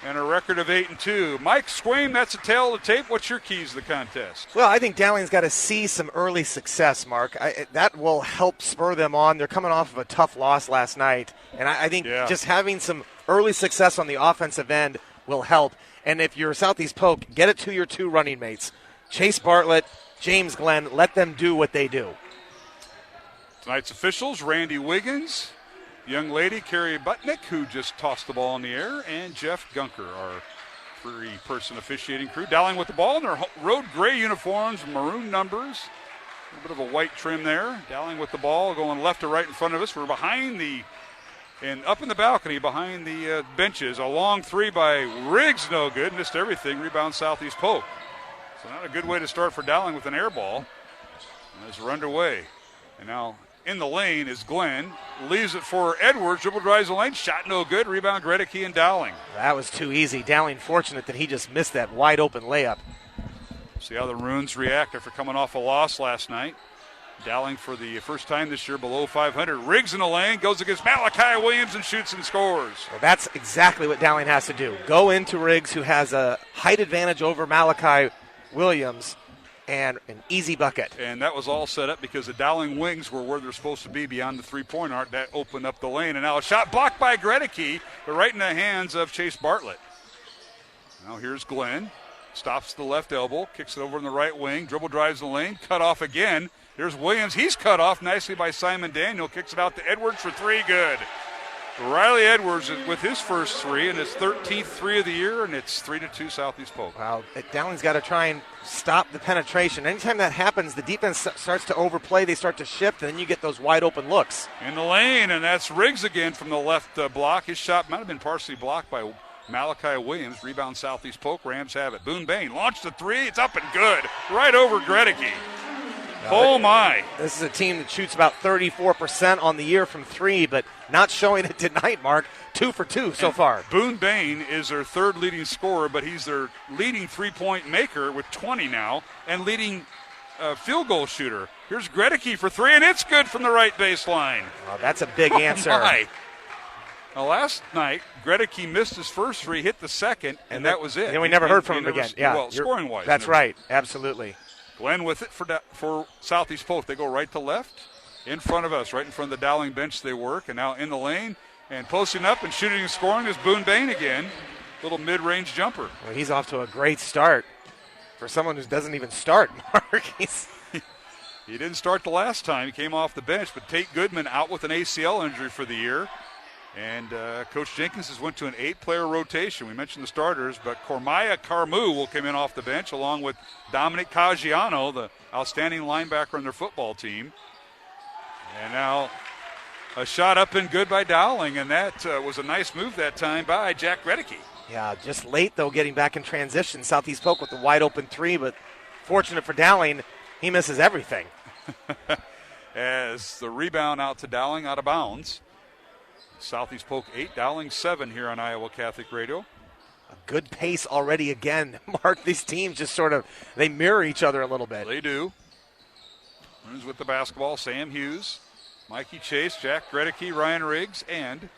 and a record of 8-2. Mike Swaim, that's a tale of the tape. What's your keys to the contest? Well, I think Dowling's got to see some early success, Mark. That will help spur them on. They're coming off of a tough loss last night, and I think just having some early success on the offensive end will help. And if you're Southeast Polk, get it to your two running mates, Chase Bartlett, James Glenn. Let them do what they do. Tonight's officials, Randy Wiggins, young lady Carrie Butnick, who just tossed the ball in the air, and Jeff Gunker, our three-person officiating crew. Dowling with the ball in their road gray uniforms, maroon numbers, a little bit of a white trim there. Dowling with the ball going left to right in front of us. We're behind and up in the balcony behind the benches. A long three by Riggs, no good, missed everything. Rebound Southeast Polk. So not a good way to start for Dowling with an air ball. As we're underway. And now in the lane is Glenn. Leaves it for Edwards. Dribble drives the lane. Shot no good. Rebound Gregory and Dowling. That was too easy. Dowling fortunate that he just missed that wide open layup. See how the Maroons react after coming off a loss last night. Dowling for the first time this year below 500. Riggs in the lane. Goes against Malachi Williams and shoots and scores. Well, that's exactly what Dowling has to do. Go into Riggs, who has a height advantage over Malachi Williams, and an easy bucket. And that was all set up because the Dowling wings were where they're supposed to be beyond the three-point arc. That opened up the lane. And now a shot blocked by Gregory, but right in the hands of Chase Bartlett. Now here's Glenn. Stops the left elbow, kicks it over in the right wing, dribble drives the lane, cut off again. Here's Williams. He's cut off nicely by Simon Daniel. Kicks it out to Edwards for three. Good. Riley Edwards with his first three, and his 13th three of the year, and it's 3-2 Southeast Polk. Wow, Dowling's got to try and stop the penetration. Anytime that happens, the defense starts to overplay. They start to shift, and then you get those wide open looks. In the lane, and that's Riggs again from the left block. His shot might have been partially blocked by Malachi Williams. Rebound Southeast Polk. Rams have it. Boone Bain launched the three. It's up and good. Right over Gregory. Oh, my. This is a team that shoots about 34% on the year from three, but not showing it tonight, Mark. 2 for 2 so far. Boone Bain is their third leading scorer, but he's their leading three-point maker with 20 now, and leading field goal shooter. Here's Gregory for three, and it's good from the right baseline. Oh, that's a big answer. My. Now, last night, Gregory missed his first three, hit the second, and that was it. And we never heard from him again. Well, scoring-wise. That's right. Absolutely. Glenn with it for Southeast Polk. They go right to left in front of us, right in front of the Dowling bench they work. And now in the lane and posting up and shooting and scoring is Boone Bain again. Little mid-range jumper. Well, he's off to a great start for someone who doesn't even start, Mark. He didn't start the last time. He came off the bench, but Tate Goodman out with an ACL injury for the year. And Coach Jenkins has went to an 8-player rotation. We mentioned the starters, but Cormaya Carmu will come in off the bench along with Dominic Caggiano, the outstanding linebacker on their football team. And now a shot up and good by Dowling, and that was a nice move that time by Jack Gregory. Yeah, just late, though, getting back in transition. Southeast Polk with the wide-open three, but fortunate for Dowling, he misses everything. As the rebound out to Dowling out of bounds. Southeast Polk 8, Dowling 7 here on Iowa Catholic Radio. A good pace already again. Mark, these teams just sort of, they mirror each other a little bit. They do. Who's with the basketball? Sam Hughes, Mikey Chase, Jack Gregory, Ryan Riggs, and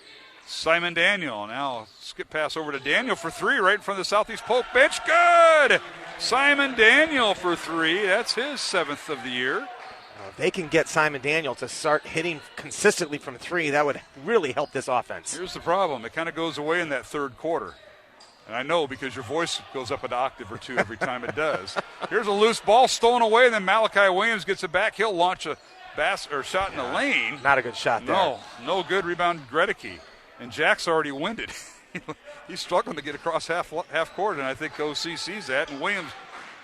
Simon Daniel. Now skip pass over to Daniel for three right in front of the Southeast Polk bench. Good! Simon Daniel for three. That's his 7th of the year. If they can get Simon Daniel to start hitting consistently from three, that would really help this offense. Here's the problem. It kind of goes away in that third quarter. And I know because your voice goes up an octave or two every time it does. Here's a loose ball stolen away, and then Malachi Williams gets it back. He'll launch a shot in the lane. Not a good shot there. No good. Rebound Gregory. And Jack's already winded. He's struggling to get across half court, and I think OC sees that. And Williams,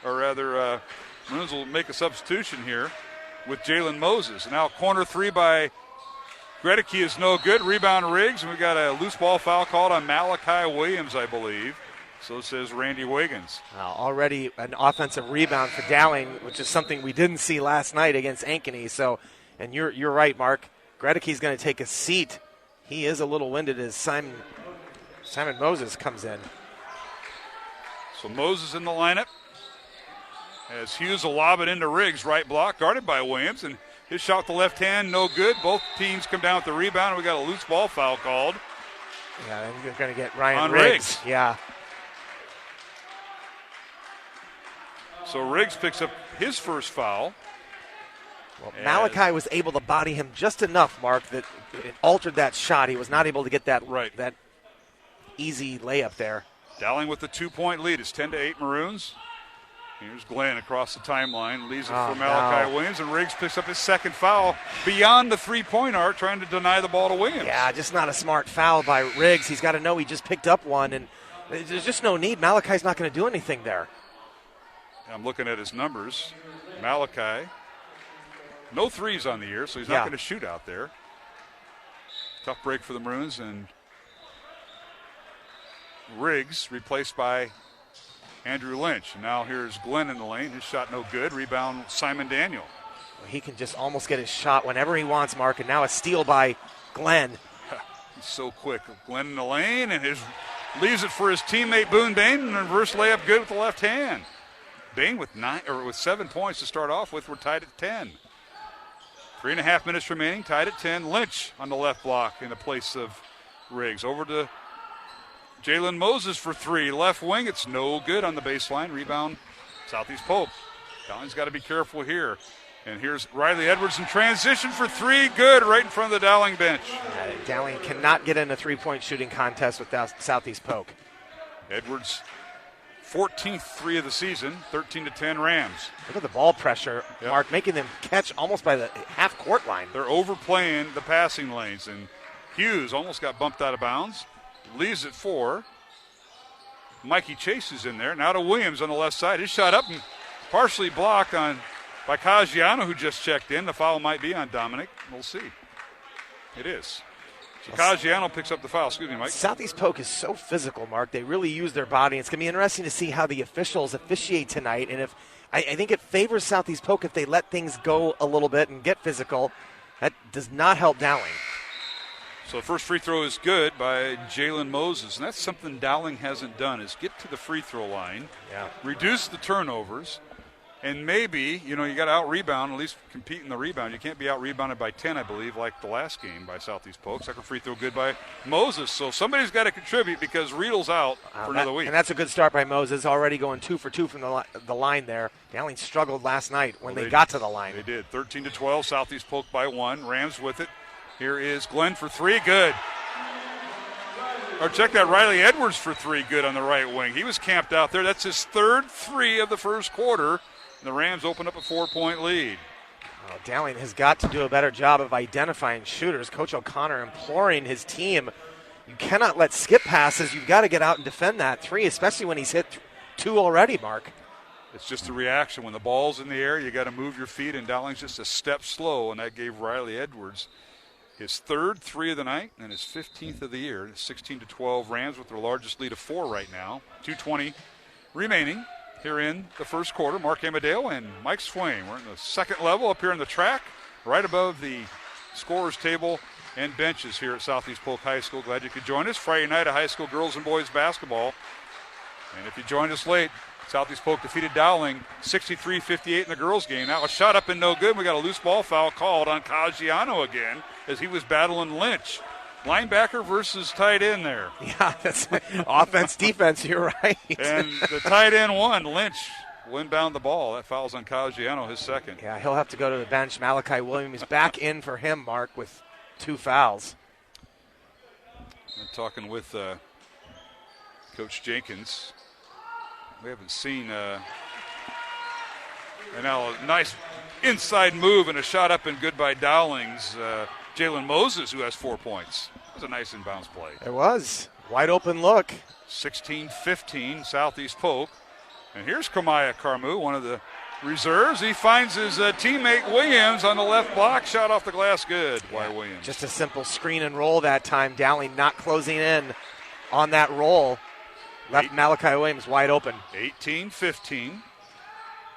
or rather, Maroons will make a substitution here with Jalen Moses. Now corner three by Gregory is no good. Rebound Riggs, and we got a loose ball foul called on Malachi Williams, I believe. So says Randy Wiggins. Already an offensive rebound for Dowling, which is something we didn't see last night against Ankeny. So, and you're right, Mark. Gregory's going to take a seat. He is a little winded as Simon Moses comes in. So Moses in the lineup. As Hughes will lob it into Riggs, right block, guarded by Williams, and His shot with the left hand, no good. Both teams come down with the rebound, and we got a loose ball foul called. Yeah, and you're going to get Ryan on Riggs. Yeah. So Riggs picks up his first foul. Well, Malachi was able to body him just enough, Mark, that it altered that shot. He was not able to get that easy layup there. Dowling with the 2-point lead. It's 10-8 Maroons. Here's Glenn across the timeline. Leaves it for Malachi Williams, and Riggs picks up his second foul beyond the three-point arc, trying to deny the ball to Williams. Yeah, just not a smart foul by Riggs. He's got to know he just picked up one, and there's just no need. Malachi's not going to do anything there. I'm looking at his numbers. Malachi, no threes on the year, so he's not going to shoot out there. Tough break for the Maroons, and Riggs replaced by Andrew Lynch. And now here's Glenn in the lane. His shot no good. Rebound Simon Daniel. He can just almost get his shot whenever he wants, Mark, and now a steal by Glenn. He's so quick. Glenn in the lane, and leaves it for his teammate Boone Bain, and reverse layup good with the left hand. Bain with 7 points to start off with. We're tied at 10. 3.5 minutes remaining, tied at 10. Lynch on the left block in the place of Riggs. Over to Jalen Moses for three. Left wing, it's no good on the baseline. Rebound, Southeast Polk. Dowling's got to be careful here. And here's Riley Edwards in transition for three. Good, right in front of the Dowling bench. Dowling cannot get in a three-point shooting contest with Southeast Polk. Edwards, 14th three of the season, 13-10 Rams. Look at the ball pressure, Mark, making them catch almost by the half-court line. They're overplaying the passing lanes, and Hughes almost got bumped out of bounds. Leaves it for Mikey Chase is in there. Now to Williams on the left side. His shot up and partially blocked by Caggiano, who just checked in. The foul might be on Dominic. We'll see. It is. Caggiano picks up the foul. Excuse me, Mike. Southeast Polk is so physical, Mark. They really use their body. It's going to be interesting to see how the officials officiate tonight. And I think it favors Southeast Polk if they let things go a little bit and get physical. That does not help Dowling. So the first free throw is good by Jalen Moses. And that's something Dowling hasn't done, is get to the free throw line, reduce the turnovers, and maybe, you got to out-rebound, at least compete in the rebound. You can't be out-rebounded by 10, I believe, like the last game by Southeast Polk. Second free throw good by Moses. So somebody's got to contribute because Riedel's out for another week. And that's a good start by Moses, already going 2 for 2 from the line there. Dowling struggled last night when they got to the line. They did. 13-12, Southeast Polk by 1. Rams with it. Here is Glenn for three. Good. Or check that, Riley Edwards for three. Good on the right wing. He was camped out there. That's his third three of the first quarter. And the Rams open up a 4-point lead. Dowling has got to do a better job of identifying shooters. Coach O'Connor imploring his team, you cannot let skip passes. You've got to get out and defend that three, especially when he's hit two already, Mark. It's just a reaction. When the ball's in the air, you got to move your feet, and Dowling's just a step slow, and that gave Riley Edwards his third three of the night and his 15th of the year. 16-12 Rams with their largest lead of 4 right now. 2:20 remaining here in the first quarter. Mark Amadeo and Mike Swain. We're in the second level up here in the track, right above the scorers table and benches here at Southeast Polk High School. Glad you could join us. Friday night of high school girls and boys basketball. And if you joined us late, Southeast Polk defeated Dowling 63-58 in the girls game. Now a shot up and no good. We got a loose ball foul called on Caggiano again as he was battling Lynch. Linebacker versus tight end there. Yeah, that's offense, defense, you're right. And the tight end won. Lynch will inbound the ball. That foul's on Caggiano, his second. Yeah, he'll have to go to the bench. Malachi Williams back in for him, Mark, with 2 fouls. I'm talking with Coach Jenkins. We haven't seen and now a nice inside move and a shot up and good by Dowling's Jalen Moses, who has 4 points. It was a nice inbounds play. It was. Wide open look. 16-15 Southeast Polk. And here's Kamaya Carmu, one of the reserves. He finds his teammate Williams on the left block. Shot off the glass good by Williams. Just a simple screen and roll that time. Dowling not closing in on that roll. Left Malachi Williams wide open. 18-15.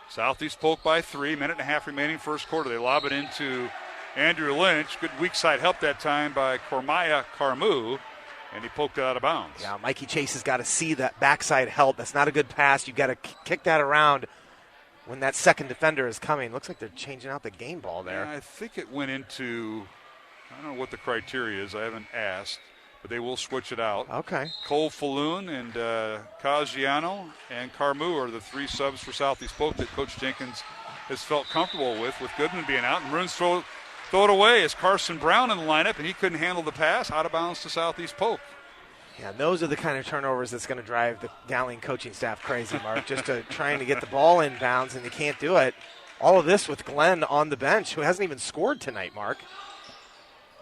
Southeast Polk by 3. Minute and a half remaining first quarter. They lob it into Andrew Lynch. Good weak side help that time by Kormaya Carmu. And he poked it out of bounds. Yeah, Mikey Chase has got to see that backside help. That's not a good pass. You've got to kick that around when that second defender is coming. Looks like they're changing out the game ball there. Yeah, I think it went into, I don't know what the criteria is. I haven't asked, but they will switch it out. Okay. Cole Falloon and Caggiano and Carmu are the 3 subs for Southeast Polk that Coach Jenkins has felt comfortable with Goodman being out. And Maroons throw it away as Carson Brown in the lineup, and he couldn't handle the pass, out of bounds to Southeast Polk. Yeah, those are the kind of turnovers that's going to drive the Dowling coaching staff crazy, Mark, just trying to get the ball in bounds, and they can't do it. All of this with Glenn on the bench, who hasn't even scored tonight, Mark.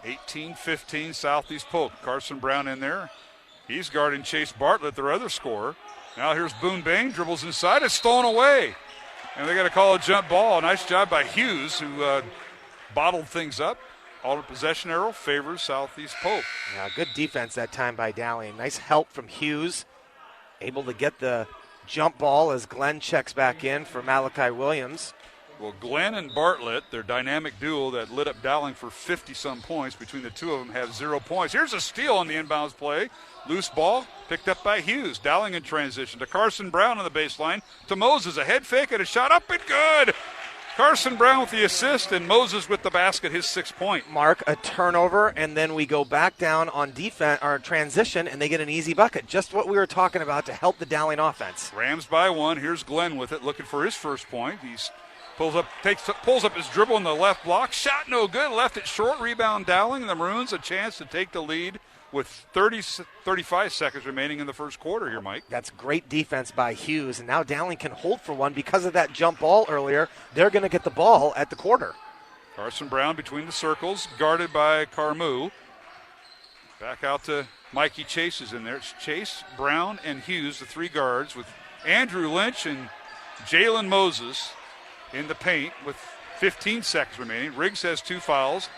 18-15 Southeast Polk. Carson Brown in there. He's guarding Chase Bartlett, their other scorer. Now here's Boone Bain, dribbles inside. It's stolen away. And they got to call a jump ball. Nice job by Hughes, who bottled things up. Alternate possession arrow favors Southeast Polk. Yeah, good defense that time by Dowling. Nice help from Hughes. Able to get the jump ball as Glenn checks back in for Malachi Williams. Well, Glenn and Bartlett, their dynamic duo that lit up Dowling for 50-some points, between the two of them have 0 points. Here's a steal on the inbounds play. Loose ball picked up by Hughes. Dowling in transition to Carson Brown on the baseline. To Moses, a head fake and a shot up and good. Carson Brown with the assist and Moses with the basket, his 6th point. Mark, a turnover, and then we go back down on defense or transition, and they get an easy bucket. Just what we were talking about to help the Dowling offense. Rams by 1. Here's Glenn with it, looking for his first point. He's pulls up his dribble in the left block. Shot no good. Left it short. Rebound Dowling. And the Maroons a chance to take the lead with 35 seconds remaining in the first quarter here, Mike. That's great defense by Hughes. And now Dowling can hold for one because of that jump ball earlier. They're going to get the ball at the quarter. Carson Brown between the circles, guarded by Carmu. Back out to Mikey Chase is in there. It's Chase, Brown, and Hughes, the 3 guards, with Andrew Lynch and Jalen Moses in the paint with 15 seconds remaining. Riggs has 2 fouls.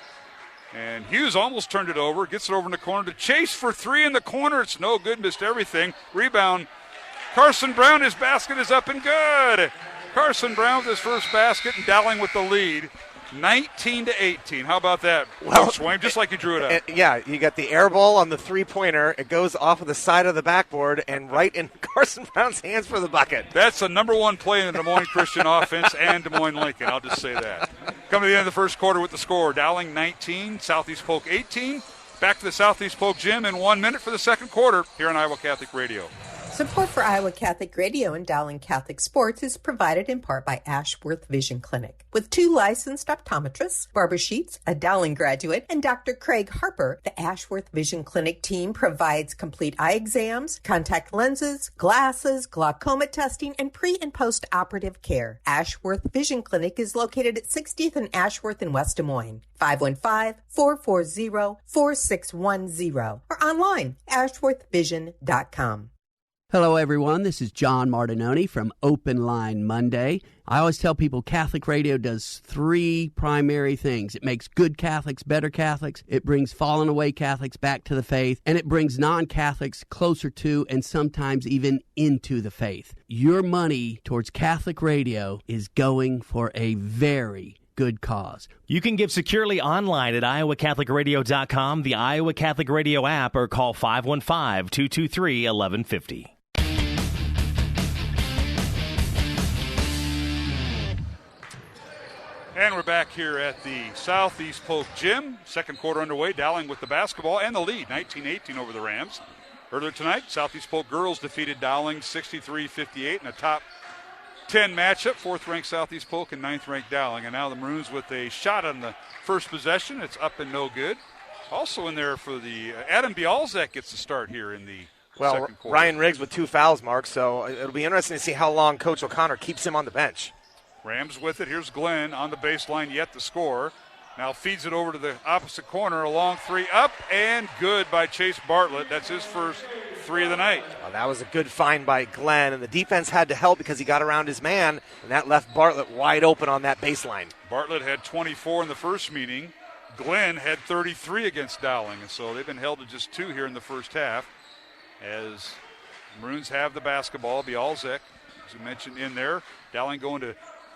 And Hughes almost turned it over. Gets it over in the corner to Chase for 3 in the corner. It's no good. Missed everything. Rebound. Carson Brown, his basket is up and good. Carson Brown with his first basket and Dowling with the lead. 19-18. How about that, Coach Swain? Just like you drew it up. Yeah, you got the air ball on the 3-pointer. It goes off of the side of the backboard and right in Carson Brown's hands for the bucket. That's the number 1 play in the Des Moines Christian offense and Des Moines Lincoln. I'll just say that. Coming to the end of the first quarter with the score. Dowling 19, Southeast Polk 18. Back to the Southeast Polk gym in 1 minute for the second quarter here on Iowa Catholic Radio. Support for Iowa Catholic Radio and Dowling Catholic Sports is provided in part by Ashworth Vision Clinic. With 2 licensed optometrists, Barbara Sheets, a Dowling graduate, and Dr. Craig Harper, the Ashworth Vision Clinic team provides complete eye exams, contact lenses, glasses, glaucoma testing, and pre- and post-operative care. Ashworth Vision Clinic is located at 60th and Ashworth in West Des Moines. 515-440-4610 or online, ashworthvision.com. Hello, everyone. This is John Martinoni from Open Line Monday. I always tell people Catholic radio does 3 primary things. It makes good Catholics better Catholics, it brings fallen away Catholics back to the faith, and it brings non-Catholics closer to and sometimes even into the faith. Your money towards Catholic radio is going for a very good cause. You can give securely online at iowacatholicradio.com, the Iowa Catholic Radio app, or call 515-223-1150. And we're back here at the Southeast Polk gym. Second quarter underway. Dowling with the basketball and the lead, 19-18 over the Rams. Earlier tonight, Southeast Polk girls defeated Dowling 63-58 in a top 10 matchup. 4th-ranked Southeast Polk and 9th-ranked Dowling. And now the Maroons with a shot on the first possession. It's up and no good. Also in there for the Adam Bialzek gets the start here in the second quarter. Ryan Riggs with 2 fouls, Mark, so it'll be interesting to see how long Coach O'Connor keeps him on the bench. Rams with it. Here's Glenn on the baseline, yet to score. Now feeds it over to the opposite corner. A long 3 up and good by Chase Bartlett. That's his first 3 of the night. Well, that was a good find by Glenn, and the defense had to help because he got around his man, and that left Bartlett wide open on that baseline. Bartlett had 24 in the first meeting. Glenn had 33 against Dowling, and so they've been held to just 2 here in the first half. As Maroons have the basketball, Bialzek, as we mentioned, in there. Dowling going to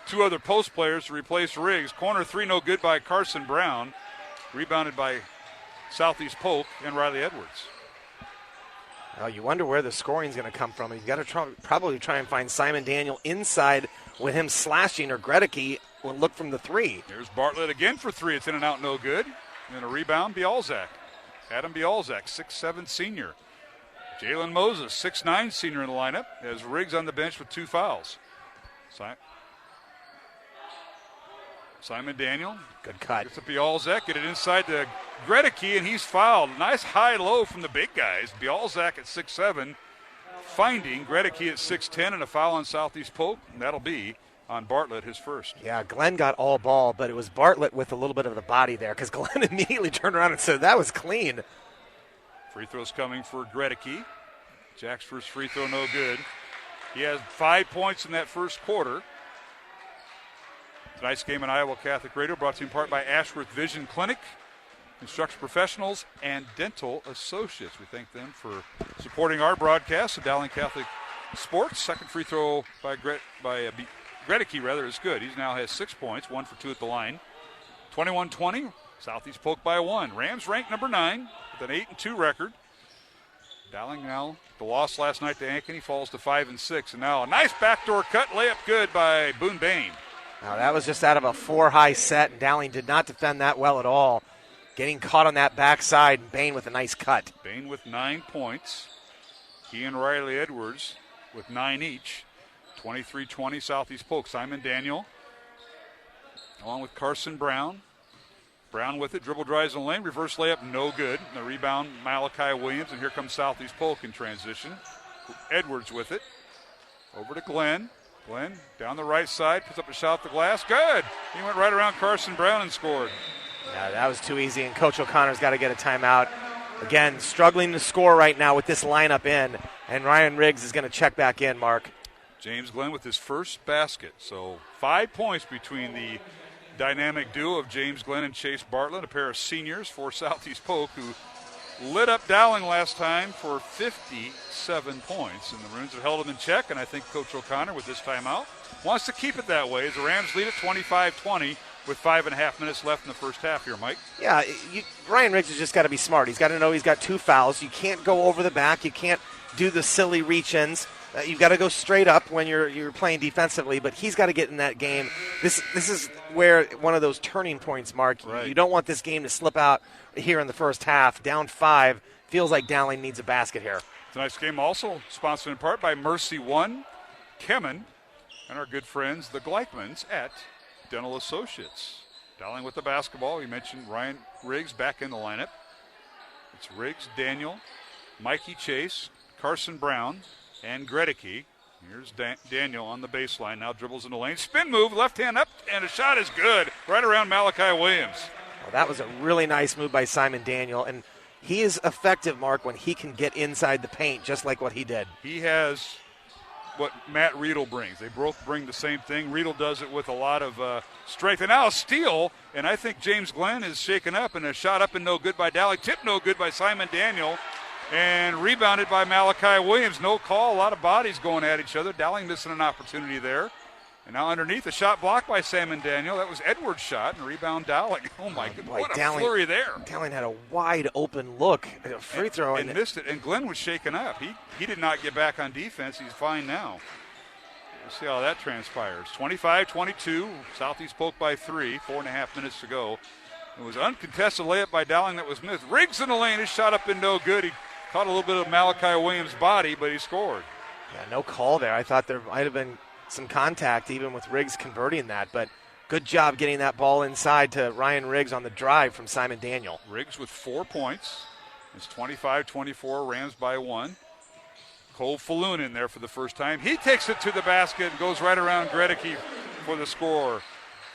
2 other post players to replace Riggs. Corner 3 no good by Carson Brown. Rebounded by Southeast Polk and Riley Edwards. Well, you wonder where the scoring is going to come from. You've got to probably try and find Simon Daniel inside with him slashing, or Gregory will look from the 3. Here's Bartlett again for 3. It's in and out, no good. And then a rebound, Bialczak. Adam Bialczak, 6'7" senior. Jalen Moses, 6'9" senior in the lineup, has Riggs on the bench with 2 fouls. Simon Daniel. Good cut. Gets to Bialczak, get it inside to Gregory, and he's fouled. Nice high-low from the big guys. Bialczak at 6'7", finding Gregory at 6'10", and a foul on Southeast Polk, and that'll be on Bartlett, his first. Yeah, Glenn got all ball, but it was Bartlett with a little bit of the body there, because Glenn immediately turned around and said, that was clean. Free throws coming for Gregory. Jack's first free throw, no good. He has 5 points in that first quarter. Tonight's game on Iowa Catholic Radio brought to you in part by Ashworth Vision Clinic, Construction Professionals, and Dental Associates. We thank them for supporting our broadcast of Dowling Catholic Sports. Second free throw by Gregory is good. He now has 6 points, 1 for 2 at the line. 21-20, Southeast Polk by 1. Rams ranked number 9 with an 8-2 record. Dowling now, the loss last night to Ankeny, falls to 5-6. And now a nice backdoor cut, layup good by Boone Bain. Now that was just out of a 4-high set, and Dowling did not defend that well at all. Getting caught on that backside, and Bain with a nice cut. Bain with 9 points. He and Riley Edwards with 9 each. 23-20 Southeast Polk. Simon Daniel along with Carson Brown. Brown with it, dribble drives in the lane, reverse layup, no good. The rebound, Malachi Williams, and here comes Southeast Polk in transition. Edwards with it. Over to Glenn. Glenn down the right side, puts up a shot at the glass. Good! He went right around Carson Brown and scored. Yeah, that was too easy, and Coach O'Connor's got to get a timeout. Again, struggling to score right now with this lineup in, and Ryan Riggs is going to check back in, Mark. James Glenn with his first basket. So 5 points between the dynamic duo of James Glenn and Chase Bartlett, a pair of seniors for Southeast Polk, who lit up Dowling last time for 57 points. And the Maroons have held them in check, and I think Coach O'Connor, with this timeout, wants to keep it that way as the Rams lead at 25-20 with 5.5 minutes left in the first half here, Mike. Yeah, Ryan Riggs has just got to be smart. He's got to know he's got 2 fouls. You can't go over the back. You can't do the silly reach-ins. You've got to go straight up when you're playing defensively, but he's got to get in that game. This is where one of those turning points, Mark. Right. You don't want this game to slip out here in the first half. Down 5. Feels like Dowling needs a basket here. Tonight's game also sponsored in part by Mercy One, Kemen, and our good friends, the Gleichmans at Dental Associates. Dowling with the basketball. We mentioned Ryan Riggs back in the lineup. It's Riggs, Daniel, Mikey Chase, Carson Brown, and Gregory. Here's Daniel on the baseline. Now dribbles in the lane. Spin move, left hand up, and a shot is good. Right around Malachi Williams. Well, that was a really nice move by Simon Daniel. And he is effective, Mark, when he can get inside the paint, just like what he did. He has what Matt Riedel brings. They both bring the same thing. Riedel does it with a lot of strength. And now a steal, and I think James Glenn is shaken up, and a shot up and no good by Dowling. Tip no good by Simon Daniel. And rebounded by Malachi Williams. No call, a lot of bodies going at each other. Dowling missing an opportunity there. And now underneath, a shot blocked by Simon Daniel. That was Edwards' shot, and rebound Dowling. Oh, my God, what a flurry there. Dowling had a wide open look at a free throw. And missed it, and Glenn was shaken up. He did not get back on defense. He's fine now. We'll see how that transpires. 25-22, Southeast Polk by 3, 4.5 minutes to go. It was an uncontested layup by Dowling that was missed. Riggs in the lane, his shot up and no good. He caught a little bit of Malachi Williams' body, but he scored. Yeah, no call there. I thought there might have been some contact even with Riggs converting that, but good job getting that ball inside to Ryan Riggs on the drive from Simon Daniel. Riggs with 4 points. It's 25-24, Rams by 1. Cole Falloon in there for the first time. He takes it to the basket and goes right around Gregory for the score.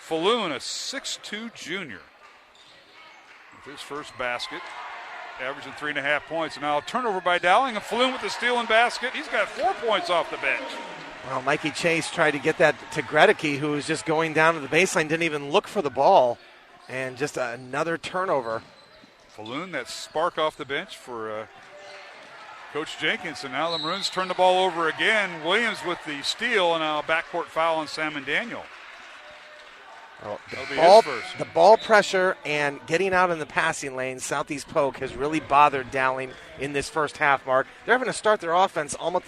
Falloon, a 6'2 junior, with his first basket, averaging 3.5 points. And now a turnover by Dowling, and Falloon with the steal and basket. He's got 4 points off the bench. Well, Mikey Chase tried to get that to Gregory, who was just going down to the baseline, didn't even look for the ball, and just another turnover. Falloon, that spark off the bench for Coach Jenkins. And now the Maroons turn the ball over again. Williams with the steal, and now a backcourt foul on Simon Daniel. Well, That'll be his first. the ball pressure and getting out in the passing lane, Southeast Polk has really bothered Dowling in this first half, Mark. They're having to start their offense almost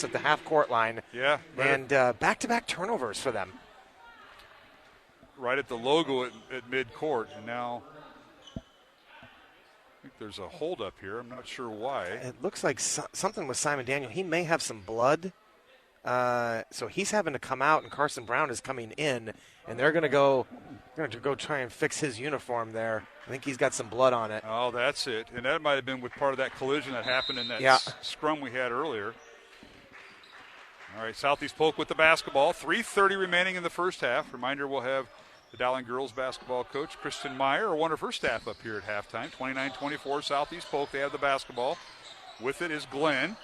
at the half-court line. Yeah. And back-to-back turnovers for them. Right at the logo at mid-court, and now I think there's a hold-up here. I'm not sure why. It looks like something with Simon Daniel. He may have some blood. So he's having to come out, and Carson Brown is coming in, and they're going to go try and fix his uniform there. I think he's got some blood on it. Oh, that's it. And that might have been with part of that collision that happened in that scrum we had earlier. All right, Southeast Polk with the basketball. 3:30 remaining in the first half. Reminder, we'll have the Dowling girls basketball coach, Kristen Meyer, or one of her staff up here at halftime. 29-24, Southeast Polk. They have the basketball. With it is Glenn.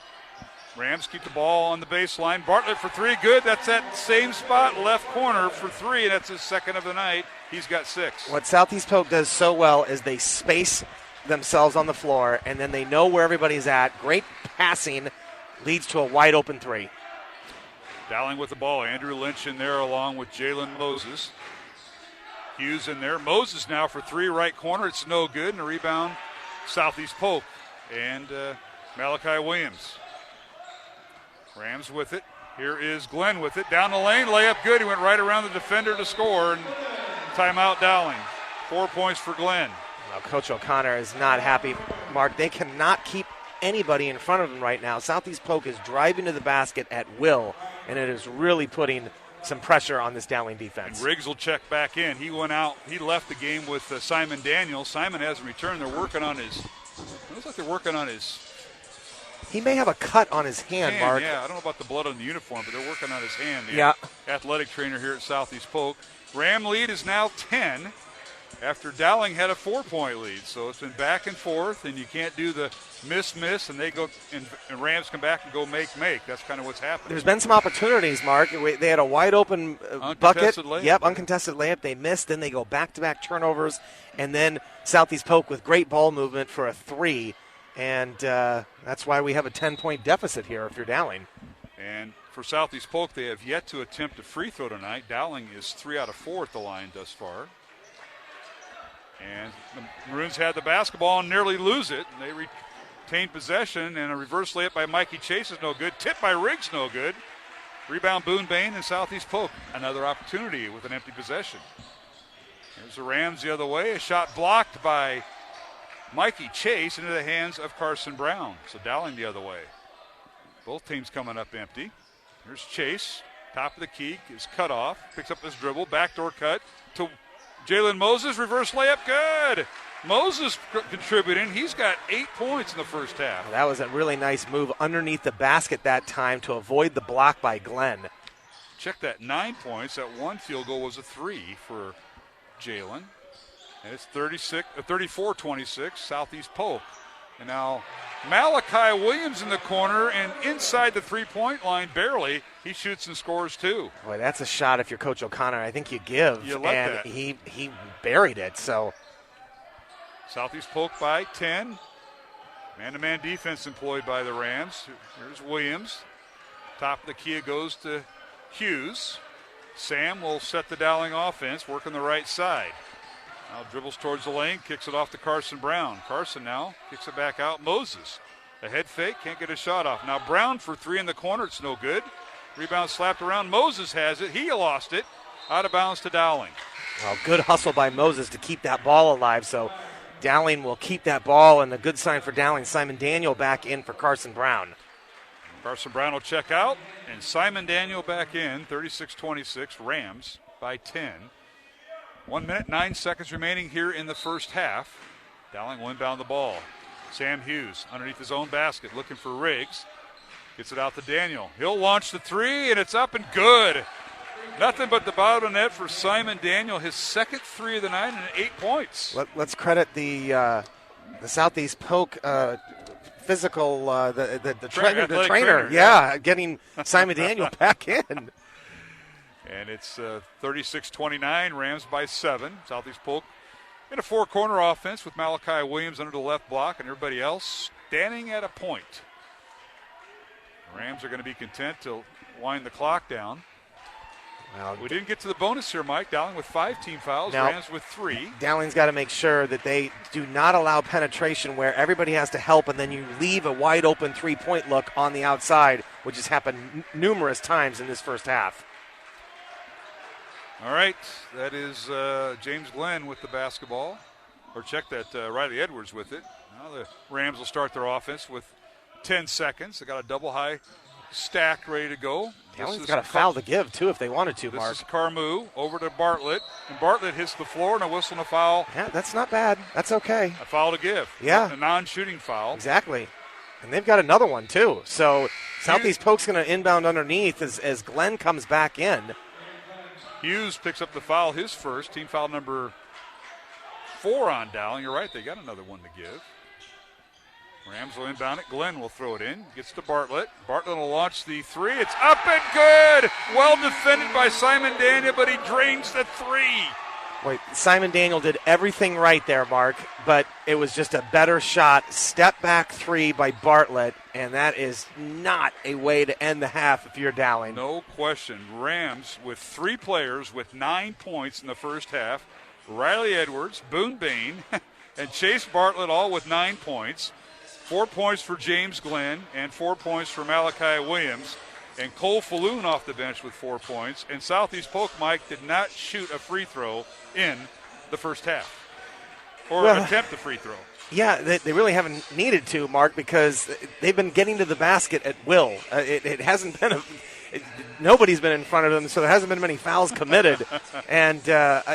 Rams keep the ball on the baseline. Bartlett for three, good. That's that same spot, left corner for three, and that's his second of the night. He's got 6. What Southeast Polk does so well is they space themselves on the floor, and then they know where everybody's at. Great passing leads to a wide-open 3. Dowling with the ball. Andrew Lynch in there along with Jalen Moses. Hughes in there. Moses now for 3, right corner. It's no good, and a rebound, Southeast Polk. And Malachi Williams. Rams with it. Here is Glenn with it. Down the lane, layup good. He went right around the defender to score. And timeout Dowling. 4 points for Glenn. Well, Coach O'Connor is not happy, Mark. They cannot keep anybody in front of them right now. Southeast Polk is driving to the basket at will, and it is really putting some pressure on this Dowling defense. And Riggs will check back in. He went out. He left the game with Simon Daniel. Simon hasn't returned. They're working on his. It looks like they're working on his. He may have a cut on his hand, Mark. Yeah, I don't know about the blood on the uniform, but they're working on his hand. Yeah. Athletic trainer here at Southeast Polk. Ram lead is now 10 after Dowling had a 4-point lead. So it's been back and forth, and you can't do the miss, and they go, and Rams come back and go make. That's kind of what's happening. There's been some opportunities, Mark. They had a wide-open bucket. Layup. Yep, uncontested layup. They missed. Then they go back-to-back turnovers. And then Southeast Polk with great ball movement for a 3. And that's why we have a 10-point deficit here if you're Dowling. And for Southeast Polk, they have yet to attempt a free throw tonight. Dowling is 3 out of 4 at the line thus far. And the Maroons had the basketball and nearly lose it. They retain possession, and a reverse layup by Mikey Chase is no good. Tip by Riggs, no good. Rebound Boone Bain and Southeast Polk. Another opportunity with an empty possession. There's the Rams the other way. A shot blocked by Mikey Chase into the hands of Carson Brown. So Dowling the other way. Both teams coming up empty. Here's Chase. Top of the key is cut off. Picks up his dribble. Backdoor cut to Jalen Moses. Reverse layup. Good. Moses contributing. He's got 8 points in the first half. That was a really nice move underneath the basket that time to avoid the block by Glenn. Check that. 9 points. That one field goal was a 3 for Jalen. And it's 34-26, Southeast Polk. And now Malachi Williams in the corner and inside the three-point line, barely. He shoots and scores too. Boy, that's a shot if you're Coach O'Connor. I think you give. You like and that. He buried it. So Southeast Polk by 10. Man-to-man defense employed by the Rams. Here's Williams. Top of the key goes to Hughes. Sam will set the Dowling offense, working the right side. Now dribbles towards the lane, kicks it off to Carson Brown. Carson now kicks it back out. Moses, a head fake, can't get a shot off. Now Brown for 3 in the corner, it's no good. Rebound slapped around. Moses has it. He lost it. Out of bounds to Dowling. Well, good hustle by Moses to keep that ball alive. So Dowling will keep that ball, and a good sign for Dowling. Simon Daniel back in for Carson Brown. Carson Brown will check out, and Simon Daniel back in. 36-26, Rams by 10. 1 minute, 9 seconds remaining here in the first half. Dowling will inbound the ball. Sam Hughes underneath his own basket looking for Riggs. Gets it out to Daniel. He'll launch the 3, and it's up and good. Nothing but the bottom of the net for Simon Daniel. His second 3 of the night and 8 points. Let's credit the Southeast Polk physical, the trainer. Yeah, getting Simon Daniel back in. And it's 36-29, Rams by 7. Southeast Polk in a 4-corner offense with Malachi Williams under the left block and everybody else standing at a point. Rams are going to be content to wind the clock down. Well, we didn't get to the bonus here, Mike. Dowling with 5 team fouls, now, Rams with 3. Dowling's got to make sure that they do not allow penetration where everybody has to help and then you leave a wide open three-point look on the outside, which has happened numerous times in this first half. All right, that is James Glenn with the basketball. Or check that, Riley Edwards with it. Now the Rams will start their offense with 10 seconds. They got a double high stacked, ready to go. Dowling's got a foul to give, too, if they wanted to, Mark. This is Carmu over to Bartlett. And Bartlett hits the floor and a whistle and a foul. Yeah, that's not bad. That's okay. A foul to give. Yeah. A non-shooting foul. Exactly. And they've got another one, too. So Southeast Polk's going to inbound underneath as Glenn comes back in. Hughes picks up the foul, his first. Team foul number 4 on Dowling. You're right, they got another one to give. Rams will inbound it. Glenn will throw it in. Gets to Bartlett. Bartlett will launch the 3. It's up and good. Well defended by Simon Daniel, but he drains the 3. Wait, Simon Daniel did everything right there, Mark, but it was just a better shot. Step back 3 by Bartlett, and that is not a way to end the half if you're Dowling. No question. Rams with 3 players with 9 points in the first half. Riley Edwards, Boone Bain, and Chase Bartlett all with 9 points. 4 points for James Glenn and 4 points for Malachi Williams. And Cole Falloon off the bench with 4 points. And Southeast Polk, Mike, did not shoot a free throw in the first half. Or attempt the free throw. Yeah, they really haven't needed to, Mark, because they've been getting to the basket at will. It hasn't been nobody's been in front of them, so there hasn't been many fouls committed. And,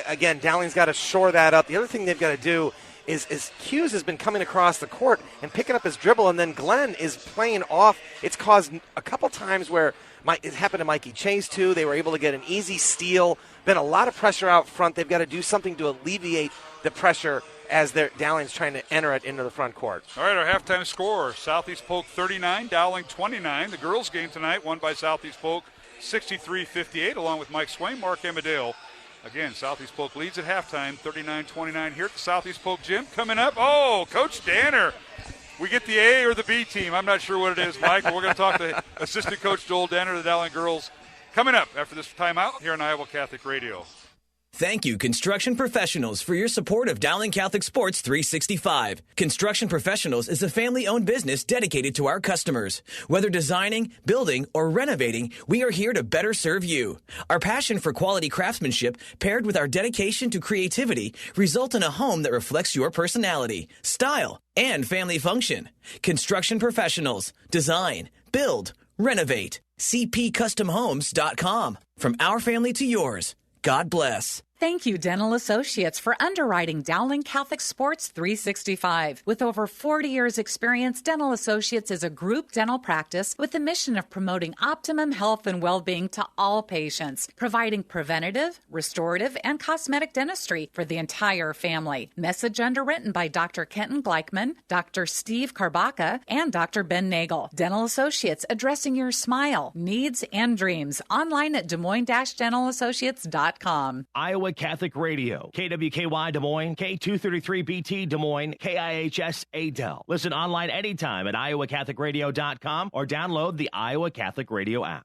again, Dowling's got to shore that up. The other thing they've got to do is Hughes has been coming across the court and picking up his dribble, and then Glenn is playing off. It's caused a couple times where it happened to Mikey Chase, too. They were able to get an easy steal. Been a lot of pressure out front. They've got to do something to alleviate the pressure as Dowling's trying to enter it into the front court. All right, our halftime score, Southeast Polk 39, Dowling 29. The girls' game tonight won by Southeast Polk 63-58, along with Mike Swain, Mark Amadale. Again, Southeast Polk leads at halftime, 39-29 here at the Southeast Polk Gym. Coming up, Coach Danner. We get the A or the B team. I'm not sure what it is, Mike, but we're going to talk to Assistant Coach Joel Danner of the Dowling girls coming up after this timeout here on Iowa Catholic Radio. Thank you, Construction Professionals, for your support of Dowling Catholic Sports 365. Construction Professionals is a family-owned business dedicated to our customers. Whether designing, building, or renovating, we are here to better serve you. Our passion for quality craftsmanship, paired with our dedication to creativity, result in a home that reflects your personality, style, and family function. Construction Professionals. Design, build, renovate. CPCustomHomes.com. From our family to yours. God bless. Thank you, Dental Associates, for underwriting Dowling Catholic Sports 365. With over 40 years' experience, Dental Associates is a group dental practice with the mission of promoting optimum health and well-being to all patients, providing preventative, restorative, and cosmetic dentistry for the entire family. Message underwritten by Dr. Kenton Gleichman, Dr. Steve Karbaka, and Dr. Ben Nagel. Dental Associates, addressing your smile, needs, and dreams. Online at DesMoines-DentalAssociates.com. Iowa Catholic Radio, KWKY Des Moines, K233BT Des Moines, KIHS Adel. Listen online anytime at iowacatholicradio.com or download the Iowa Catholic Radio app.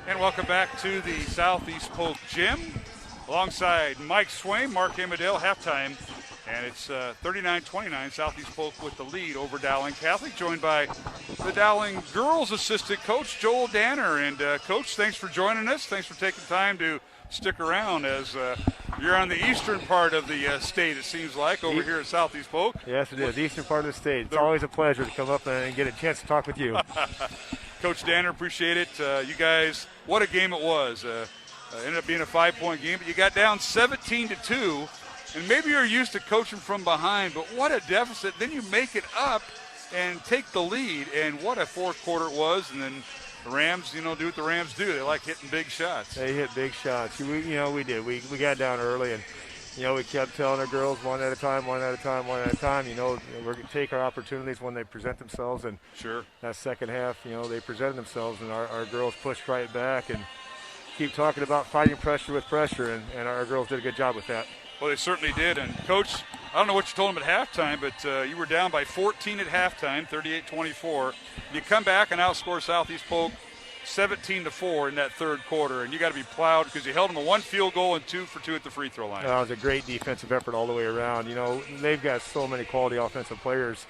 And welcome back to the Southeast Polk Gym. Alongside Mike Swain, Mark Amadale, halftime. And it's 39-29, Southeast Polk with the lead over Dowling Catholic, joined by the Dowling girls assistant coach, Joel Danner. And, Coach, thanks for joining us. Thanks for taking time to stick around as you're on the eastern part of the state, it seems like, over here at Southeast Polk. Yes, it is, the eastern part of the state. It's always a pleasure to come up and get a chance to talk with you. Coach Danner, appreciate it. You guys, what a game it was. Ended up being a 5-point game, but you got down 17-2. And maybe you're used to coaching from behind, but what a deficit. Then you make it up and take the lead, and what a fourth quarter it was. And then the Rams, do what the Rams do. They like hitting big shots. They hit big shots. We did. We got down early, and, we kept telling our girls one at a time. We're going to take our opportunities when they present themselves. And sure, that second half, they presented themselves, and our girls pushed right back and keep talking about fighting pressure with pressure, and our girls did a good job with that. Well, they certainly did. And, Coach, I don't know what you told them at halftime, but you were down by 14 at halftime, 38-24. You come back and outscore Southeast Polk 17-4 in that third quarter, and you got to be plowed because you held them to 1 field goal and 2 for 2 at the free throw line. It was a great defensive effort all the way around. You know, they've got so many quality offensive players,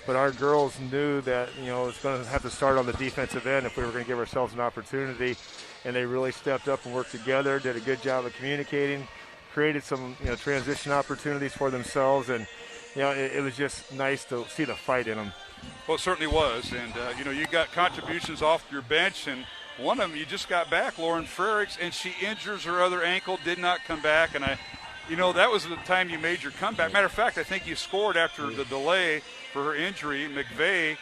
but our girls knew that, you know, it's going to have to start on the defensive end if we were going to give ourselves an opportunity, and they really stepped up and worked together, did a good job of communicating, created some, you know, transition opportunities for themselves, and, you know, it was just nice to see the fight in them. Well, it certainly was, and, you know, you got contributions off your bench, and one of them you just got back, Lauren Frericks, and she injures her other ankle, did not come back, and you know, that was the time you made your comeback. Matter of fact, I think you scored after the delay for her injury. McVeigh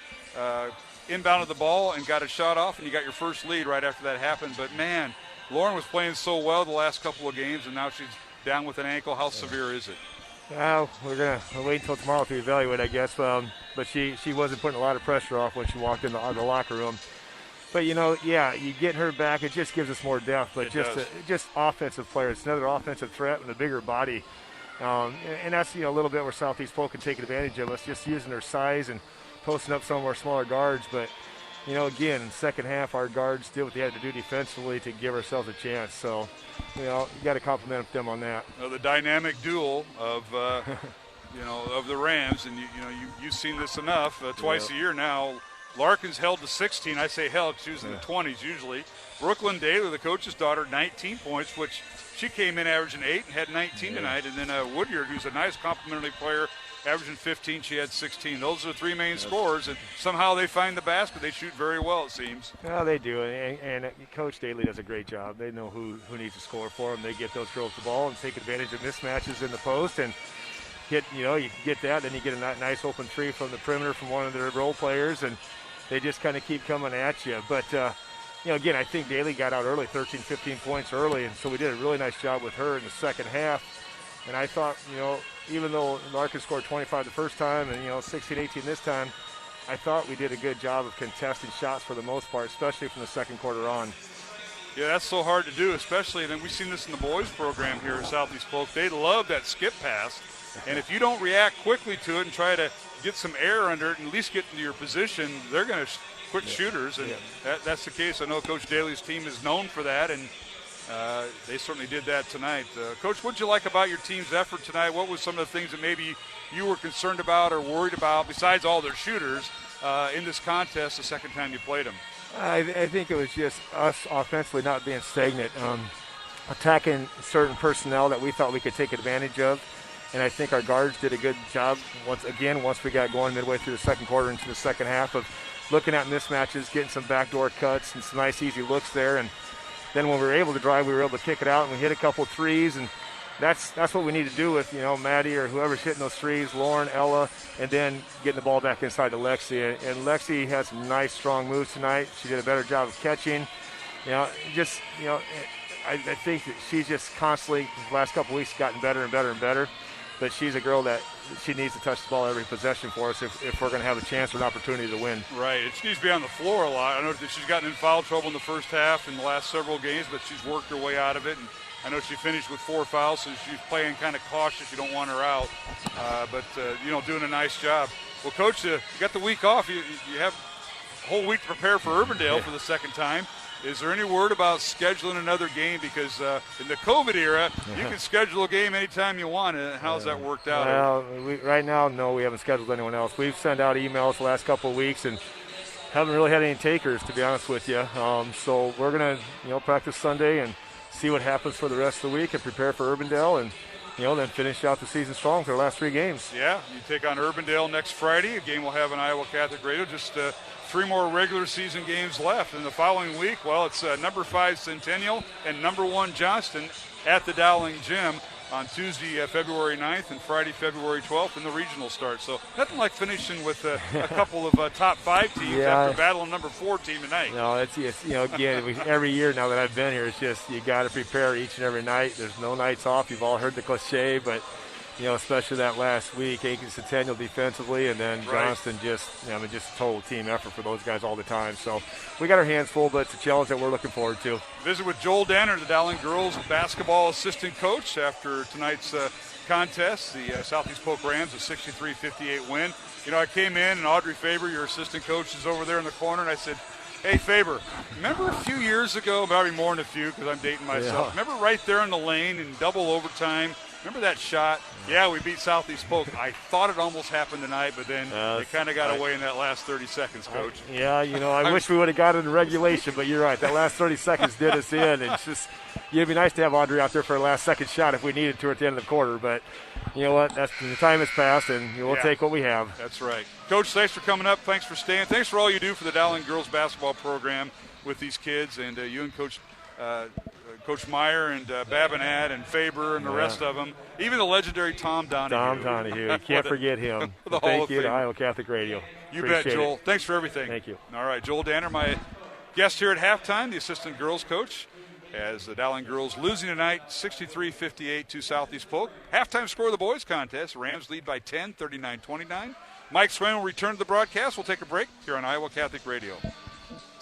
inbounded the ball and got a shot off, and you got your first lead right after that happened. But, man, Lauren was playing so well the last couple of games, and now she's down with an ankle. How severe is it? Well, we're going to wait until tomorrow to evaluate, I guess. But she wasn't putting a lot of pressure off when she walked in the locker room. But, you know, yeah, you get her back, it just gives us more depth. But just offensive players, another offensive threat with a bigger body. And that's, you know, a little bit where Southeast Polk can take advantage of us, just using their size and posting up some of our smaller guards. But, you know, again, in the second half, our guards did what they had to do defensively to give ourselves a chance. So, you know, you got to compliment them on that. The dynamic duel of, you know, of the Rams, and you've seen this enough twice a year now. Larkin's held to 16. I say held because she was in the 20s usually. Brooklyn Daly, the coach's daughter, 19 points, which she came in averaging 8 and had 19 tonight. And then Woodyard, who's a nice complimentary player, averaging 15. She had 16. Those are the three main scorers, and somehow they find the basket. They shoot very well, it seems. Well, they do, and Coach Daly does a great job. They know who needs to score for them. They get those girls the ball and take advantage of mismatches in the post and you can get that. Then you get a nice open three from the perimeter from one of their role players, and they just kind of keep coming at you. But, you know, again, I think Daly got out early, 13, 15 points early, and so we did a really nice job with her in the second half. And I thought, you know, even though Larkin scored 25 the first time and, you know, 16, 18 this time, I thought we did a good job of contesting shots for the most part, especially from the second quarter on. Yeah, that's so hard to do, especially, and we've seen this in the boys program here at Southeast Polk. They love that skip pass, and if you don't react quickly to it and try to get some air under it and at least get into your position, they're going to quick shooters, and that's the case. I know Coach Daly's team is known for that, and they certainly did that tonight. Coach, what did you like about your team's effort tonight? What was some of the things that maybe you were concerned about or worried about, besides all their shooters, in this contest the second time you played them? I think it was just us offensively not being stagnant, attacking certain personnel that we thought we could take advantage of. And I think our guards did a good job once we got going midway through the second quarter into the second half of looking at mismatches, getting some backdoor cuts and some nice easy looks there. And then when we were able to drive, we were able to kick it out, and we hit a couple of threes. And that's what we need to do with, you know, Maddie or whoever's hitting those threes, Lauren, Ella, and then getting the ball back inside to Lexi. And Lexi had some nice, strong moves tonight. She did a better job of catching. You know, just, you know, I think that she's just constantly, the last couple of weeks, gotten better and better and better. But she's a girl that she needs to touch the ball every possession for us if we're going to have a chance or an opportunity to win. Right. She needs to be on the floor a lot. I know that she's gotten in foul trouble in the first half in the last several games, but she's worked her way out of it. And I know she finished with 4 fouls, so she's playing kind of cautious. You don't want her out. But you know, doing a nice job. Well, Coach, you got the week off. You have a whole week to prepare for Urbandale for the second time. Is there any word about scheduling another game? Because in the COVID era, you can schedule a game anytime you want. How's that worked out? Well, right now, no, we haven't scheduled anyone else. We've sent out emails the last couple of weeks and haven't really had any takers, to be honest with you. So we're going to, you know, practice Sunday and see what happens for the rest of the week and prepare for Urbandale and, you know, then finish out the season strong for the last 3 games. Yeah, you take on Urbandale next Friday, a game we'll have on Iowa Catholic Radio. Just 3 more regular season games left. And the following week, well, it's number 5 Centennial and number 1 Johnston at the Dowling Gym on Tuesday, February 9th, and Friday, February 12th, and the regional start. So nothing like finishing with a couple of top 5 teams after battling number 4 team tonight. No, it's you know, again, every year now that I've been here, it's just you got to prepare each and every night. There's no nights off. You've all heard the cliche, but you know, especially that last week, Aiken Centennial defensively, and then Johnston just total team effort for those guys all the time. So we got our hands full, but it's a challenge that we're looking forward to. Visit with Joel Danner, the Dowling girls basketball assistant coach, after tonight's contest. The Southeast Polk Rams, a 63-58 win. You know, I came in, and Audrey Faber, your assistant coach, is over there in the corner, and I said, hey, Faber, remember a few years ago, probably more than a few because I'm dating myself, remember right there in the lane in double overtime, remember that shot? Yeah, we beat Southeast Polk. I thought it almost happened tonight, but then they kind of got away in that last 30 seconds, Coach. I wish we would have got it in regulation, but you're right. That last 30 seconds did us in. And it's just, it'd be nice to have Audrey out there for a last second shot if we needed to at the end of the quarter. But you know what? The time has passed, and we'll take what we have. That's right. Coach, thanks for coming up. Thanks for staying. Thanks for all you do for the Dowling girls basketball program with these kids, and you and Coach Meyer and Babinat and Faber and the rest of them. Even the legendary Tom Donahue. Tom Donahue. You can't forget him. Thank you to Iowa Catholic Radio. You bet, Joel. Thanks for everything. Thank you. All right, Joel Danner, my guest here at halftime, the assistant girls coach, as the Dowling girls losing tonight 63-58 to Southeast Polk. Halftime score of the boys contest. Rams lead by 10, 39-29. Mike Swain will return to the broadcast. We'll take a break here on Iowa Catholic Radio.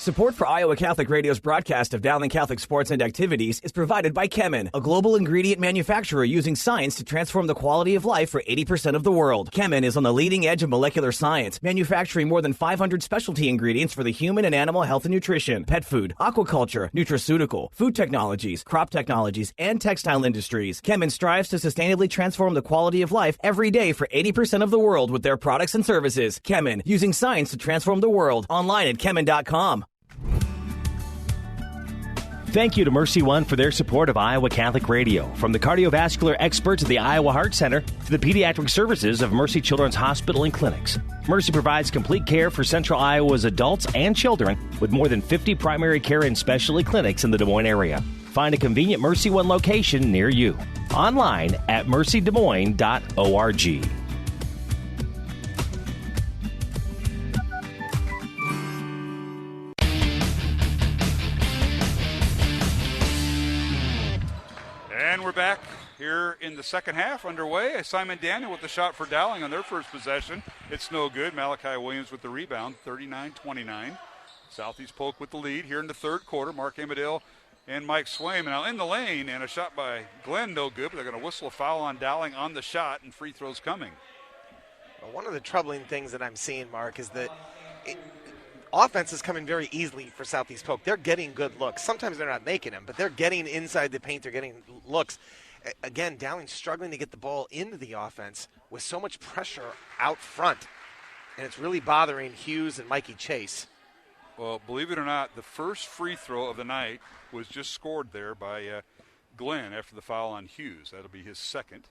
Support for Iowa Catholic Radio's broadcast of Dowling Catholic sports and activities is provided by Chemin, a global ingredient manufacturer using science to transform the quality of life for 80% of the world. Chemin is on the leading edge of molecular science, manufacturing more than 500 specialty ingredients for the human and animal health and nutrition, pet food, aquaculture, nutraceutical, food technologies, crop technologies, and textile industries. Chemin strives to sustainably transform the quality of life every day for 80% of the world with their products and services. Chemin, using science to transform the world. Online at chemin.com. Thank you to Mercy One for their support of Iowa Catholic Radio. From the cardiovascular experts of the Iowa Heart Center to the pediatric services of Mercy Children's Hospital and Clinics, Mercy provides complete care for Central Iowa's adults and children with more than 50 primary care and specialty clinics in the Des Moines area. Find a convenient Mercy One location near you. Online at mercydesmoines.org. And we're back here in the second half underway. Simon Daniel with the shot for Dowling on their first possession. It's no good. Malachi Williams with the rebound, 39-29. Southeast Polk with the lead here in the third quarter. Mark Amadale and Mike Swaim. Now in the lane, and a shot by Glenn, no good, but they're going to whistle a foul on Dowling on the shot, and free throws coming. Well, one of the troubling things that I'm seeing, Mark, is that offense is coming very easily for Southeast Polk. They're getting good looks. Sometimes they're not making them, but they're getting inside the paint. They're getting looks. Again, Dowling struggling to get the ball into the offense with so much pressure out front, and it's really bothering Hughes and Mikey Chase. Well, believe it or not, the first free throw of the night was just scored there by Glenn after the foul on Hughes. That'll be his second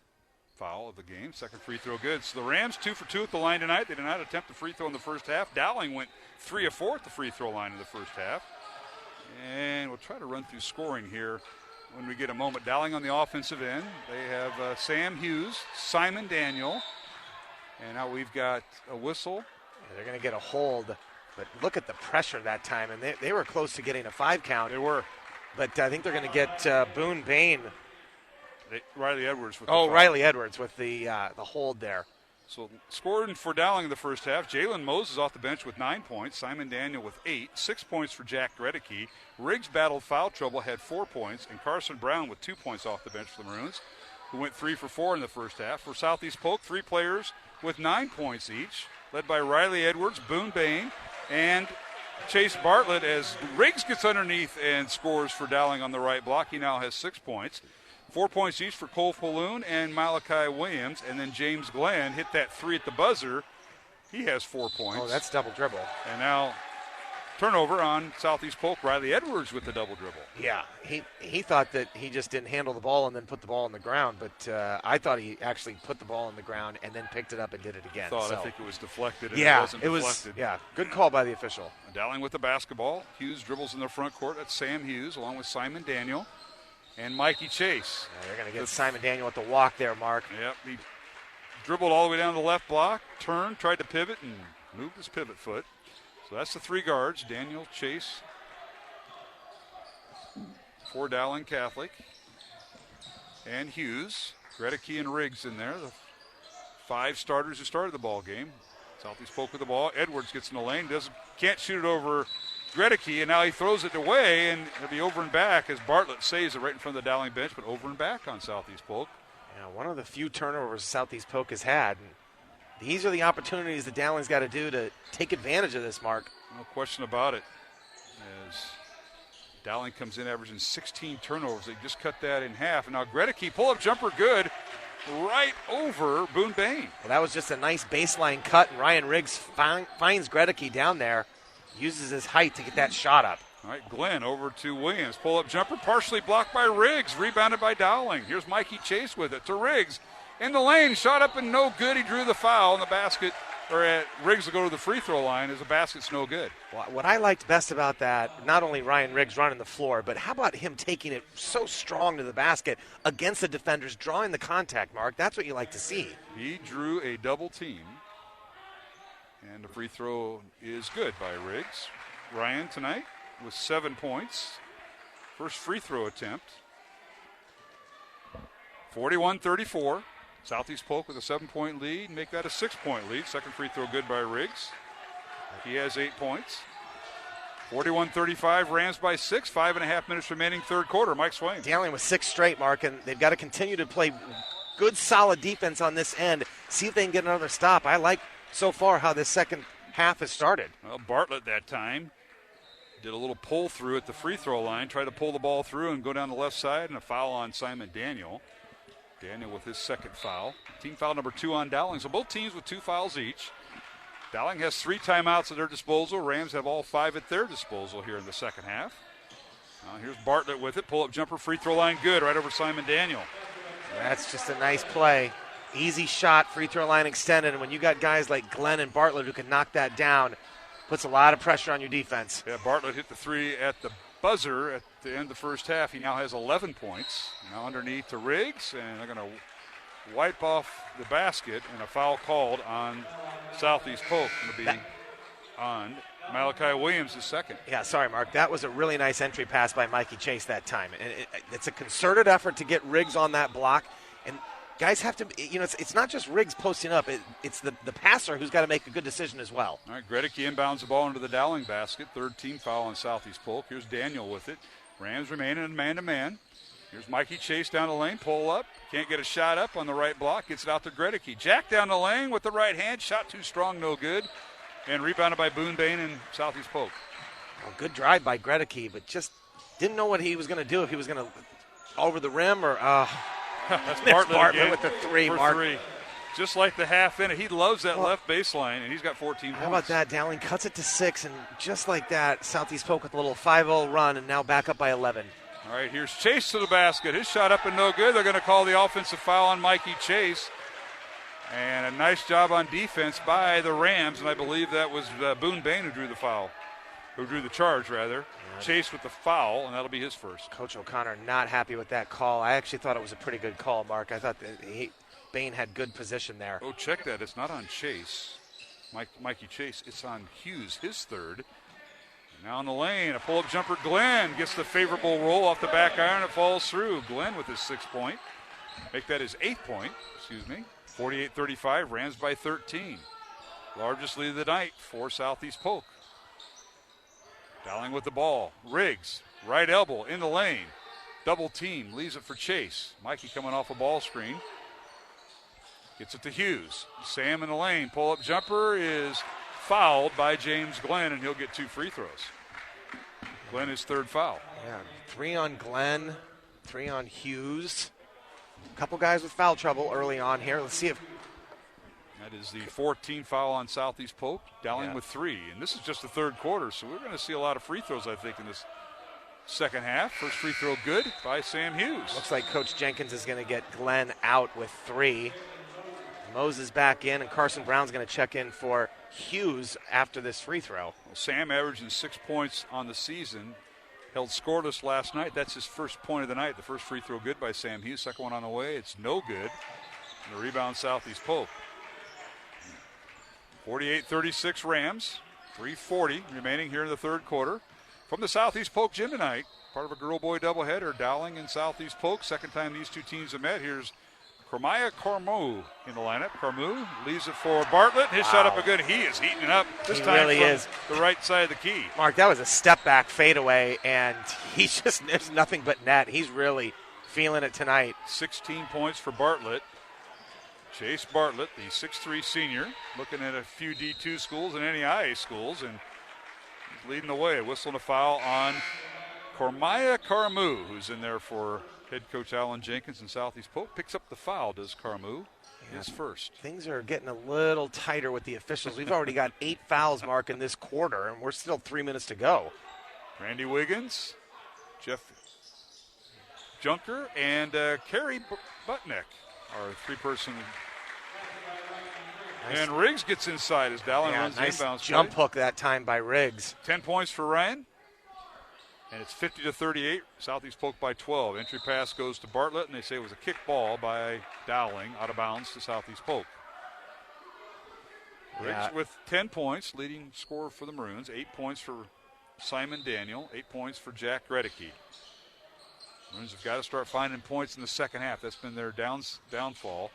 foul of the game. Second free throw good. So the Rams 2 for 2 at the line tonight. They did not attempt the free throw in the first half. Dowling went 3 of 4 at the free throw line in the first half. And we'll try to run through scoring here when we get a moment. Dowling on the offensive end. They have Sam Hughes, Simon Daniel, and now we've got a whistle. Yeah, they're going to get a hold, but look at the pressure that time. And they were close to getting a 5 count. They were. But I think they're going to get Boone Bain. Riley Edwards with the foul. Riley Edwards with the hold there. So scoring for Dowling in the first half. Jalen Moses off the bench with 9 points. Simon Daniel with 8. 6 points for Jack Gregory. Riggs battled foul trouble, had 4 points. And Carson Brown with 2 points off the bench for the Maroons, who went 3 for 4 in the first half. For Southeast Polk, 3 players with 9 points each, led by Riley Edwards, Boone Bain, and Chase Bartlett, as Riggs gets underneath and scores for Dowling on the right block. He now has 6 points. 4 points each for Cole Paloon and Malachi Williams. And then James Glenn hit that 3 at the buzzer. He has 4 points. Oh, that's double dribble. And now turnover on Southeast Polk. Riley Edwards with the double dribble. Yeah, he thought that he just didn't handle the ball and then put the ball on the ground. But I thought he actually put the ball on the ground and then picked it up and did it again. I think it was deflected and yeah, it wasn't deflected. Yeah, good call by the official. Dowling with the basketball. Hughes dribbles in the front court. That's Sam Hughes along with Simon Daniel and Mikey Chase. Yeah, they're going to get Simon Daniel at the walk there, Mark. Yep, he dribbled all the way down the left block, turned, tried to pivot, and moved his pivot foot. So that's the 3 guards, Daniel, Chase, for Dowling Catholic, and Hughes. Gregory and Riggs in there, the 5 starters who started the ball game. Southeast Polk with the ball. Edwards gets in the lane, can't shoot it over Gregory, and now he throws it away, and it'll be over and back as Bartlett saves it right in front of the Dowling bench, but over and back on Southeast Polk. Now, one of the few turnovers Southeast Polk has had. And these are the opportunities that Dowling's got to do to take advantage of this, Mark. No question about it. As Dowling comes in averaging 16 turnovers. They just cut that in half. And now Gregory, pull-up jumper good, right over Boone Bain. Well, that was just a nice baseline cut, and Ryan Riggs finds Gregory down there, uses his height to get that shot up. All right, Glenn over to Williams. Pull-up jumper, partially blocked by Riggs, rebounded by Dowling. Here's Mikey Chase with it to Riggs. In the lane, shot up and no good. He drew the foul in the basket. Riggs will go to the free throw line as the basket's no good. What I liked best about that, not only Ryan Riggs running the floor, but how about him taking it so strong to the basket against the defenders, drawing the contact, Mark? That's what you like to see. He drew a double team, and the free throw is good by Riggs. Ryan tonight with 7 points. First free throw attempt. 41-34. Southeast Polk with a 7-point lead. Make that a 6-point lead. Second free throw good by Riggs. He has 8 points. 41-35. Rams by 6. 5.5 minutes remaining third quarter. Mike Swain. Dowling with 6 straight, Mark, and they've got to continue to play good, solid defense on this end. See if they can get another stop. I like so far how this second half has started. Well, Bartlett that time did a little pull through at the free throw line. Tried to pull the ball through and go down the left side, and a foul on Simon Daniel. Daniel with his second foul. Team foul number 2 on Dowling. So both teams with 2 fouls each. Dowling has 3 timeouts at their disposal. Rams have all 5 at their disposal here in the second half. Here's Bartlett with it. Pull-up jumper, free throw line good, right over Simon Daniel. That's just a nice play. Easy shot, free throw line extended. And when you got guys like Glenn and Bartlett who can knock that down, puts a lot of pressure on your defense. Yeah, Bartlett hit the 3 at the buzzer at the end of the first half. He now has 11 points. Now underneath to Riggs, and they're going to wipe off the basket, and a foul called on Southeast Polk. Going to be on Malachi Williams, his second. Yeah, sorry, Mark. That was a really nice entry pass by Mikey Chase that time. And it's a concerted effort to get Riggs on that block. And guys have to, it's not just Riggs posting up. It's the passer who's got to make a good decision as well. All right, Gregory inbounds the ball into the Dowling basket. Third team foul on Southeast Polk. Here's Daniel with it. Rams remaining in man-to-man. Here's Mikey Chase down the lane, pull up. Can't get a shot up on the right block. Gets it out to Gregory. Jack down the lane with the right hand. Shot too strong, no good. And rebounded by Boone Bain and Southeast Polk. Well, good drive by Gregory, but just didn't know what he was going to do. If he was going to over the rim or that's Bartlett with the 3, Mark. 3. Just like the half in it. He loves that left baseline, and he's got 14 points. How about that? Dowling cuts it to 6, and just like that, Southeast Polk with a little 5-0 run, and now back up by 11. All right, here's Chase to the basket. His shot up and no good. They're going to call the offensive foul on Mikey Chase. And a nice job on defense by the Rams, and I believe that was Boone Bain who drew the foul. Who drew the charge, rather. Yeah. Chase with the foul, and that'll be his first. Coach O'Connor not happy with that call. I actually thought it was a pretty good call, Mark. I thought that Bain had good position there. Oh, check that. It's not on Chase. Mikey Chase. It's on Hughes, his third. Now in the lane, a pull-up jumper. Glenn gets the favorable roll off the back iron. It falls through. Glenn with his 6th point. Make that his 8th point. 48-35. Rams by 13. Largest lead of the night for Southeast Polk. Dowling with the ball. Riggs, right elbow in the lane. Double team, leaves it for Chase. Mikey coming off a ball screen. Gets it to Hughes. Sam in the lane. Pull-up jumper is fouled by James Glenn, and he'll get 2 free throws. Glenn his 3rd foul. Yeah, 3 on Glenn, 3 on Hughes. A couple guys with foul trouble early on here. Let's see if... That is the 14th foul on Southeast Polk. Dowling with 3. And this is just the third quarter, so we're going to see a lot of free throws, I think, in this second half. First free throw good by Sam Hughes. Looks like Coach Jenkins is going to get Glenn out with 3. Moses back in, and Carson Brown's going to check in for Hughes after this free throw. Well, Sam averaging 6 points on the season. Held scoreless last night. That's his first point of the night. The first free throw good by Sam Hughes. Second one on the way. It's no good. And the rebound, Southeast Polk. 48-36 Rams. 3:40 remaining here in the third quarter. From the Southeast Polk gym tonight, part of a girl-boy doubleheader, Dowling and Southeast Polk. Second time these two teams have met. Here's Cormiah Carmu in the lineup. Carmu leaves it for Bartlett. His shot up again. He is heating it up. This time really is. The right side of the key. Mark, that was a step-back fadeaway, and he's just, there's nothing but net. He's really feeling it tonight. 16 points for Bartlett. Chase Bartlett, the 6'3 senior, looking at a few D2 schools and NAIA schools, and he's leading the way. A whistle and a foul on Cormaya Carmu, who's in there for head coach Alan Jenkins in Southeast Polk. Picks up the foul, does Carmu. His first. Things are getting a little tighter with the officials. We've already got 8 fouls, Mark, in this quarter, and we're still 3 minutes to go. Randy Wiggins, Jeff Junker, and Kerry Butnick are three-person. Nice. And Riggs gets inside as Dowling runs nice the inbounds jump play. hook that time by Riggs. 10 points for Ryan. And it's 50-38, Southeast Polk by 12. Entry pass goes to Bartlett, and they say it was a kick ball by Dowling out of bounds to Southeast Polk. Riggs with 10 points, leading scorer for the Maroons. 8 points for Simon Daniel, 8 points for Jack Reddicky. Maroons have got to start finding points in the second half. That's been their downfall.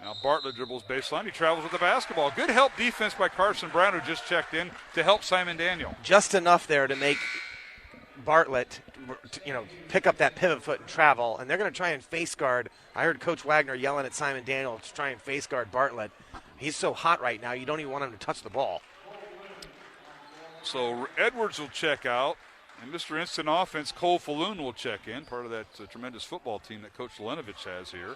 Now Bartlett dribbles baseline. He travels with the basketball. Good help defense by Carson Brown, who just checked in to help Simon Daniel. Just enough there to make Bartlett, pick up that pivot foot and travel, and they're going to try and face guard. I heard Coach Wagner yelling at Simon Daniel to try and face guard Bartlett. He's so hot right now, you don't even want him to touch the ball. So Edwards will check out, and Mr. Instant Offense, Cole Falloon, will check in, part of that tremendous football team that Coach Lenovich has here.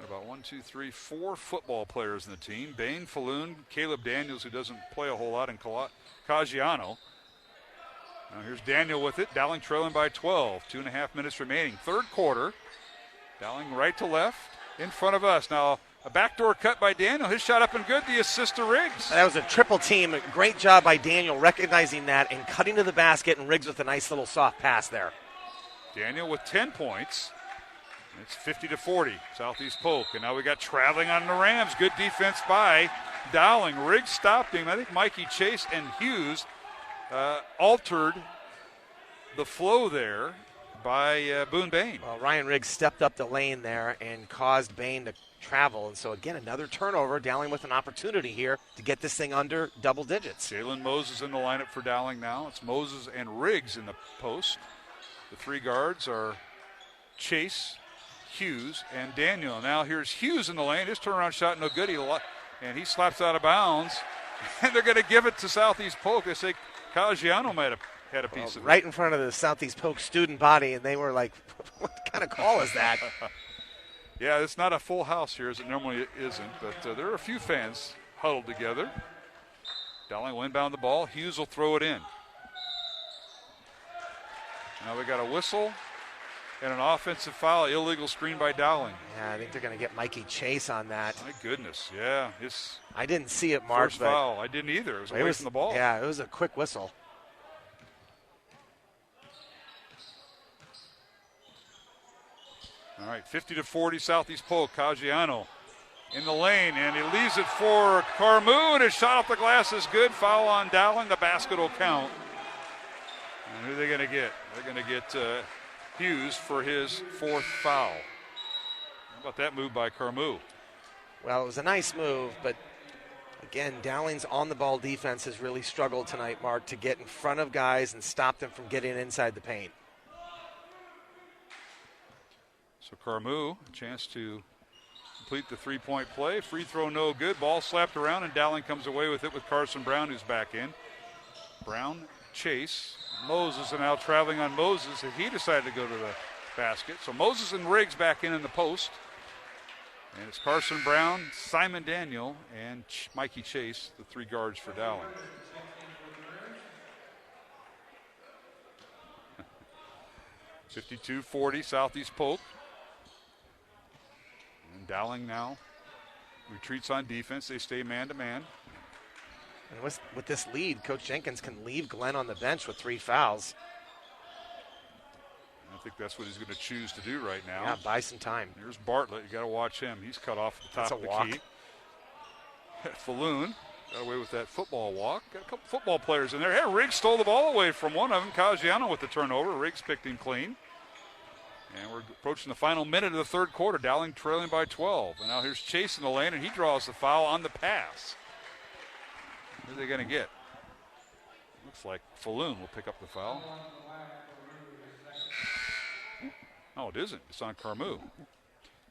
Got about 4 football players in the team. Bain, Falloon, Caleb Daniels, who doesn't play a whole lot, and Caggiano. Now here's Daniel with it. Dowling trailing by 12. 2.5 minutes remaining. Third quarter. Dowling right to left in front of us. Now a backdoor cut by Daniel. His shot up and good. The assist to Riggs. That was a triple team. Great job by Daniel recognizing that and cutting to the basket, and Riggs with a nice little soft pass there. Daniel with 10 points. It's 50-40. Southeast Polk. And now we got traveling on the Rams. Good defense by Dowling. Riggs stopped him. I think Mikey Chase and Hughes altered the flow there by Boone Bain. Well, Ryan Riggs stepped up the lane there and caused Bain to travel. And so, again, another turnover. Dowling with an opportunity here to get this thing under double digits. Jalen Moses in the lineup for Dowling now. It's Moses and Riggs in the post. The 3 guards are Chase, Hughes, and Daniel. Now here's Hughes in the lane. His turnaround shot no good. And he slaps out of bounds. And they're going to give it to Southeast Polk. They say Caggiano might have had a piece of it. Right in front of the Southeast Polk student body, and they were like, what kind of call is that? Yeah, it's not a full house here, as it normally isn't, but there are a few fans huddled together. Dowling will inbound the ball. Hughes will throw it in. Now we got a whistle and an offensive foul, illegal screen by Dowling. Yeah, I think they're going to get Mikey Chase on that. My goodness, yeah. I didn't see it, Mark. First foul. I didn't either. It was away from the ball. Yeah, it was a quick whistle. All right, 50-40 Southeast Polk. Caggiano in the lane, and he leaves it for Carmu, and his shot off the glass is good. Foul on Dowling. The basket will count. And who are they going to get? They're going to get Hughes for his 4th foul. How about that move by Carmu? Well, it was a nice move, but again, Dowling's on-the-ball defense has really struggled tonight, Mark, to get in front of guys and stop them from getting inside the paint. So Carmu, a chance to complete the 3-point play. Free throw no good. Ball slapped around, and Dowling comes away with it with Carson Brown, who's back in. Brown, Chase, Moses, and now traveling on Moses. He decided to go to the basket. So Moses and Riggs back in the post. And it's Carson Brown, Simon Daniel, and Mikey Chase, the 3 guards for Dowling. (52-40) Southeast Polk. And Dowling now retreats on defense. They stay man-to-man. And with this lead, Coach Jenkins can leave Glenn on the bench with 3 fouls. I think that's what he's going to choose to do right now. Yeah, buy some time. Here's Bartlett. You got to watch him. He's cut off at the top of the key. Falloon got away with that football walk. Got a couple football players in there. Hey, Riggs stole the ball away from one of them. Caggiano with the turnover. Riggs picked him clean. And we're approaching the final minute of the third quarter. Dowling trailing by 12. And now here's Chase in the lane, and he draws the foul on the pass. Who are they going to get? Looks like Falloon will pick up the foul. Oh, it isn't. It's on Carmu.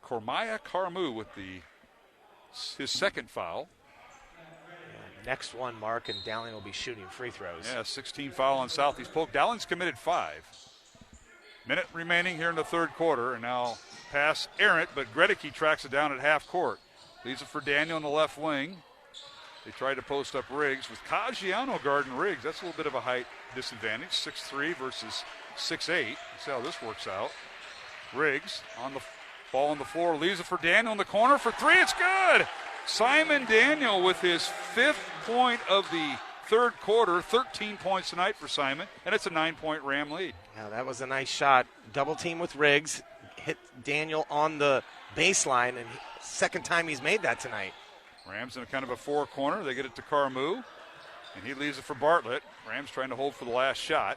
Cormaya Carmu with his second foul. Next one, Mark, and Dowling will be shooting free throws. Yeah, 16 foul on Southeast Polk. Dowling's committed 5. Minute remaining here in the third quarter, and now pass errant, but Gregory tracks it down at half court. Leaves it for Daniel in the left wing. They tried to post up Riggs with Caggiano guarding Riggs. That's a little bit of a height disadvantage, 6'3" versus 6'8". Let's see how this works out. Riggs on the ball on the floor, leaves it for Daniel in the corner for 3. It's good! Simon Daniel with his 5th point of the third quarter, 13 points tonight for Simon, and it's a 9-point Ram lead. Yeah, that was a nice shot. Double team with Riggs, hit Daniel on the baseline, and second time he's made that tonight. Rams in a kind of a 4 corner. They get it to Carmu, and he leaves it for Bartlett. Rams trying to hold for the last shot.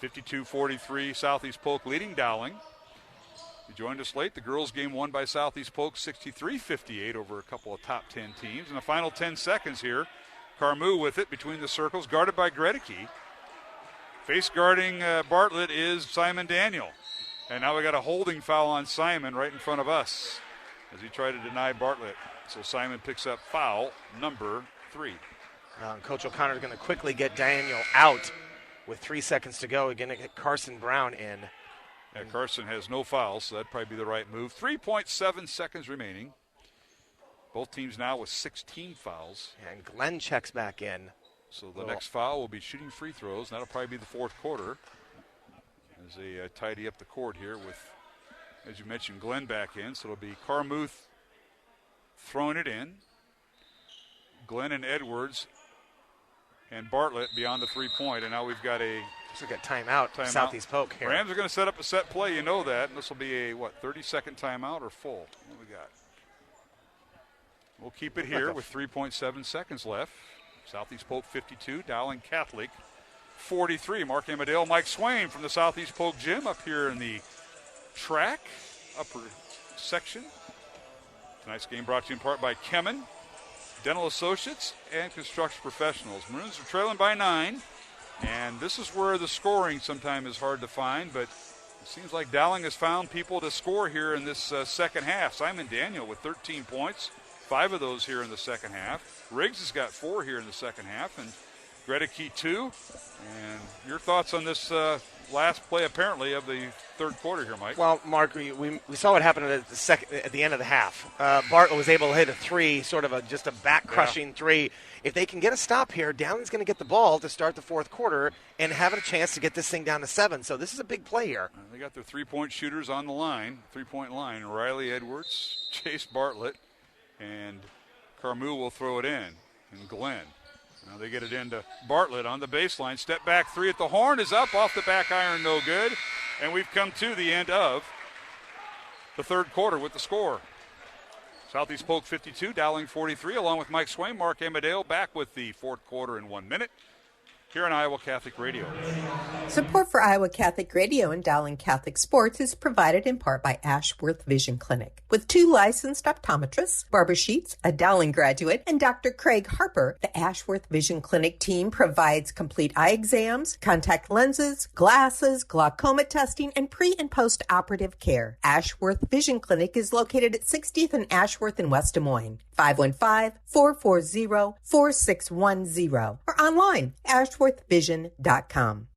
52-43, Southeast Polk leading Dowling. You joined us late. The girls' game won by Southeast Polk 63-58 over a couple of top 10 teams. In the final 10 seconds here, Carmu with it between the circles, guarded by Gregory. Face guarding Bartlett is Simon Daniel. And now we got a holding foul on Simon right in front of us as he tried to deny Bartlett. So Simon picks up foul number 3. Coach O'Connor is going to quickly get Daniel out with 3 seconds to go. We're going to get Carson Brown in. Yeah, Carson has no fouls, so that'd probably be the right move. 3.7 seconds remaining. Both teams now with 16 fouls. And Glenn checks back in. So the next foul will be shooting free throws. That'll probably be the fourth quarter as they tidy up the court here with, as you mentioned, Glenn back in. So it'll be Carmuth throwing it in. Glenn and Edwards and Bartlett beyond the 3-point. And now we've got a timeout. Southeast Polk here. Rams are going to set up a set play. You know that. And this will be a, 30-second timeout or full? What we got? We'll keep it here with 3.7 seconds left. Southeast Polk 52, Dowling Catholic 43. Mark Amadale, Mike Swain from the Southeast Polk gym up here in the track upper section. Tonight's game brought to you in part by Kemen, Dental Associates, and Construction Professionals. Maroons are trailing by 9, and this is where the scoring sometimes is hard to find, but it seems like Dowling has found people to score here in this second half. Simon Daniel with 13 points, 5 of those here in the second half. Riggs has got 4 here in the second half, and Gregory 2. And your thoughts on this last play, apparently, of the third quarter here, Mike? Well, Mark, we saw what happened at the end of the half. Bartlett was able to hit a 3, sort of just a back-crushing 3. If they can get a stop here, Downing's going to get the ball to start the fourth quarter and have a chance to get this thing down to 7. So this is a big play here. They got their 3-point shooters on the line, 3-point line. Riley Edwards, Chase Bartlett, and Carmu will throw it in, and Glenn. Now they get it into Bartlett on the baseline. Step back 3 at the horn is up, off the back iron, no good. And we've come to the end of the third quarter with the score. Southeast Polk 52, Dowling 43, along with Mike Swain, Mark Amadale back with the fourth quarter in 1 minute here on Iowa Catholic Radio. Support for Iowa Catholic Radio and Dowling Catholic Sports is provided in part by Ashworth Vision Clinic. With 2 licensed optometrists, Barbara Sheets, a Dowling graduate, and Dr. Craig Harper, the Ashworth Vision Clinic team provides complete eye exams, contact lenses, glasses, glaucoma testing, and pre- and post-operative care. Ashworth Vision Clinic is located at 60th and Ashworth in West Des Moines. 515-440-4610 or online, ashworthvision.com.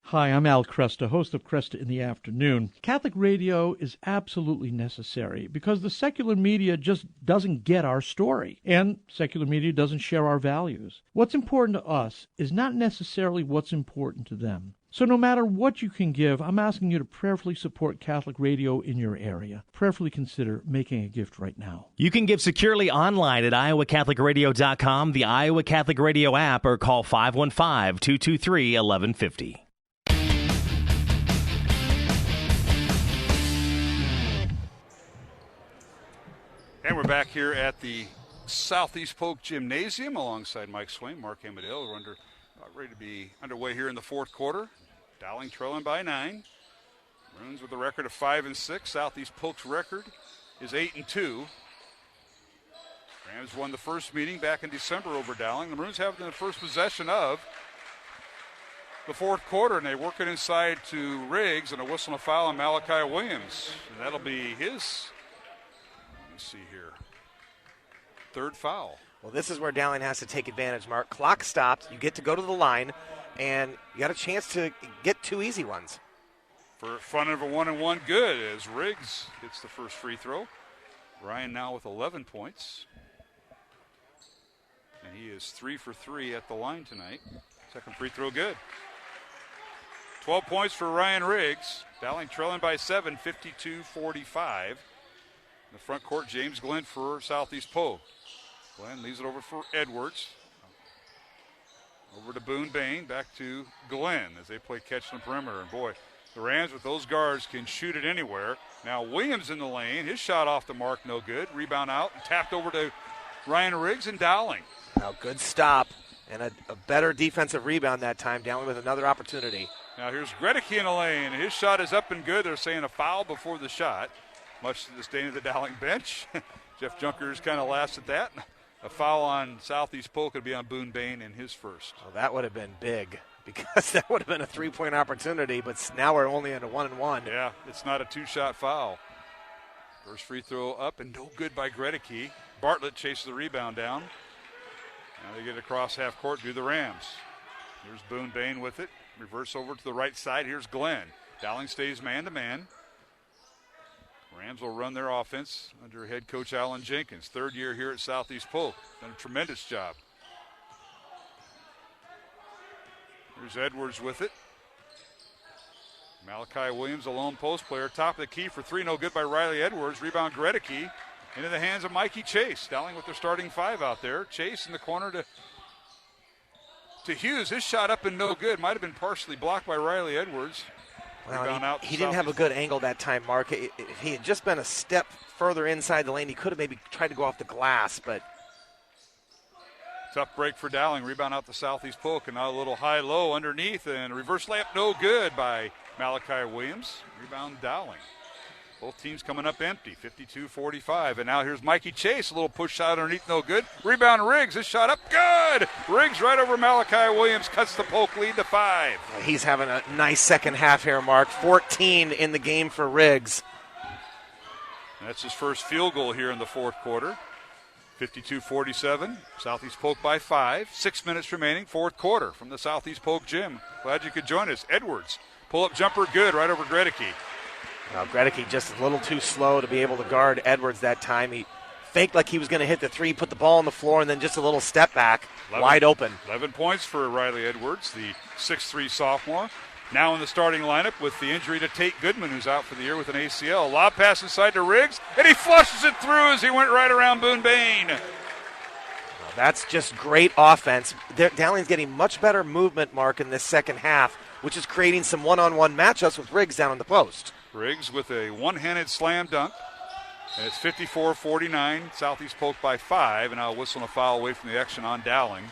Hi, I'm Al Cresta, host of Cresta in the Afternoon. Catholic radio is absolutely necessary because the secular media just doesn't get our story, and secular media doesn't share our values. What's important to us is not necessarily what's important to them. So no matter what you can give, I'm asking you to prayerfully support Catholic radio in your area. Prayerfully consider making a gift right now. You can give securely online at iowacatholicradio.com, the Iowa Catholic Radio app, or call 515-223-1150. And we're back here at the Southeast Polk Gymnasium alongside Mike Swain, Mark Amadale. We're ready to be underway here in the fourth quarter. Dowling trailing by 9. Maroons with a record of 5-6. Southeast Polk's record is 8-2. Rams won the first meeting back in December over Dowling. The Maroons have the first possession of the fourth quarter, and they work it inside to Riggs, and a whistle and a foul on Malachi Williams. And that'll be his, let me see here, third foul. Well, this is where Dowling has to take advantage, Mark. Clock stopped. You get to go to the line, and you got a chance to get 2 easy ones. For front of a 1-and-1, good, as Riggs hits the first free throw. Ryan now with 11 points. And he is 3 for 3 at the line tonight. Second free throw good. 12 points for Ryan Riggs. Dowling trailing by 7, 52-45. In the front court, James Glenn for Southeast Polk. Glenn leaves it over for Edwards. Over to Boone Bain, back to Glenn as they play catch in the perimeter. And boy, the Rams with those guards can shoot it anywhere. Now Williams in the lane. His shot off the mark, no good. Rebound out and tapped over to Ryan Riggs and Dowling. Now good stop and a better defensive rebound that time. Dowling with another opportunity. Now here's Gregory in the lane. His shot is up and good. They're saying a foul before the shot, much to the disdain of the Dowling bench. Jeff Junkers kind of laughs at that. A foul on Southeast Polk would be on Boone Bain in his first. Well, that would have been big because that would have been a 3-point opportunity, but now we're only at a 1-and-1. Yeah, it's not a 2-shot foul. First free throw up and no good by Gregory. Bartlett chases the rebound down. Now they get across half court, do the Rams. Here's Boone Bain with it. Reverse over to the right side. Here's Glenn. Dowling stays man-to-man. Rams will run their offense under head coach Alan Jenkins. Third year here at Southeast Polk. Done a tremendous job. Here's Edwards with it. Malachi Williams, a lone post player. Top of the key for 3. No good by Riley Edwards. Rebound Gregory into the hands of Mikey Chase. Dowling with their starting 5 out there. Chase in the corner to Hughes. His shot up and no good. Might have been partially blocked by Riley Edwards. Well, he didn't have a good angle that time, Mark. If he had just been a step further inside the lane, he could have maybe tried to go off the glass, but tough break for Dowling. Rebound out to Southeast Polk, and now a little high-low underneath, and a reverse layup no good by Malachi Williams. Rebound Dowling. Both teams coming up empty, 52-45. And now here's Mikey Chase, a little push shot underneath, no good. Rebound Riggs, his shot up, good! Riggs right over Malachi Williams, cuts the Polk lead to 5. He's having a nice second half here, Mark. 14 in the game for Riggs. That's his first field goal here in the fourth quarter. 52-47, Southeast Polk by 5. 6 minutes remaining, fourth quarter from the Southeast Polk gym. Glad you could join us. Edwards, pull-up jumper, good, right over Gregory. Now, Gregory just a little too slow to be able to guard Edwards that time. He faked like he was going to hit the 3, put the ball on the floor, and then just a little step back, wide open. 11 points for Riley Edwards, the 6'3 sophomore. Now in the starting lineup with the injury to Tate Goodman, who's out for the year with an ACL. Lob pass inside to Riggs, and he flushes it through as he went right around Boone Bain. Well, that's just great offense. Dowling's getting much better movement, Mark, in this second half, which is creating some one-on-one matchups with Riggs down in the post. Riggs with a one-handed slam dunk. And it's 54-49, Southeast Polk by 5, and now a whistle and a foul away from the action on Dowling.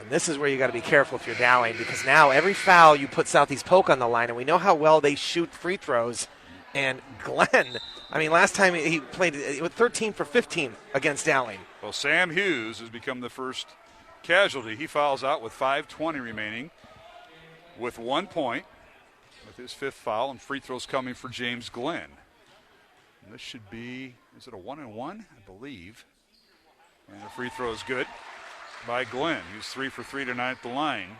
And this is where you got to be careful if you're Dowling, because now every foul you put Southeast Polk on the line, and we know how well they shoot free throws. And Glenn, I mean, last time he played with 13 for 15 against Dowling. Well, Sam Hughes has become the first casualty. He fouls out with 5:20 remaining with 1 point. With his 5th foul, and free throws coming for James Glenn. And this should be, is it a 1-and-1? I believe. And the free throw is good by Glenn. He's 3 for 3 tonight at the line.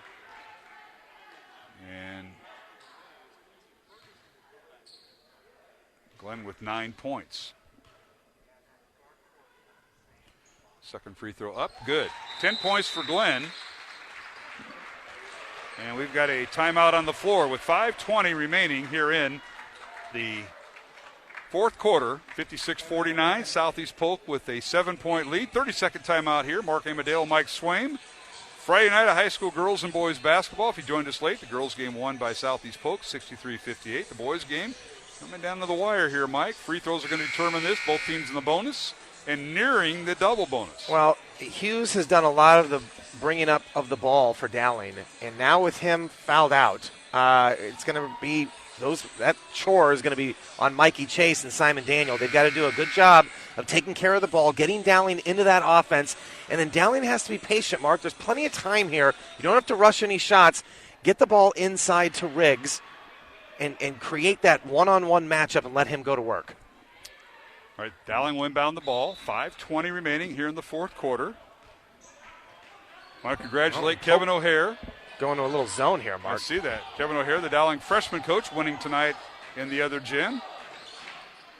And Glenn with 9 points. Second free throw up, good. 10 points for Glenn. And we've got a timeout on the floor with 5:20 remaining here in the fourth quarter. 56-49, Southeast Polk with a 7-point lead. 30-second timeout here. Mark Amadale, Mike Swaim. Friday night of high school girls and boys basketball. If you joined us late, the girls game won by Southeast Polk, 63-58. The boys game coming down to the wire here, Mike. Free throws are going to determine this. Both teams in the bonus and nearing the double bonus. Well, Hughes has done a lot of the bringing up of the ball for Dowling, and now with him fouled out, it's going to be that chore is going to be on Mikey Chase and Simon Daniel. They've got to do a good job of taking care of the ball, getting Dowling into that offense, and then Dowling has to be patient, Mark. There's plenty of time here. You don't have to rush any shots. get the ball inside to Riggs and create that one-on-one matchup and let him go to work. All right, Dowling will inbound the ball. 5:20 remaining here in the fourth quarter. I want to congratulate Kevin O'Hare. Going to a little zone here, Mark. I see that. Kevin O'Hare, the Dowling freshman coach, winning tonight in the other gym.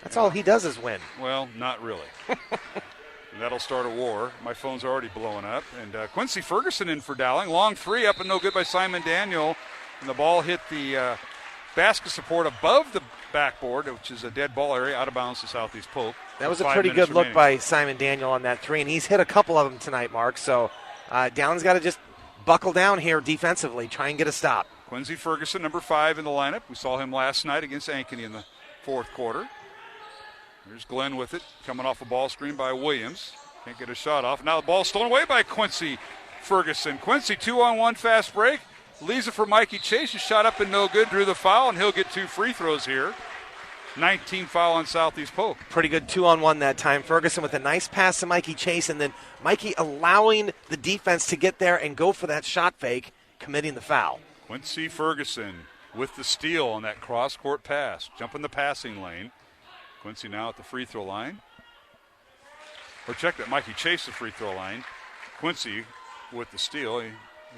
That's all he does is win. Well, not really. And that'll start a war. My phone's already blowing up. And Quincy Ferguson in for Dowling. Long three up and no good by Simon Daniel. And the ball hit the basket support above the backboard, which is a dead ball area, out of bounds to Southeast Polk. That was a pretty good look by Simon Daniel on that three, and he's hit a couple of them tonight, Mark. So Dowling's got to just buckle down here defensively, try and get a stop. Quincy Ferguson, number 5 in the lineup. We saw him last night against Ankeny in the fourth quarter. Here's Glenn with it, coming off a ball screen by Williams. Can't get a shot off. Now the ball stolen away by Quincy Ferguson. Quincy, 2-on-1 fast break. Leaves it for Mikey Chase. His shot up and no good. Drew the foul, and he'll get 2 free throws here. 19 foul on Southeast Polk. Pretty good 2-on-1 that time. Ferguson with a nice pass to Mikey Chase, and then Mikey allowing the defense to get there and go for that shot fake, committing the foul. Quincy Ferguson with the steal on that cross-court pass. Jumping the passing lane. Quincy now at the free throw line. Or check that, Mikey Chase the free throw line. Quincy with the steal.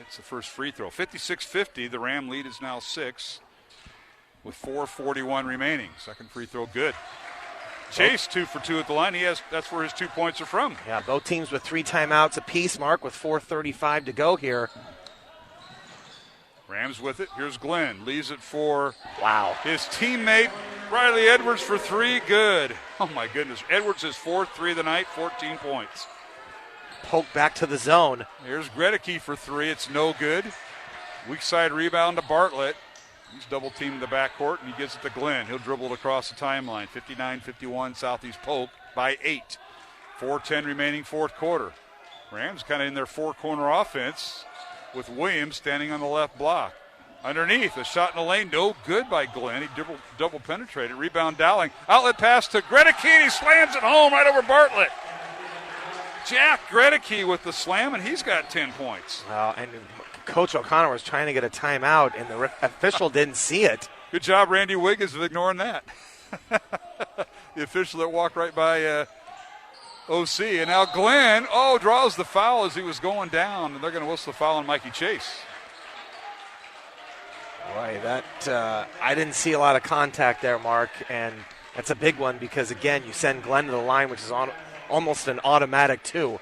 It's the first free throw. 56-50. The Ram lead is now 6 with 4:41 remaining. Second free throw good. Chase 2 for 2 at the line. That's where his 2 points are from. Yeah, both teams with 3 timeouts apiece, Mark, with 4:35 to go here. Rams with it. Here's Glenn. Leaves it for his teammate Riley Edwards for 3. Good. Oh, my goodness. Edwards' his 4th 3 of the night, 14 points. Polk back to the zone. Here's Gregory for 3. It's no good. Weak side rebound to Bartlett. He's double-teamed in the backcourt, and he gives it to Glenn. He'll dribble it across the timeline. 59-51 Southeast Polk by 8. 4:10 remaining fourth quarter. Rams kind of in their four-corner offense with Williams standing on the left block. Underneath, a shot in the lane, no good by Glenn. He double penetrated. Rebound Dowling. Outlet pass to Gregory. He slams it home right over Bartlett. Jack Gregory with the slam, and he's got 10 points. And Coach O'Connor was trying to get a timeout, and the official didn't see it. Good job, Randy Wiggins, of ignoring that. The official that walked right by OC. And now Glenn, draws the foul as he was going down, and they're going to whistle the foul on Mikey Chase. Boy, that I didn't see a lot of contact there, Mark, and that's a big one because, again, you send Glenn to the line, which is almost an automatic 2.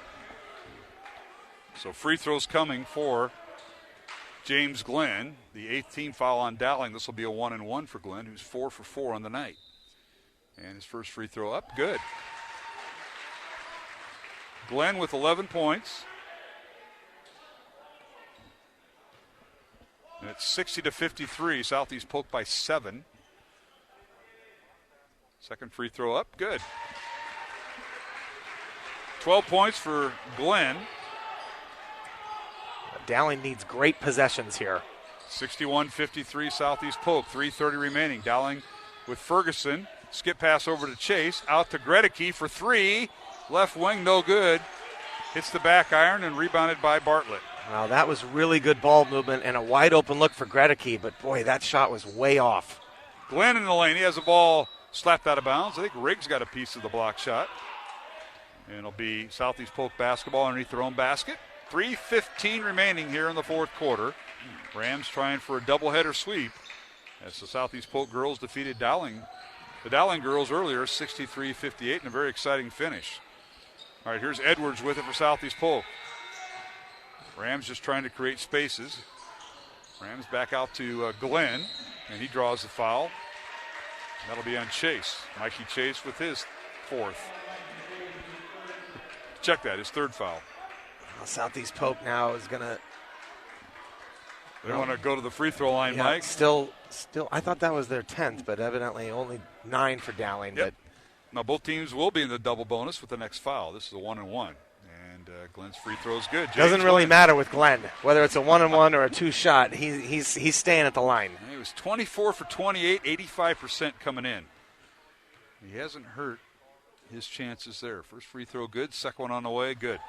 So free throws coming for James Glenn. The 8th team foul on Dowling. This will be a 1-and-1 for Glenn, who's 4 for 4 on the night. And his first free throw up, good. Glenn with 11 points. And it's 60-53. Southeast Polk by 7. Second free throw up, good. 12 points for Glenn. Dowling needs great possessions here. 61-53 Southeast Polk, 3:30 remaining. Dowling with Ferguson. Skip pass over to Chase. Out to Gregory for 3. Left wing, no good. Hits the back iron and rebounded by Bartlett. Wow, that was really good ball movement and a wide open look for Gregory, but boy, that shot was way off. Glenn in the lane. He has a ball slapped out of bounds. I think Riggs got a piece of the block shot. And it'll be Southeast Polk basketball underneath their own basket. 3:15 remaining here in the fourth quarter. Rams trying for a doubleheader sweep as the Southeast Polk girls defeated Dowling. The Dowling girls earlier, 63-58, and a very exciting finish. All right, here's Edwards with it for Southeast Polk. Rams just trying to create spaces. Rams back out to Glenn, and he draws the foul. That'll be on Chase. Mikey Chase with his 4th. Check that, his 3rd foul. Well, Southeast Polk now is going to... They want to go to the free throw line, yeah, Mike. Still, I thought that was their 10th, but evidently only 9 for Dowling. Yep. But now both teams will be in the double bonus with the next foul. This is a 1-and-1. And Glenn's free throw is good. Doesn't really matter with Glenn, whether it's a 1-and-1 or a 2-shot. He's staying at the line. He was 24 for 28, 85% coming in. He hasn't hurt his chances there. First free throw good, second one on the way, good.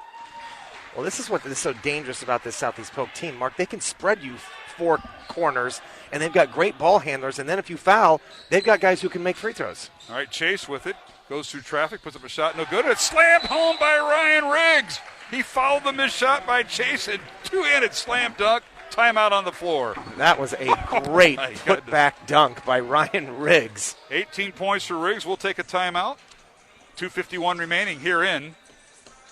Well, this is what is so dangerous about this Southeast Polk team, Mark. They can spread you four corners, and they've got great ball handlers. And then if you foul, they've got guys who can make free throws. All right, Chase with it. Goes through traffic, puts up a shot, no good. It's slammed home by Ryan Riggs. He fouled the missed shot by Chase, and two-handed slam dunk. Timeout on the floor. That was a great put-back dunk by Ryan Riggs. 18 points for Riggs. We'll take a timeout. 2:51 remaining here in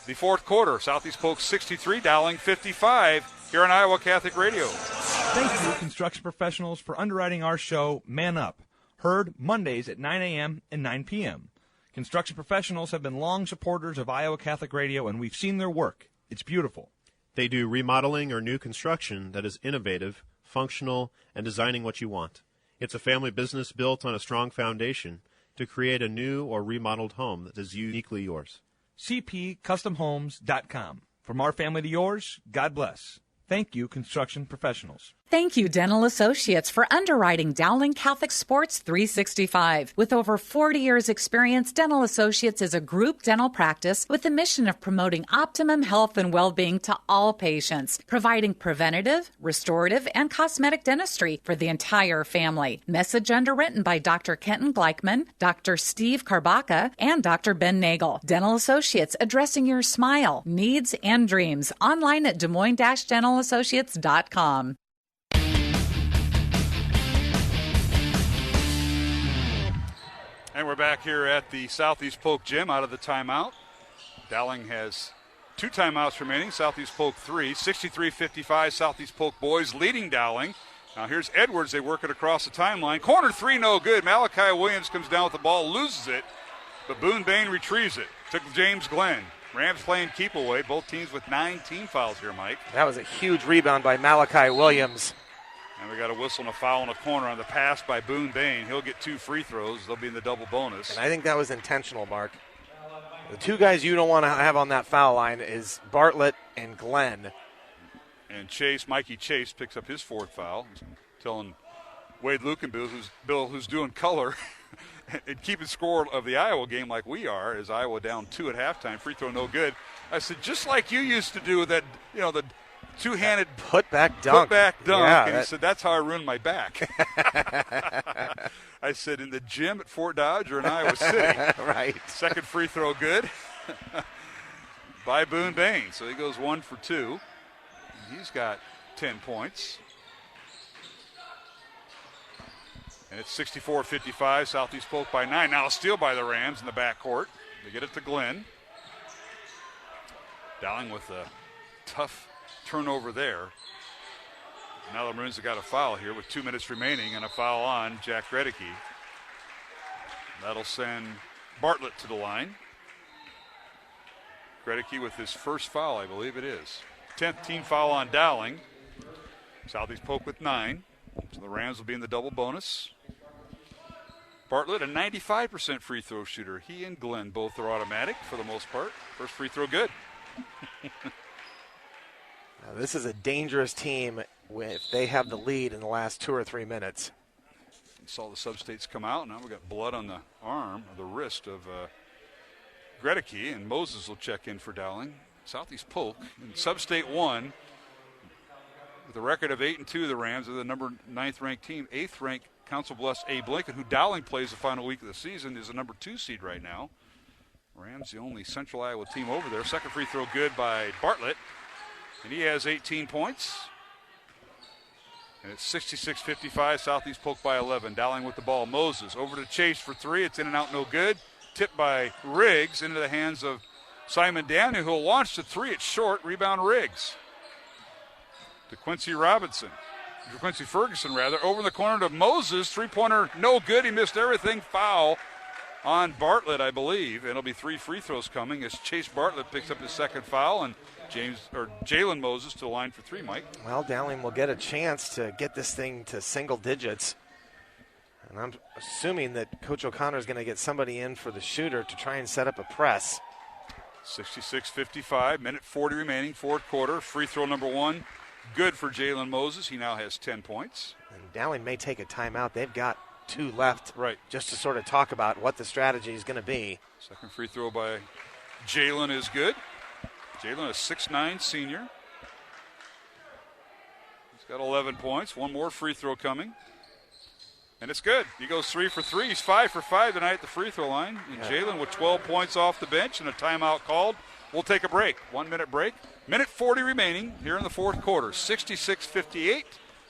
the fourth quarter. Southeast Polk 63, Dowling 55 here on Iowa Catholic Radio. Thank you, construction professionals, for underwriting our show, Man Up. Heard Mondays at 9 a.m. and 9 p.m. Construction professionals have been long supporters of Iowa Catholic Radio, and we've seen their work. It's beautiful. They do remodeling or new construction that is innovative, functional, and designing what you want. It's a family business built on a strong foundation to create a new or remodeled home that is uniquely yours. cpcustomhomes.com. From our family to yours, God bless. Thank you, construction professionals. Thank you, Dental Associates, for underwriting Dowling Catholic Sports 365. With over 40 years' experience, Dental Associates is a group dental practice with the mission of promoting optimum health and well-being to all patients, providing preventative, restorative, and cosmetic dentistry for the entire family. Message underwritten by Dr. Kenton Gleichman, Dr. Steve Karbaka, and Dr. Ben Nagel. Dental Associates, addressing your smile, needs, and dreams. Online at DesMoines-DentalAssociates.com. And we're back here at the Southeast Polk Gym out of the timeout. Dowling has 2 timeouts remaining. Southeast Polk 3, 63-55. Southeast Polk boys leading Dowling. Now here's Edwards. They work it across the timeline. Corner 3, no good. Malachi Williams comes down with the ball, loses it, but Boone Bain retrieves it. Took James Glenn. Rams playing keep away. Both teams with 9 team fouls here, Mike. That was a huge rebound by Malachi Williams. And we got a whistle and a foul in a corner on the pass by Boone Bain. He'll get 2 free throws. They'll be in the double bonus. And I think that was intentional, Mark. The 2 guys you don't want to have on that foul line is Bartlett and Glenn. And Mikey Chase, picks up his 4th foul. He's telling Wade Lukenbill, who's doing color, and keeping score of the Iowa game like we are, is Iowa down 2 at halftime. Free throw no good. I said, just like you used to do that, the two-handed put-back dunk. Yeah, and he said, that's how I ruined my back. I said, in the gym at Fort Dodge or in Iowa City. Right. Second free throw good by Boone Bain. So he goes 1 for 2. He's got 10 points. And it's 64-55, Southeast Polk by 9. Now a steal by the Rams in the backcourt. They get it to Glenn. Dowling with a tough turnover there. Now the Maroons have got a foul here with 2 minutes remaining and a foul on Jack Gregory. That'll send Bartlett to the line. Gregory with his first foul, I believe it is. 10th team foul on Dowling. Southeast Polk with 9. So the Rams will be in the double bonus. Bartlett, a 95% free throw shooter. He and Glenn both are automatic for the most part. First free throw good. Now, this is a dangerous team if they have the lead in the last 2 or 3 minutes. You saw the sub-states come out. Now we've got blood on the arm or the wrist of Gregory, and Moses will check in for Dowling. Southeast Polk in sub-state 1 with a record of 8-2. The Rams are the number 9th ranked team. 8th ranked Council Bluffs A. Blinken, who Dowling plays the final week of the season, is the number 2 seed right now. Rams the only Central Iowa team over there. Second free throw good by Bartlett, and he has 18 points. And it's 66-55, Southeast Polk by 11. Dowling with the ball. Moses over to Chase for 3. It's in and out, no good. Tipped by Riggs into the hands of Simon Daniel, who will launch the 3. It's short. Rebound Riggs. To Quincy Ferguson, over in the corner to Moses. 3-pointer, no good. He missed everything. Foul on Bartlett, I believe. And it'll be 3 free throws coming as Chase Bartlett picks up his second foul, and Jalen Moses to the line for 3, Mike. Well, Dowling will get a chance to get this thing to single digits. And I'm assuming that Coach O'Connor is going to get somebody in for the shooter to try and set up a press. 66-55, minute 40 remaining, fourth quarter. Free throw number 1, good for Jalen Moses. He now has 10 points. And Dowling may take a timeout. They've got 2 left, right, just to sort of talk about what the strategy is going to be. Second free throw by Jalen is good. Jalen, a 6'9" senior. He's got 11 points. One more free throw coming. And it's good. He goes 3 for 3. He's 5 for 5 tonight at the free throw line. And Jalen with 12 points off the bench and a timeout called. We'll take a break. 1 minute break. Minute 40 remaining here in the fourth quarter. 66-58.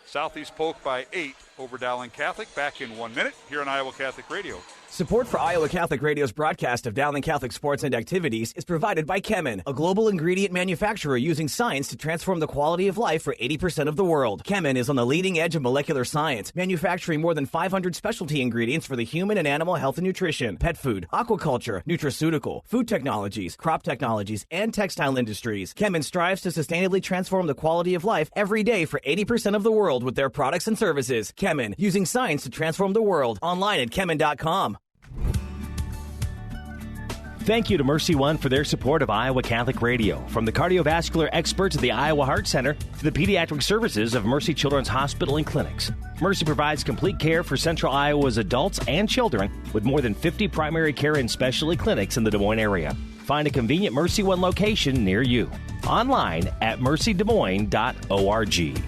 Southeast Polk by 8 over Dowling Catholic. Back in 1 minute here on Iowa Catholic Radio. Support for Iowa Catholic Radio's broadcast of Dowling Catholic sports and activities is provided by Kemin, a global ingredient manufacturer using science to transform the quality of life for 80% of the world. Kemin is on the leading edge of molecular science, manufacturing more than 500 specialty ingredients for the human and animal health and nutrition, pet food, aquaculture, nutraceutical, food technologies, crop technologies, and textile industries. Kemin strives to sustainably transform the quality of life every day for 80% of the world with their products and services. Kemin, using science to transform the world. Online at kemin.com. Thank you to Mercy One for their support of Iowa Catholic Radio. From the cardiovascular experts at the Iowa Heart Center to the pediatric services of Mercy Children's Hospital and Clinics, Mercy provides complete care for Central Iowa's adults and children with more than 50 primary care and specialty clinics in the Des Moines area. Find a convenient Mercy One location near you. Online at mercydesmoines.org.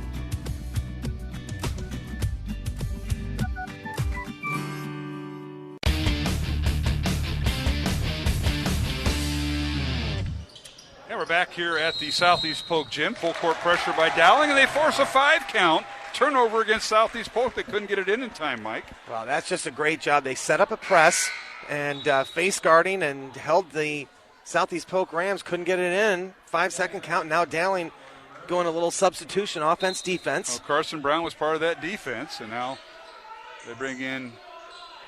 We're back here at the Southeast Polk gym. Full court pressure by Dowling, and they force a 5 count. Turnover against Southeast Polk. They couldn't get it in time, Mike. Well, that's just a great job. They set up a press and face guarding and held the Southeast Polk Rams. Couldn't get it in. 5-second count. Now Dowling going a little substitution, offense, defense. Well, Carson Brown was part of that defense, and now they bring in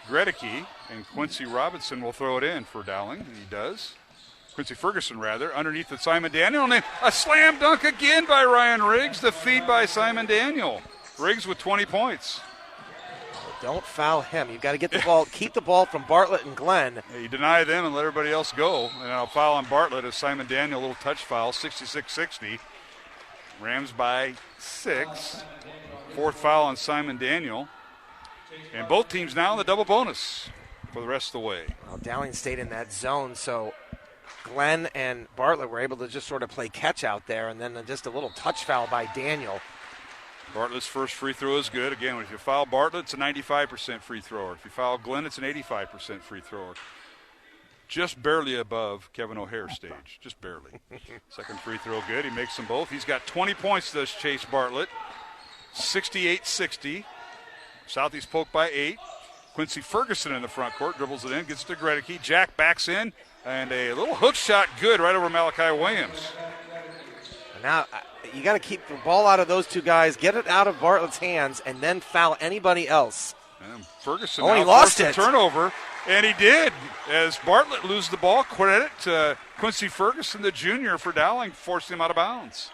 Gregory, and Quincy Robinson will throw it in for Dowling, and he does. Quincy Ferguson, rather, underneath the Simon Daniel. And a slam dunk again by Ryan Riggs. The feed by Simon Daniel. Riggs with 20 points. Don't foul him. You've got to get the ball, keep the ball from Bartlett and Glenn. Yeah, you deny them and let everybody else go. And I'll foul on Bartlett as Simon Daniel, a little touch foul, 66-60. Rams by 6. Fourth foul on Simon Daniel. And both teams now in the double bonus for the rest of the way. Well, Dowling stayed in that zone, so Glenn and Bartlett were able to just sort of play catch out there, and then just a little touch foul by Daniel. Bartlett's first free throw is good. Again, if you foul Bartlett, it's a 95% free thrower. If you foul Glenn, it's an 85% free thrower. Just barely above Kevin O'Hare's stage. Just barely. Second free throw good. He makes them both. He's got 20 points, does Chase Bartlett. 68-60. Southeast Polk by 8. Quincy Ferguson in the front court. Dribbles it in. Gets to Gregory. Jack backs in. And a little hook shot good right over Malachi Williams. Now, you got to keep the ball out of those two guys, get it out of Bartlett's hands, and then foul anybody else. And Ferguson he lost it. Turnover, and he did. As Bartlett loses the ball, credit to Quincy Ferguson, the junior for Dowling, forced him out of bounds.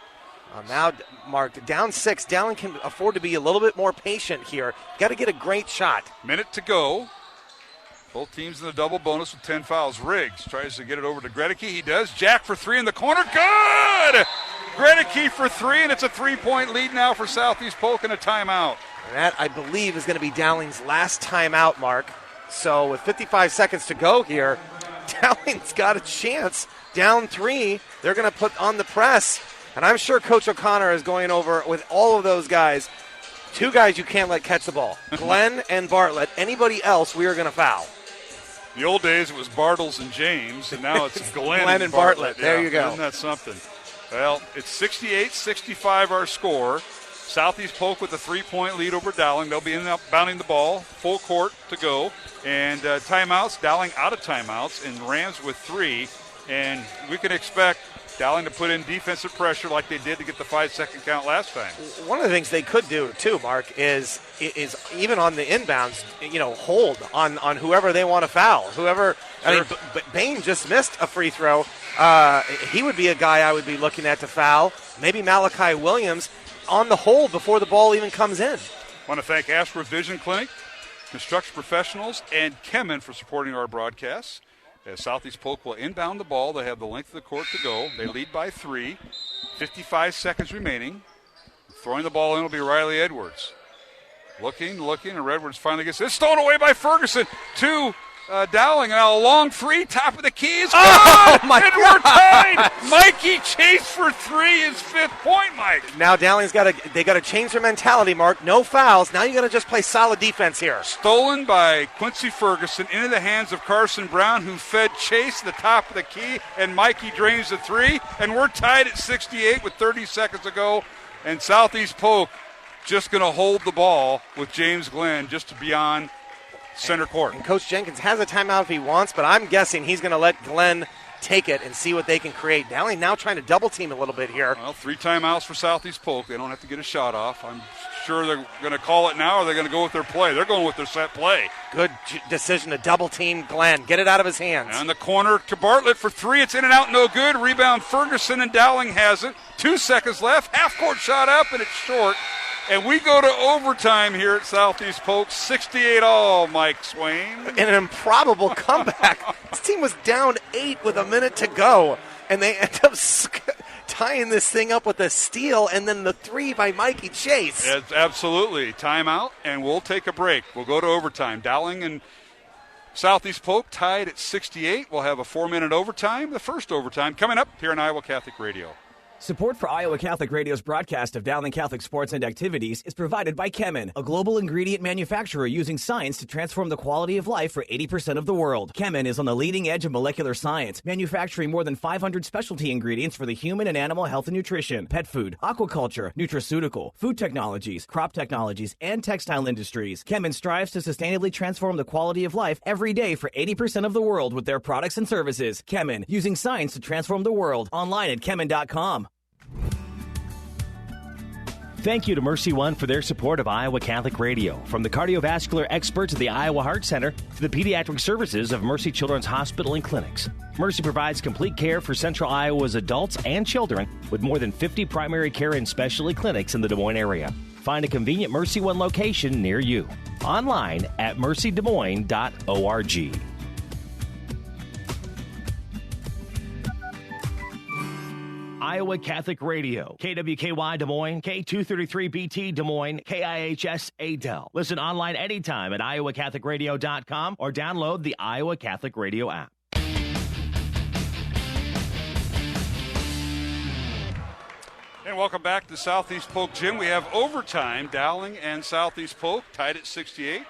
Now, Mark, down 6. Dowling can afford to be a little bit more patient here. Got to get a great shot. Minute to go. Both teams in the double bonus with 10 fouls. Riggs tries to get it over to Gregory. He does. Jack for 3 in the corner. Good! Gregory for 3, and it's a 3-point lead now for Southeast Polk and a timeout. And that, I believe, is going to be Dowling's last timeout, Mark. So with 55 seconds to go here, Dowling's got a chance. Down 3. They're going to put on the press. And I'm sure Coach O'Connor is going over with all of those guys. 2 guys you can't let catch the ball. Glenn and Bartlett. Anybody else, we are going to foul. The old days, it was Bartles and James, and now it's Glenn and Bartlett. Yeah, there you go. Isn't that something? Well, it's 68-65 our score. Southeast Polk with a 3-point lead over Dowling. They'll be bounding the ball. Full court to go. And timeouts, Dowling out of timeouts, and Rams with 3. And we can expect Dowling to put in defensive pressure like they did to get the 5-second count last time. One of the things they could do, too, Mark, is even on the inbounds, hold on whoever they want to foul. Whoever, sure. I mean, Bain just missed a free throw. He would be a guy I would be looking at to foul. Maybe Malachi Williams on the hold before the ball even comes in. I want to thank Ashworth Vision Clinic, Construction Professionals, and Kemin for supporting our broadcasts. As Southeast Polk will inbound the ball, they have the length of the court to go. They lead by 3. 55 seconds remaining. Throwing the ball in will be Riley Edwards. Looking, and Edwards finally gets it. It's stolen away by Ferguson to Dowling. Now a long three, top of the key is good. Oh, my and God. We're tied. Mikey Chase for three, his 5th point, Mike. Now Dowling's got to change their mentality, Mark. No fouls. Now you got to just play solid defense here. Stolen by Quincy Ferguson into the hands of Carson Brown, who fed Chase the top of the key, and Mikey drains the three, and we're tied at 68 with 30 seconds to go, and Southeast Polk just going to hold the ball with James Glenn just beyond center court. And Coach Jenkins has a timeout if he wants, but I'm guessing he's going to let Glenn take it and see what they can create. Dowling now trying to double team a little bit here. Well, 3 timeouts for Southeast Polk. They don't have to get a shot off. I'm sure they're going to call it now, or they're going to go with their play. They're going with their set play. Good decision to double team Glenn. Get it out of his hands. And the corner to Bartlett for 3. It's in and out, no good. Rebound Ferguson, and Dowling has it. 2 seconds left. Half-court shot up, and it's short. And we go to overtime here at Southeast Polk, 68-all, Mike Swain. An improbable comeback. This team was down 8 with a minute to go, and they end up tying this thing up with a steal and then the 3 by Mikey Chase. It's absolutely. Timeout, and we'll take a break. We'll go to overtime. Dowling and Southeast Polk tied at 68. We'll have a 4-minute overtime, the first overtime, coming up here on Iowa Catholic Radio. Support for Iowa Catholic Radio's broadcast of Dowling Catholic sports and activities is provided by Kemin, a global ingredient manufacturer using science to transform the quality of life for 80% of the world. Kemin is on the leading edge of molecular science, manufacturing more than 500 specialty ingredients for the human and animal health and nutrition, pet food, aquaculture, nutraceutical, food technologies, crop technologies, and textile industries. Kemin strives to sustainably transform the quality of life every day for 80% of the world with their products and services. Kemin, using science to transform the world. Online at kemin.com. Thank you to Mercy One for their support of Iowa Catholic Radio. From the cardiovascular experts of the Iowa Heart Center to the pediatric services of Mercy Children's Hospital and Clinics, Mercy provides complete care for Central Iowa's adults and children with more than 50 primary care and specialty clinics in the Des Moines area. Find a convenient Mercy One location near you. Online at mercydesmoines.org. Iowa Catholic Radio, KWKY Des Moines, K233BT Des Moines, KIHS Adel. Listen online anytime at iowacatholicradio.com or download the Iowa Catholic Radio app. And welcome back to Southeast Polk Gym. We have overtime. Dowling and Southeast Polk tied at 68.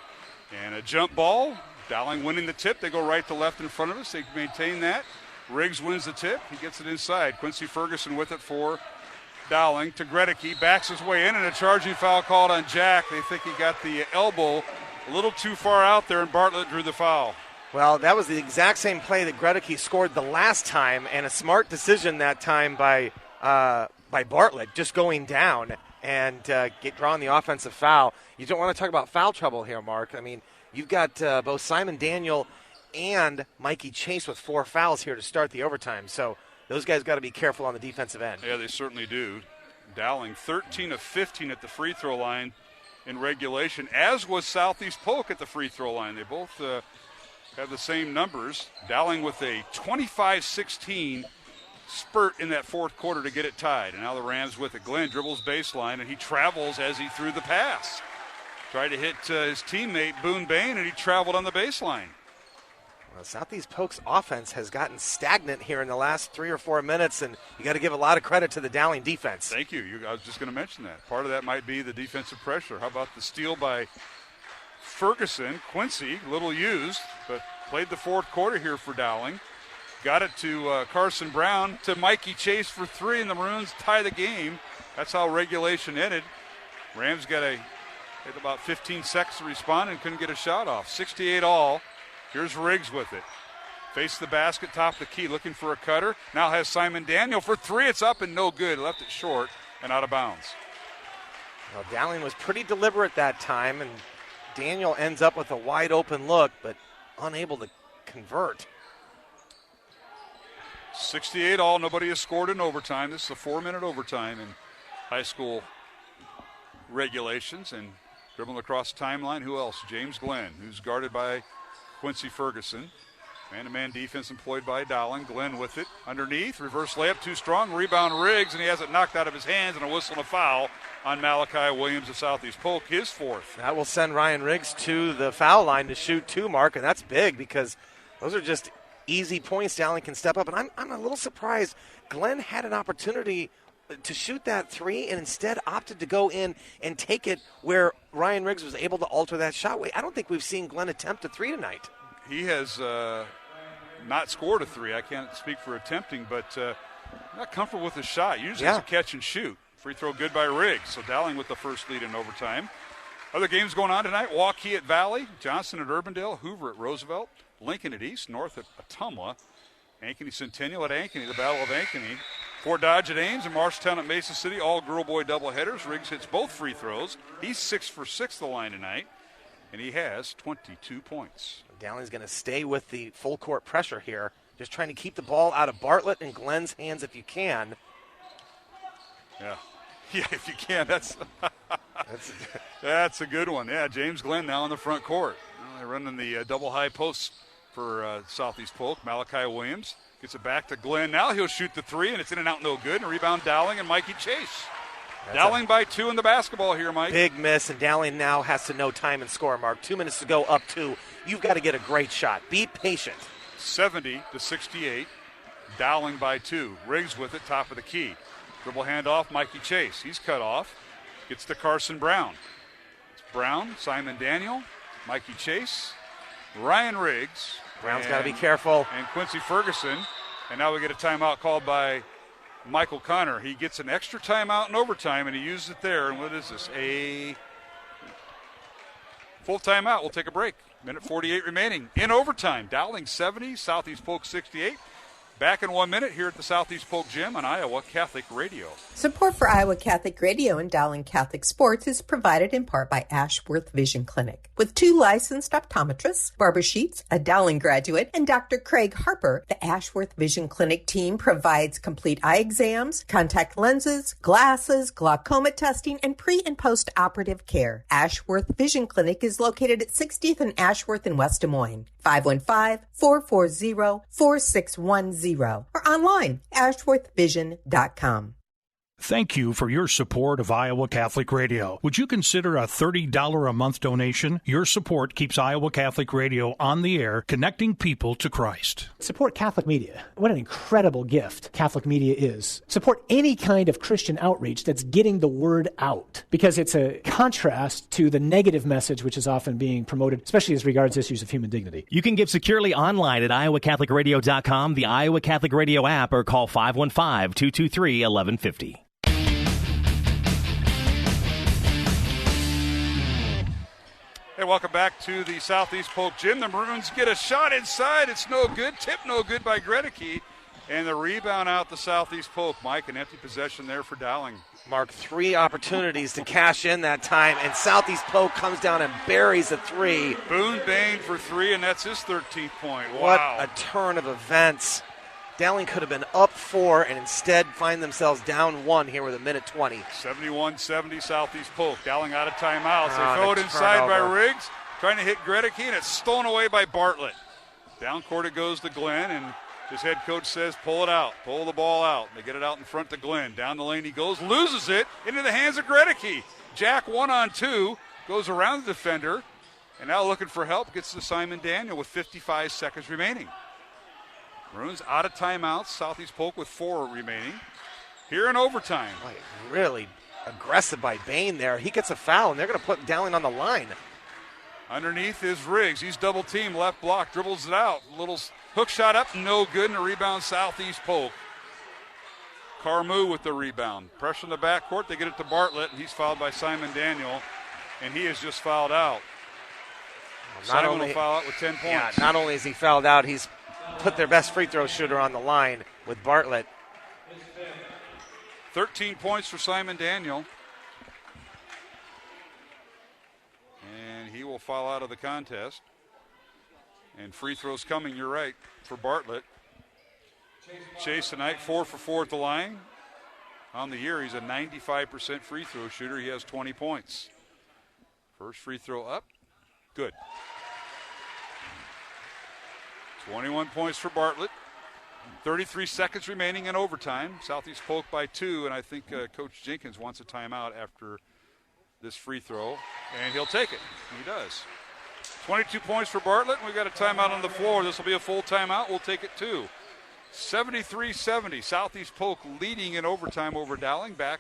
And a jump ball. Dowling winning the tip. They go right to left in front of us. They maintain that. Riggs wins the tip. He gets it inside. Quincy Ferguson with it for Dowling to Gregory. Backs his way in, and a charging foul called on Jack. They think he got the elbow a little too far out there, and Bartlett drew the foul. Well, that was the exact same play that Gregory scored the last time, and a smart decision that time by Bartlett, just going down and drawing the offensive foul. You don't want to talk about foul trouble here, Mark. I mean, you've got both Simon Daniel and Mikey Chase with 4 fouls here to start the overtime. So those guys got to be careful on the defensive end. Yeah, they certainly do. Dowling 13 of 15 at the free throw line in regulation, as was Southeast Polk at the free throw line. They both have the same numbers. Dowling with a 25-16 spurt in that fourth quarter to get it tied. And now the Rams with it. Glenn dribbles baseline, and he travels as he threw the pass. Tried to hit his teammate Boone Bain, and he traveled on the baseline. Well, Southeast Polk's offense has gotten stagnant here in the last 3 or 4 minutes, and you got to give a lot of credit to the Dowling defense. Thank you. I was just going to mention that. Part of that might be the defensive pressure. How about the steal by Ferguson? Quincy, little used, but played the fourth quarter here for Dowling. Got it to Carson Brown, to Mikey Chase for 3, and the Maroons tie the game. That's how regulation ended. Rams had about 15 seconds to respond and couldn't get a shot off. 68-all. Here's Riggs with it. Faced the basket, top of the key, looking for a cutter. Now has Simon Daniel for 3. It's up and no good. Left it short and out of bounds. Well, Dowling was pretty deliberate that time, and Daniel ends up with a wide open look, but unable to convert. 68-all. Nobody has scored in overtime. This is a 4-minute overtime in high school regulations. And dribbling across the timeline, who else? James Glenn, who's guarded by Quincy Ferguson. Man-to-man defense employed by Dowling. Glenn with it. Underneath. Reverse layup. Too strong. Rebound Riggs, and he has it knocked out of his hands, and a whistle and a foul on Malachi Williams of Southeast Polk, his fourth. That will send Ryan Riggs to the foul line to shoot 2, Mark, and that's big because those are just easy points. Dowling can step up, and I'm a little surprised. Glenn had an opportunity to shoot that 3 and instead opted to go in and take it where Ryan Riggs was able to alter that shot. I don't think we've seen Glenn attempt a 3 tonight. He has not scored a 3. I can't speak for attempting, but not comfortable with his shot. Usually it's a catch and shoot. Free throw good by Riggs. So Dowling with the first lead in overtime. Other games going on tonight. Waukee at Valley, Johnson at Urbandale, Hoover at Roosevelt, Lincoln at East, North at Ottumwa, Ankeny Centennial at Ankeny, the Battle of Ankeny. Fort Dodge at Ames and Marshalltown at Mason City, all girl-boy doubleheaders. Riggs hits both free throws. He's 6 for 6 the line tonight, and he has 22 points. Dowling's going to stay with the full court pressure here, just trying to keep the ball out of Bartlett and Glenn's hands if you can. Yeah, if you can. That's a good one. Yeah, James Glenn now in the front court. Well, they're running the double high posts for Southeast Polk. Malachi Williams gets it back to Glenn. Now he'll shoot the 3, and it's in and out, no good. And a rebound Dowling and Mikey Chase. Dowling by 2 in the basketball here, Mike. Big miss, and Dowling now has to know time and score, Mark. 2 minutes to go, up 2. You've got to get a great shot. Be patient. 70-68. Dowling by 2. Riggs with it, top of the key. Dribble handoff, Mikey Chase. He's cut off. Gets to Carson Brown. It's Brown, Simon Daniel, Mikey Chase, Ryan Riggs. Brown's got to be careful. And Quincy Ferguson. And now we get a timeout called by Michael Connor. He gets an extra timeout in overtime, and he uses it there. And what is this? A full timeout. We'll take a break. Minute 48 remaining in overtime. Dowling 70, Southeast Polk 68. Back in 1 minute here at the Southeast Polk Gym on Iowa Catholic Radio. Support for Iowa Catholic Radio and Dowling Catholic Sports is provided in part by Ashworth Vision Clinic. With 2 licensed optometrists, Barbara Sheets, a Dowling graduate, and Dr. Craig Harper, the Ashworth Vision Clinic team provides complete eye exams, contact lenses, glasses, glaucoma testing, and pre- and post-operative care. Ashworth Vision Clinic is located at 60th and Ashworth in West Des Moines. 515-440-4610 or online, ashworthvision.com. Thank you for your support of Iowa Catholic Radio. Would you consider a $30 a month donation? Your support keeps Iowa Catholic Radio on the air, connecting people to Christ. Support Catholic media. What an incredible gift Catholic media is. Support any kind of Christian outreach that's getting the word out, because it's a contrast to the negative message which is often being promoted, especially as regards issues of human dignity. You can give securely online at iowacatholicradio.com, the Iowa Catholic Radio app, or call 515-223-1150. Hey, welcome back to the Southeast Polk Gym. The Maroons get a shot inside. It's no good. Tip no good by Gregory. And the rebound out the Southeast Polk. Mike, an empty possession there for Dowling. Mark, 3 opportunities to cash in that time, and Southeast Polk comes down and buries a 3. Boone Bain for 3, and that's his 13th point. Wow. What a turn of events. Dowling could have been up 4 and instead find themselves down 1 here with a minute 20. 71-70 Southeast Polk. Dowling out of timeouts. They throw it inside by Riggs, trying to hit Gregory, and it's stolen away by Bartlett. Down court it goes to Glenn, and his head coach says, pull it out, pull the ball out. They get it out in front to Glenn. Down the lane he goes, loses it into the hands of Gregory. Jack 1-on-2, goes around the defender, and now looking for help, gets to Simon Daniel with 55 seconds remaining. Maroons out of timeouts. Southeast Polk with 4 remaining. Here in overtime. Really aggressive by Bain there. He gets a foul, and they're going to put Dowling on the line. Underneath is Riggs. He's double teamed, left block, dribbles it out. Little hook shot up, no good, and a rebound Southeast Polk. Carmu with the rebound. Pressure in the backcourt. They get it to Bartlett, and he's fouled by Simon Daniel, and he is just fouled out. Simon will foul out with 10 points. Yeah, not only is he fouled out, he's put their best free throw shooter on the line with Bartlett. 13 points for Simon Daniel. And he will foul out of the contest. And free throws coming, you're right, for Bartlett. Chase tonight, 4 for 4 at the line. On the year, he's a 95% free throw shooter. He has 20 points. First free throw up. Good. 21 points for Bartlett. 33 seconds remaining in overtime. Southeast Polk by 2, and I think Coach Jenkins wants a timeout after this free throw, and he'll take it. He does. 22 points for Bartlett, and we've got a timeout on the floor. This will be a full timeout. We'll take it too. 73-70. Southeast Polk leading in overtime over Dowling. Back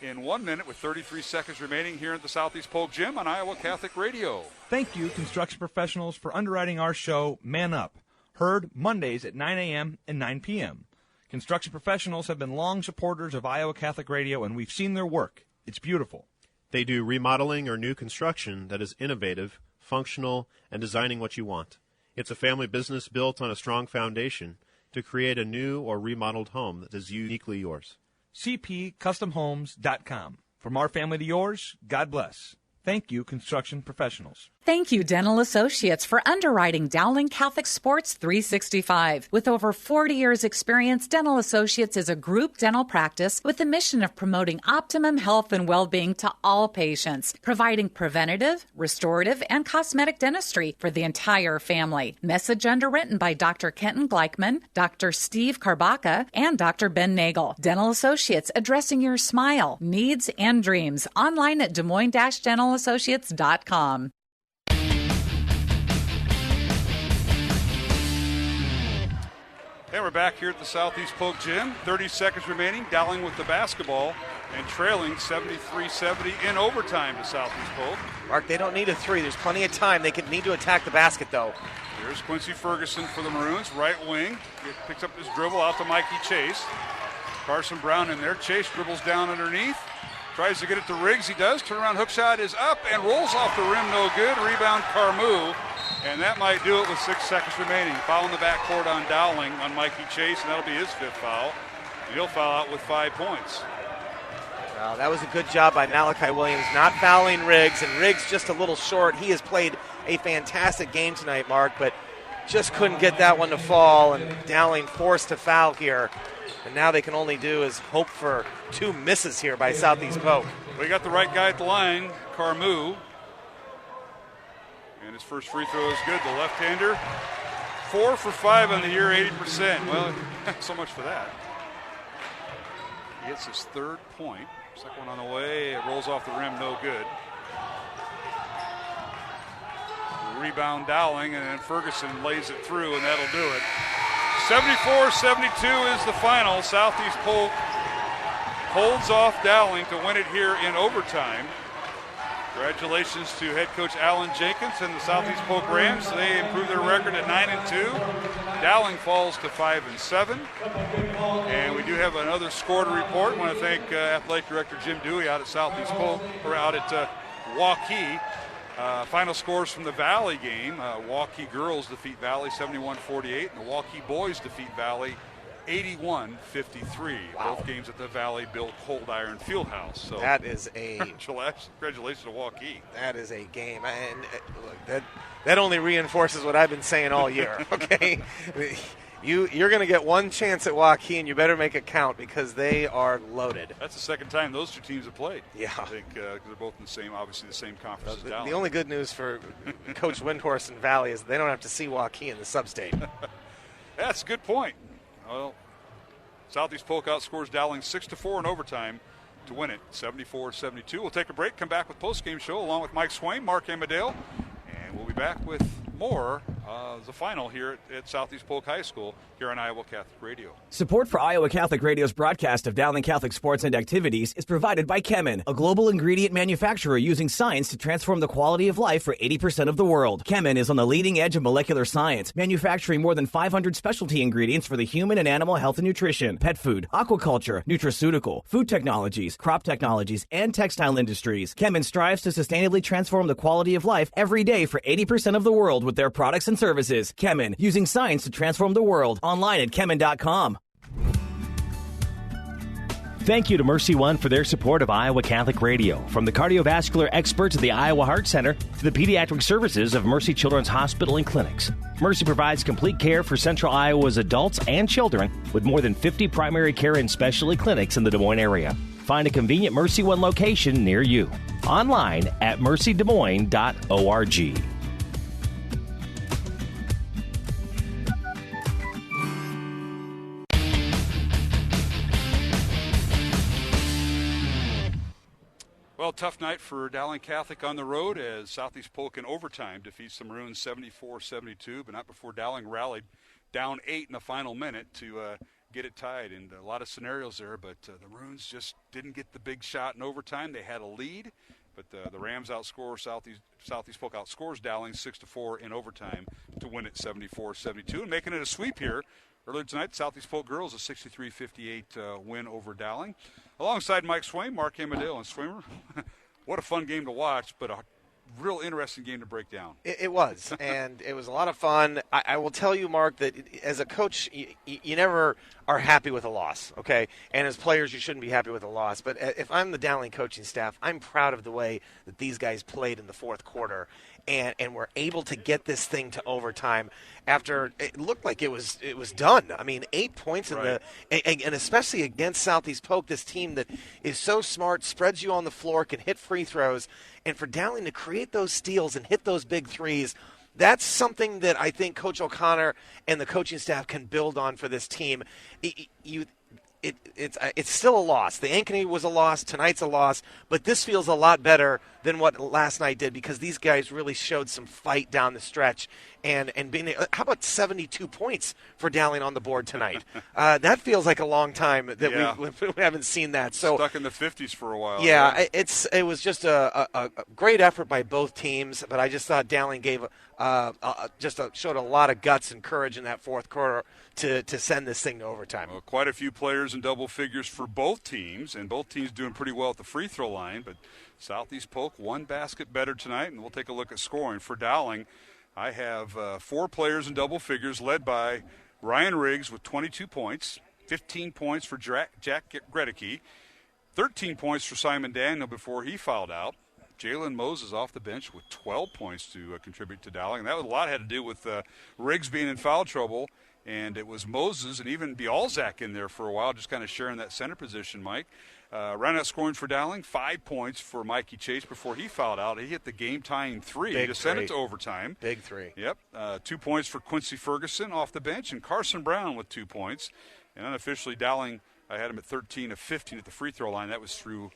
in 1 minute with 33 seconds remaining here at the Southeast Polk Gym on Iowa Catholic Radio. Thank you, construction professionals, for underwriting our show, Man Up. Heard Mondays at 9 a.m. and 9 p.m. Construction professionals have been long supporters of Iowa Catholic Radio, and we've seen their work. It's beautiful. They do remodeling or new construction that is innovative, functional, and designing what you want. It's a family business built on a strong foundation to create a new or remodeled home that is uniquely yours. cpcustomhomes.com. From our family to yours, God bless. Thank you, construction professionals. Thank you, Dental Associates, for underwriting Dowling Catholic Sports 365. With over 40 years' experience, Dental Associates is a group dental practice with the mission of promoting optimum health and well-being to all patients, providing preventative, restorative, and cosmetic dentistry for the entire family. Message underwritten by Dr. Kenton Gleichman, Dr. Steve Karbaka, and Dr. Ben Nagel. Dental Associates, addressing your smile, needs, and dreams. Online at DesMoines-DentalAssociates.com. And we're back here at the Southeast Polk Gym. 30 seconds remaining. Dowling with the basketball and trailing 73-70 in overtime to Southeast Polk. Mark, they don't need a three. There's plenty of time. They need to attack the basket, though. Here's Quincy Ferguson for the Maroons, right wing. Picks up his dribble out to Mikey Chase. Carson Brown in there. Chase dribbles down underneath. Tries to get it to Riggs. He does. Turnaround hook shot is up and rolls off the rim. No good. Rebound Carmu. And that might do it with 6 seconds remaining. Foul in the backcourt on Dowling on Mikey Chase, and that'll be his 5th foul. And he'll foul out with 5 points. Well, that was a good job by Malachi Williams, not fouling Riggs, and Riggs just a little short. He has played a fantastic game tonight, Mark, but just couldn't get that one to fall, and Dowling forced to foul here. And now they can only do is hope for 2 misses here by Southeast Polk. We got the right guy at the line, Carmu. And his first free throw is good. The left-hander, 4 for 5 on the year, 80%. Well, so much for that. He hits his 3rd point. Second one on the way. It rolls off the rim, no good. Rebound Dowling, and then Ferguson lays it through, and that'll do it. 74-72 is the final. Southeast Polk holds off Dowling to win it here in overtime. Congratulations to head coach Alan Jenkins and the Southeast Polk Rams. They improved their record at 9-2. Dowling falls to 5-7. And we do have another score to report. I want to thank Athletic Director Jim Dewey out at Southeast Polk, or out at Waukee. Final scores from the Valley game. Waukee girls defeat Valley 71-48, and the Waukee boys defeat Valley 81-53. Wow. Both games at the Valley built Cold Iron Fieldhouse. So that is a congratulations to Waukee. That is a game, and look, that only reinforces what I've been saying all year. Okay, you're going to get one chance at Waukee, and you better make it count because they are loaded. That's the second time those 2 teams have played. Yeah, I think they're both in the same, obviously the same conference as Dowling. The only good news for Coach Windhorst and Valley is they don't have to see Waukee in the sub-state. That's a good point. Well, Southeast Polk outscores Dowling 6-4 in overtime to win it, 74-72. We'll take a break, come back with post-game show along with Mike Swain, Mark Amadale, and we'll be back with more the final here at Southeast Polk High School here on Iowa Catholic Radio. Support for Iowa Catholic Radio's broadcast of Dowling Catholic sports and activities is provided by Chemin, a global ingredient manufacturer using science to transform the quality of life for 80% of the world. Chemin is on the leading edge of molecular science, manufacturing more than 500 specialty ingredients for the human and animal health and nutrition, pet food, aquaculture, nutraceutical, food technologies, crop technologies, and textile industries. Chemin strives to sustainably transform the quality of life every day for 80% of the world with their products and services. Chemin, using science to transform the world. Online at chemin.com. Thank you to Mercy One for their support of Iowa Catholic Radio. From the cardiovascular experts at the Iowa Heart Center to the pediatric services of Mercy Children's Hospital and Clinics, Mercy provides complete care for Central Iowa's adults and children with more than 50 primary care and specialty clinics in the Des Moines area. Find a convenient Mercy One location near you. Online at mercydesmoines.org. Well, tough night for Dowling Catholic on the road as Southeast Polk in overtime defeats the Maroons 74-72, but not before Dowling rallied down 8 in the final minute to get it tied. And a lot of scenarios there, but the Maroons just didn't get the big shot in overtime. They had a lead, but the Rams outscore Southeast Polk outscores Dowling 6-4 in overtime to win it 74-72, and making it a sweep here. Earlier tonight, Southeast Polk girls a 63-58 win over Dowling. Alongside Mike Swaim, Mark Amadale, and Swimmer. What a fun game to watch, but a real interesting game to break down. It was, and it was a lot of fun. I will tell you, Mark, that as a coach, you never are happy with a loss, okay? And as players, you shouldn't be happy with a loss. But if I'm the Dowling coaching staff, I'm proud of the way that these guys played in the fourth quarter and were able to get this thing to overtime after it looked like it was done. I mean, 8 points in and especially against Southeast Polk, this team that is so smart, spreads you on the floor, can hit free throws, and for Dowling to create those steals and hit those big threes, that's something that I think Coach O'Connor and the coaching staff can build on for this team. It's still a loss. The Ankeny was a loss. Tonight's a loss. But this feels a lot better than what last night did because these guys really showed some fight down the stretch. And being, how about 72 points for Dowling on the board tonight? That feels like a long time that we haven't seen that. So stuck in the 50s for a while. Yeah, it was just a great effort by both teams. But I just thought Dowling gave showed a lot of guts and courage in that fourth quarter to send this thing to overtime. Well, quite a few players in double figures for both teams, and both teams doing pretty well at the free throw line. But Southeast Polk one basket better tonight, and we'll take a look at scoring. For Dowling, I have 4 players in double figures, led by Ryan Riggs with 22 points, 15 points for Jack Gregory, 13 points for Simon Daniel before he fouled out. Jalen Moses off the bench with 12 points to contribute to Dowling. And that was a lot had to do with Riggs being in foul trouble, and it was Moses and even Bialzak in there for a while, just kind of sharing that center position, Mike. Round out scoring for Dowling, 5 points for Mikey Chase before he fouled out. He hit the game-tying three to send it to overtime. Big three. Yep. 2 points for Quincy Ferguson off the bench, and Carson Brown with 2 points. And unofficially, Dowling, I had him at 13 of 15 at the free throw line. That was through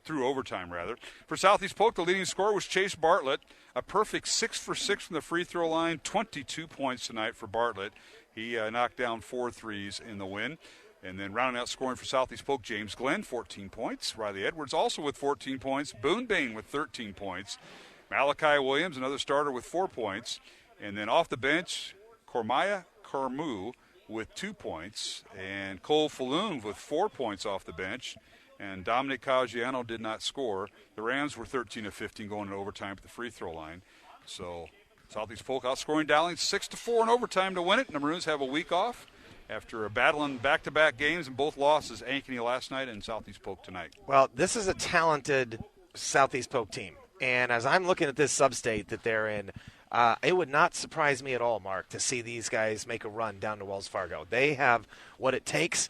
through overtime, rather. For Southeast Polk, the leading scorer was Chase Bartlett, a perfect 6 for 6 from the free throw line, 22 points tonight for Bartlett. He knocked down 4 threes in the win. And then rounding out scoring for Southeast Polk, James Glenn, 14 points. Riley Edwards also with 14 points. Boone Bain with 13 points. Malachi Williams, another starter, with 4 points. And then off the bench, Cormaya Carmu with 2 points. And Cole Falloon with 4 points off the bench. And Dominic Caggiano did not score. The Rams were 13 of 15 going into overtime at the free throw line. So Southeast Polk outscoring Dowling 6-4 in overtime to win it. And the Maroons have a week off after battling back-to-back games and both losses, Ankeny last night and Southeast Polk tonight. Well, this is a talented Southeast Polk team. And as I'm looking at this sub-state that they're in, it would not surprise me at all, Mark, to see these guys make a run down to Wells Fargo. They have what it takes.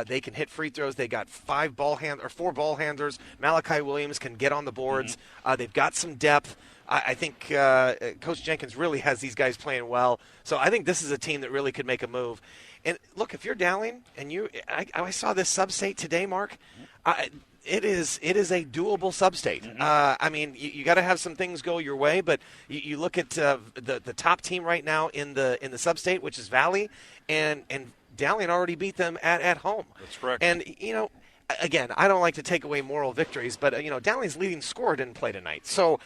They can hit free throws. They got 4 ball handlers. Malachi Williams can get on the boards. They've got some depth. I think Coach Jenkins really has these guys playing well. So I think this is a team that really could make a move. And look, if you're Dowling, and I saw this sub-state today, Mark. It is a doable sub-state. I mean, you got to have some things go your way, but you look at the top team right now in the sub-state, which is Valley, and Dowling already beat them at home. That's correct. And again, I don't like to take away moral victories, but Dowling's leading scorer didn't play tonight, so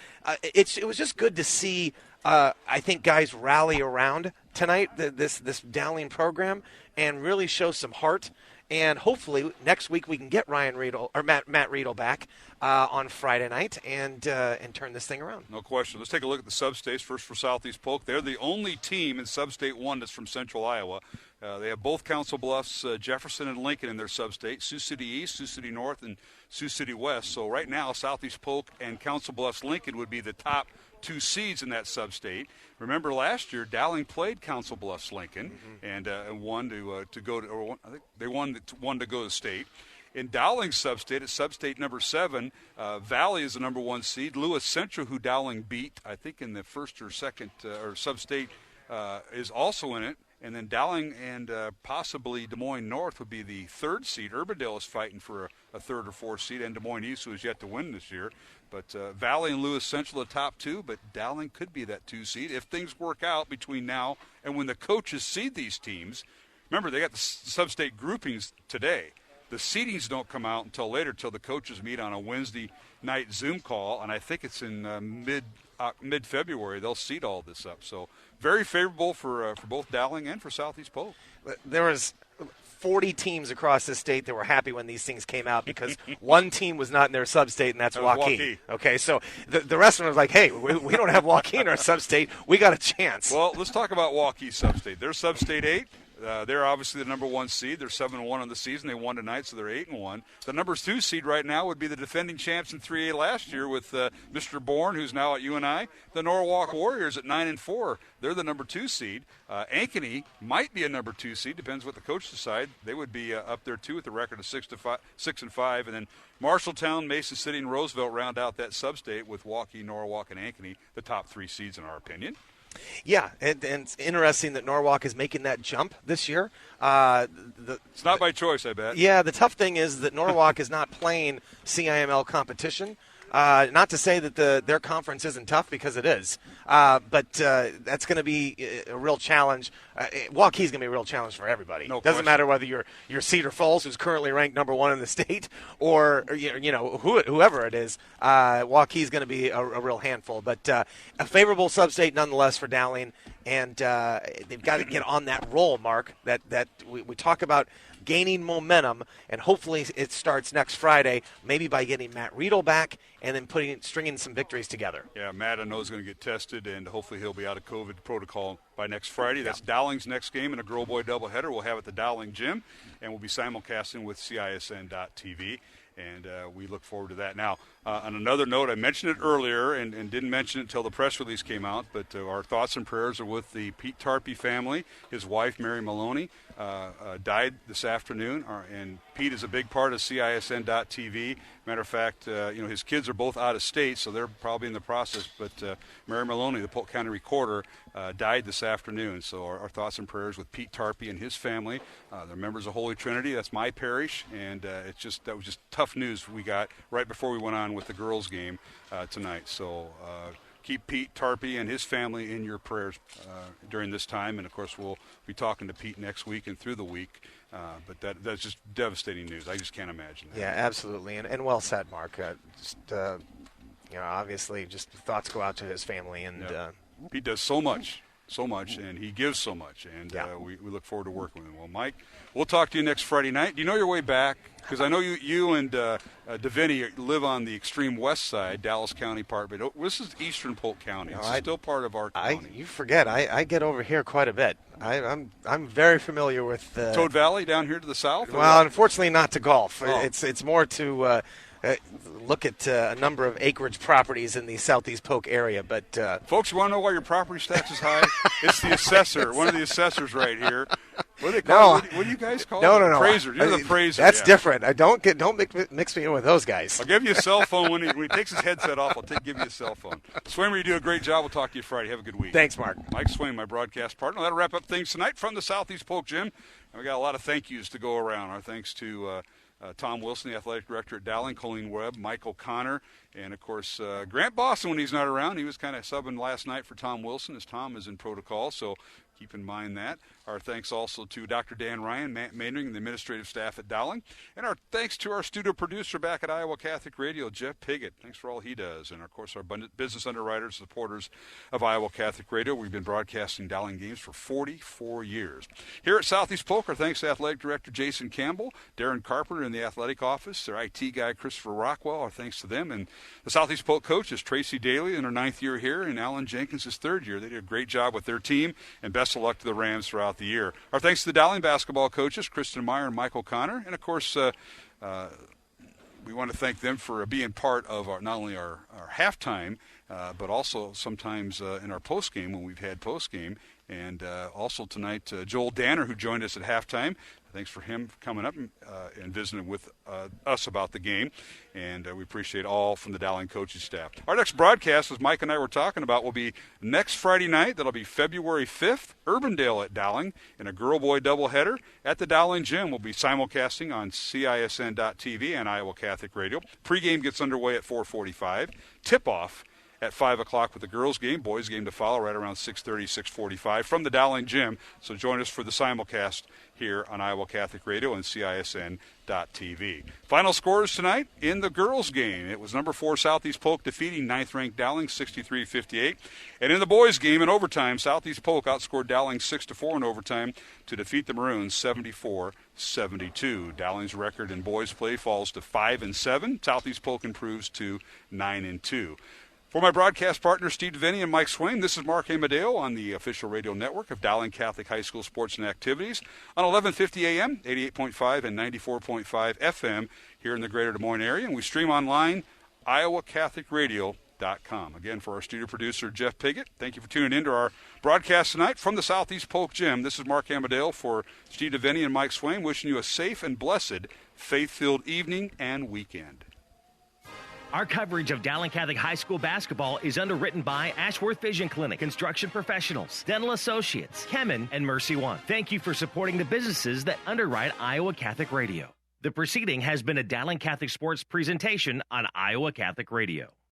it was just good to see. I think guys rally around tonight this Dowling program and really show some heart. And hopefully next week we can get Ryan Riedel or Matt Riedel back on Friday night and turn this thing around. No question. Let's take a look at the sub-states. First for Southeast Polk. They're the only team in Sub-State 1 that's from Central Iowa. They have both Council Bluffs, Jefferson, and Lincoln in their sub-state, Sioux City East, Sioux City North, and Sioux City West. So right now Southeast Polk and Council Bluffs Lincoln would be the top 2 seeds in that sub-state. Remember last year, Dowling played Council Bluffs Lincoln and won to go to. Or I think they won to go to state. In Dowling's sub-state, it's sub-state number 7. Valley is the number 1 seed. Lewis Central, who Dowling beat, I think in the first or second or sub-state, is also in it. And then Dowling and possibly Des Moines North would be the 3rd seed. Urbandale is fighting for a third or fourth seed, and Des Moines East, who is yet to win this year. But Valley and Lewis Central, the top two, but Dowling could be that 2 seed if things work out between now and when the coaches seed these teams. Remember, they got the sub-state groupings today. The seedings don't come out until later, till the coaches meet on a Wednesday night Zoom call, and I think it's in mid-February. They'll seed all this up. So very favorable for both Dowling and for Southeast Polk. There was 40 teams across the state that were happy when these things came out because one team was not in their sub-state, and that's Waukee. Okay, so the rest of them was like, hey, we don't have Waukee in our sub-state. We got a chance. Well, let's talk about Waukee sub-state. They're sub-state 8. They're obviously the number 1 seed. They're 7-1 on the season. They won tonight, so they're 8-1. The number 2 seed right now would be the defending champs in 3A last year with Mr. Bourne, who's now at UNI. The Norwalk Warriors at 9-4. They're the number 2 seed. Ankeny might be a number 2 seed. Depends what the coach decide. They would be up there too with a record of 6-5, and then Marshalltown, Mason City, and Roosevelt round out that sub-state with Waukee, Norwalk, and Ankeny, the top 3 seeds in our opinion. Yeah, and it's interesting that Norwalk is making that jump this year. It's not by choice, I bet. Yeah, the tough thing is that Norwalk is not playing CIML competition. Not to say that their conference isn't tough, because it is. But that's going to be a real challenge. Waukee's going to be a real challenge for everybody. Doesn't matter whether you're Cedar Falls, who's currently ranked number 1 in the state, or whoever it is. Waukee's going to be a real handful. But a favorable sub-state nonetheless for Dowling, and they've got to get on that roll, Mark, that we talk about gaining momentum, and hopefully it starts next Friday, maybe by getting Matt Riedel back and then stringing some victories together. Yeah, Matt, I know, is going to get tested, and hopefully he'll be out of COVID protocol by next Friday. That's Dowling's next game in a girl-boy doubleheader. We'll have it at the Dowling Gym, and we'll be simulcasting with CISN.TV. And we look forward to that. Now, on another note, I mentioned it earlier and didn't mention it until the press release came out, but our thoughts and prayers are with the Pete Tarpey family. His wife, Mary Maloney, died this afternoon, and Pete is a big part of CISN.TV. Matter of fact, his kids are both out of state, so they're probably in the process. But Mary Maloney, the Polk County recorder, died this afternoon. So our thoughts and prayers with Pete Tarpey and his family. They're members of Holy Trinity. That's my parish, and that was just tough news we got right before we went on with the girls' game tonight. So keep Pete Tarpey and his family in your prayers during this time. And, of course, we'll be talking to Pete next week and through the week. But that's just devastating news. I just can't imagine that. Yeah, absolutely. And well said, Mark. Obviously just thoughts go out to his family. And Pete does so much, and he gives so much. And we look forward to working with him. Well, Mike, we'll talk to you next Friday night. Do you know your way back? Because I know you and DeVinny live on the extreme west side, Dallas County part, but this is eastern Polk County. It's still part of our county. You forget, I get over here quite a bit. I'm very familiar with Toad Valley down here to the south. Well, unfortunately, not to golf. Oh. It's more to look at a number of acreage properties in the southeast Polk area. But folks, you want to know why your property tax is high? It's the assessor, one of the assessors right here. What do they call it? What do you guys call it? No. Appraiser. You're the appraiser. That's different. Don't mix me in with those guys. I'll give you a cell phone when he takes his headset off. I'll give you a cell phone. Swaymer, you do a great job. We'll talk to you Friday. Have a good week. Thanks, Mark. Mike Swain, my broadcast partner. That'll wrap up things tonight from the Southeast Polk Gym. And we got a lot of thank yous to go around. Our thanks to Tom Wilson, the athletic director at Dowling, Colleen Webb, Mike O'Connor, and, of course, Grant Boston when he's not around. He was kind of subbing last night for Tom Wilson, as Tom is in protocol, so keep in mind that. Our thanks also to Dr. Dan Ryan, Matt Maynard, and the administrative staff at Dowling. And our thanks to our studio producer back at Iowa Catholic Radio, Jeff Piggott. Thanks for all he does. And, of course, our business underwriters, supporters of Iowa Catholic Radio. We've been broadcasting Dowling games for 44 years. Here at Southeast Polk, our thanks to Athletic Director Jason Campbell, Darren Carpenter in the athletic office, their IT guy Christopher Rockwell. Our thanks to them. And the Southeast Polk coach is Tracy Daly in her 9th year here, and Alan Jenkins' 3rd year. They did a great job with their team, and best of luck to the Rams throughout the year. Our thanks to the Dowling basketball coaches, Kristen Meyer and Michael Connor. And, of course, we want to thank them for being part of not only our halftime, but also sometimes in our postgame when we've had postgame. And also tonight, Joel Danner, who joined us at halftime, Thanks for him coming up and visiting with us about the game, and we appreciate all from the Dowling coaching staff. Our next broadcast, as Mike and I were talking about, will be next Friday night. That'll be February 5th, Urbandale at Dowling, in a girl-boy doubleheader at the Dowling Gym. We'll be simulcasting on CISN.TV and Iowa Catholic Radio. Pre-game gets underway at 4:45. Tip-off at 5 o'clock with the girls' game. Boys' game to follow right around 6:30, 6:45 from the Dowling Gym. So join us for the simulcast here on Iowa Catholic Radio and CISN.TV. Final scores tonight in the girls' game. It was number 4 Southeast Polk defeating 9th-ranked Dowling 63-58. And in the boys' game in overtime, Southeast Polk outscored Dowling 6-4 in overtime to defeat the Maroons 74-72. Dowling's record in boys' play falls to 5-7. Southeast Polk improves to 9-2. For my broadcast partners, Steve Devaney and Mike Swain, this is Mark Amadeo on the official radio network of Dowling Catholic High School Sports and Activities on 1150 AM, 88.5 and 94.5 FM here in the greater Des Moines area. And we stream online, iowacatholicradio.com. Again, for our studio producer, Jeff Piggott, thank you for tuning in to our broadcast tonight from the Southeast Polk Gym. This is Mark Amadeo for Steve Devaney and Mike Swain, wishing you a safe and blessed, faith-filled evening and weekend. Our coverage of Dowling Catholic High School basketball is underwritten by Ashworth Vision Clinic, Construction Professionals, Dental Associates, Kemen, and Mercy One. Thank you for supporting the businesses that underwrite Iowa Catholic Radio. The proceeding has been a Dowling Catholic Sports presentation on Iowa Catholic Radio.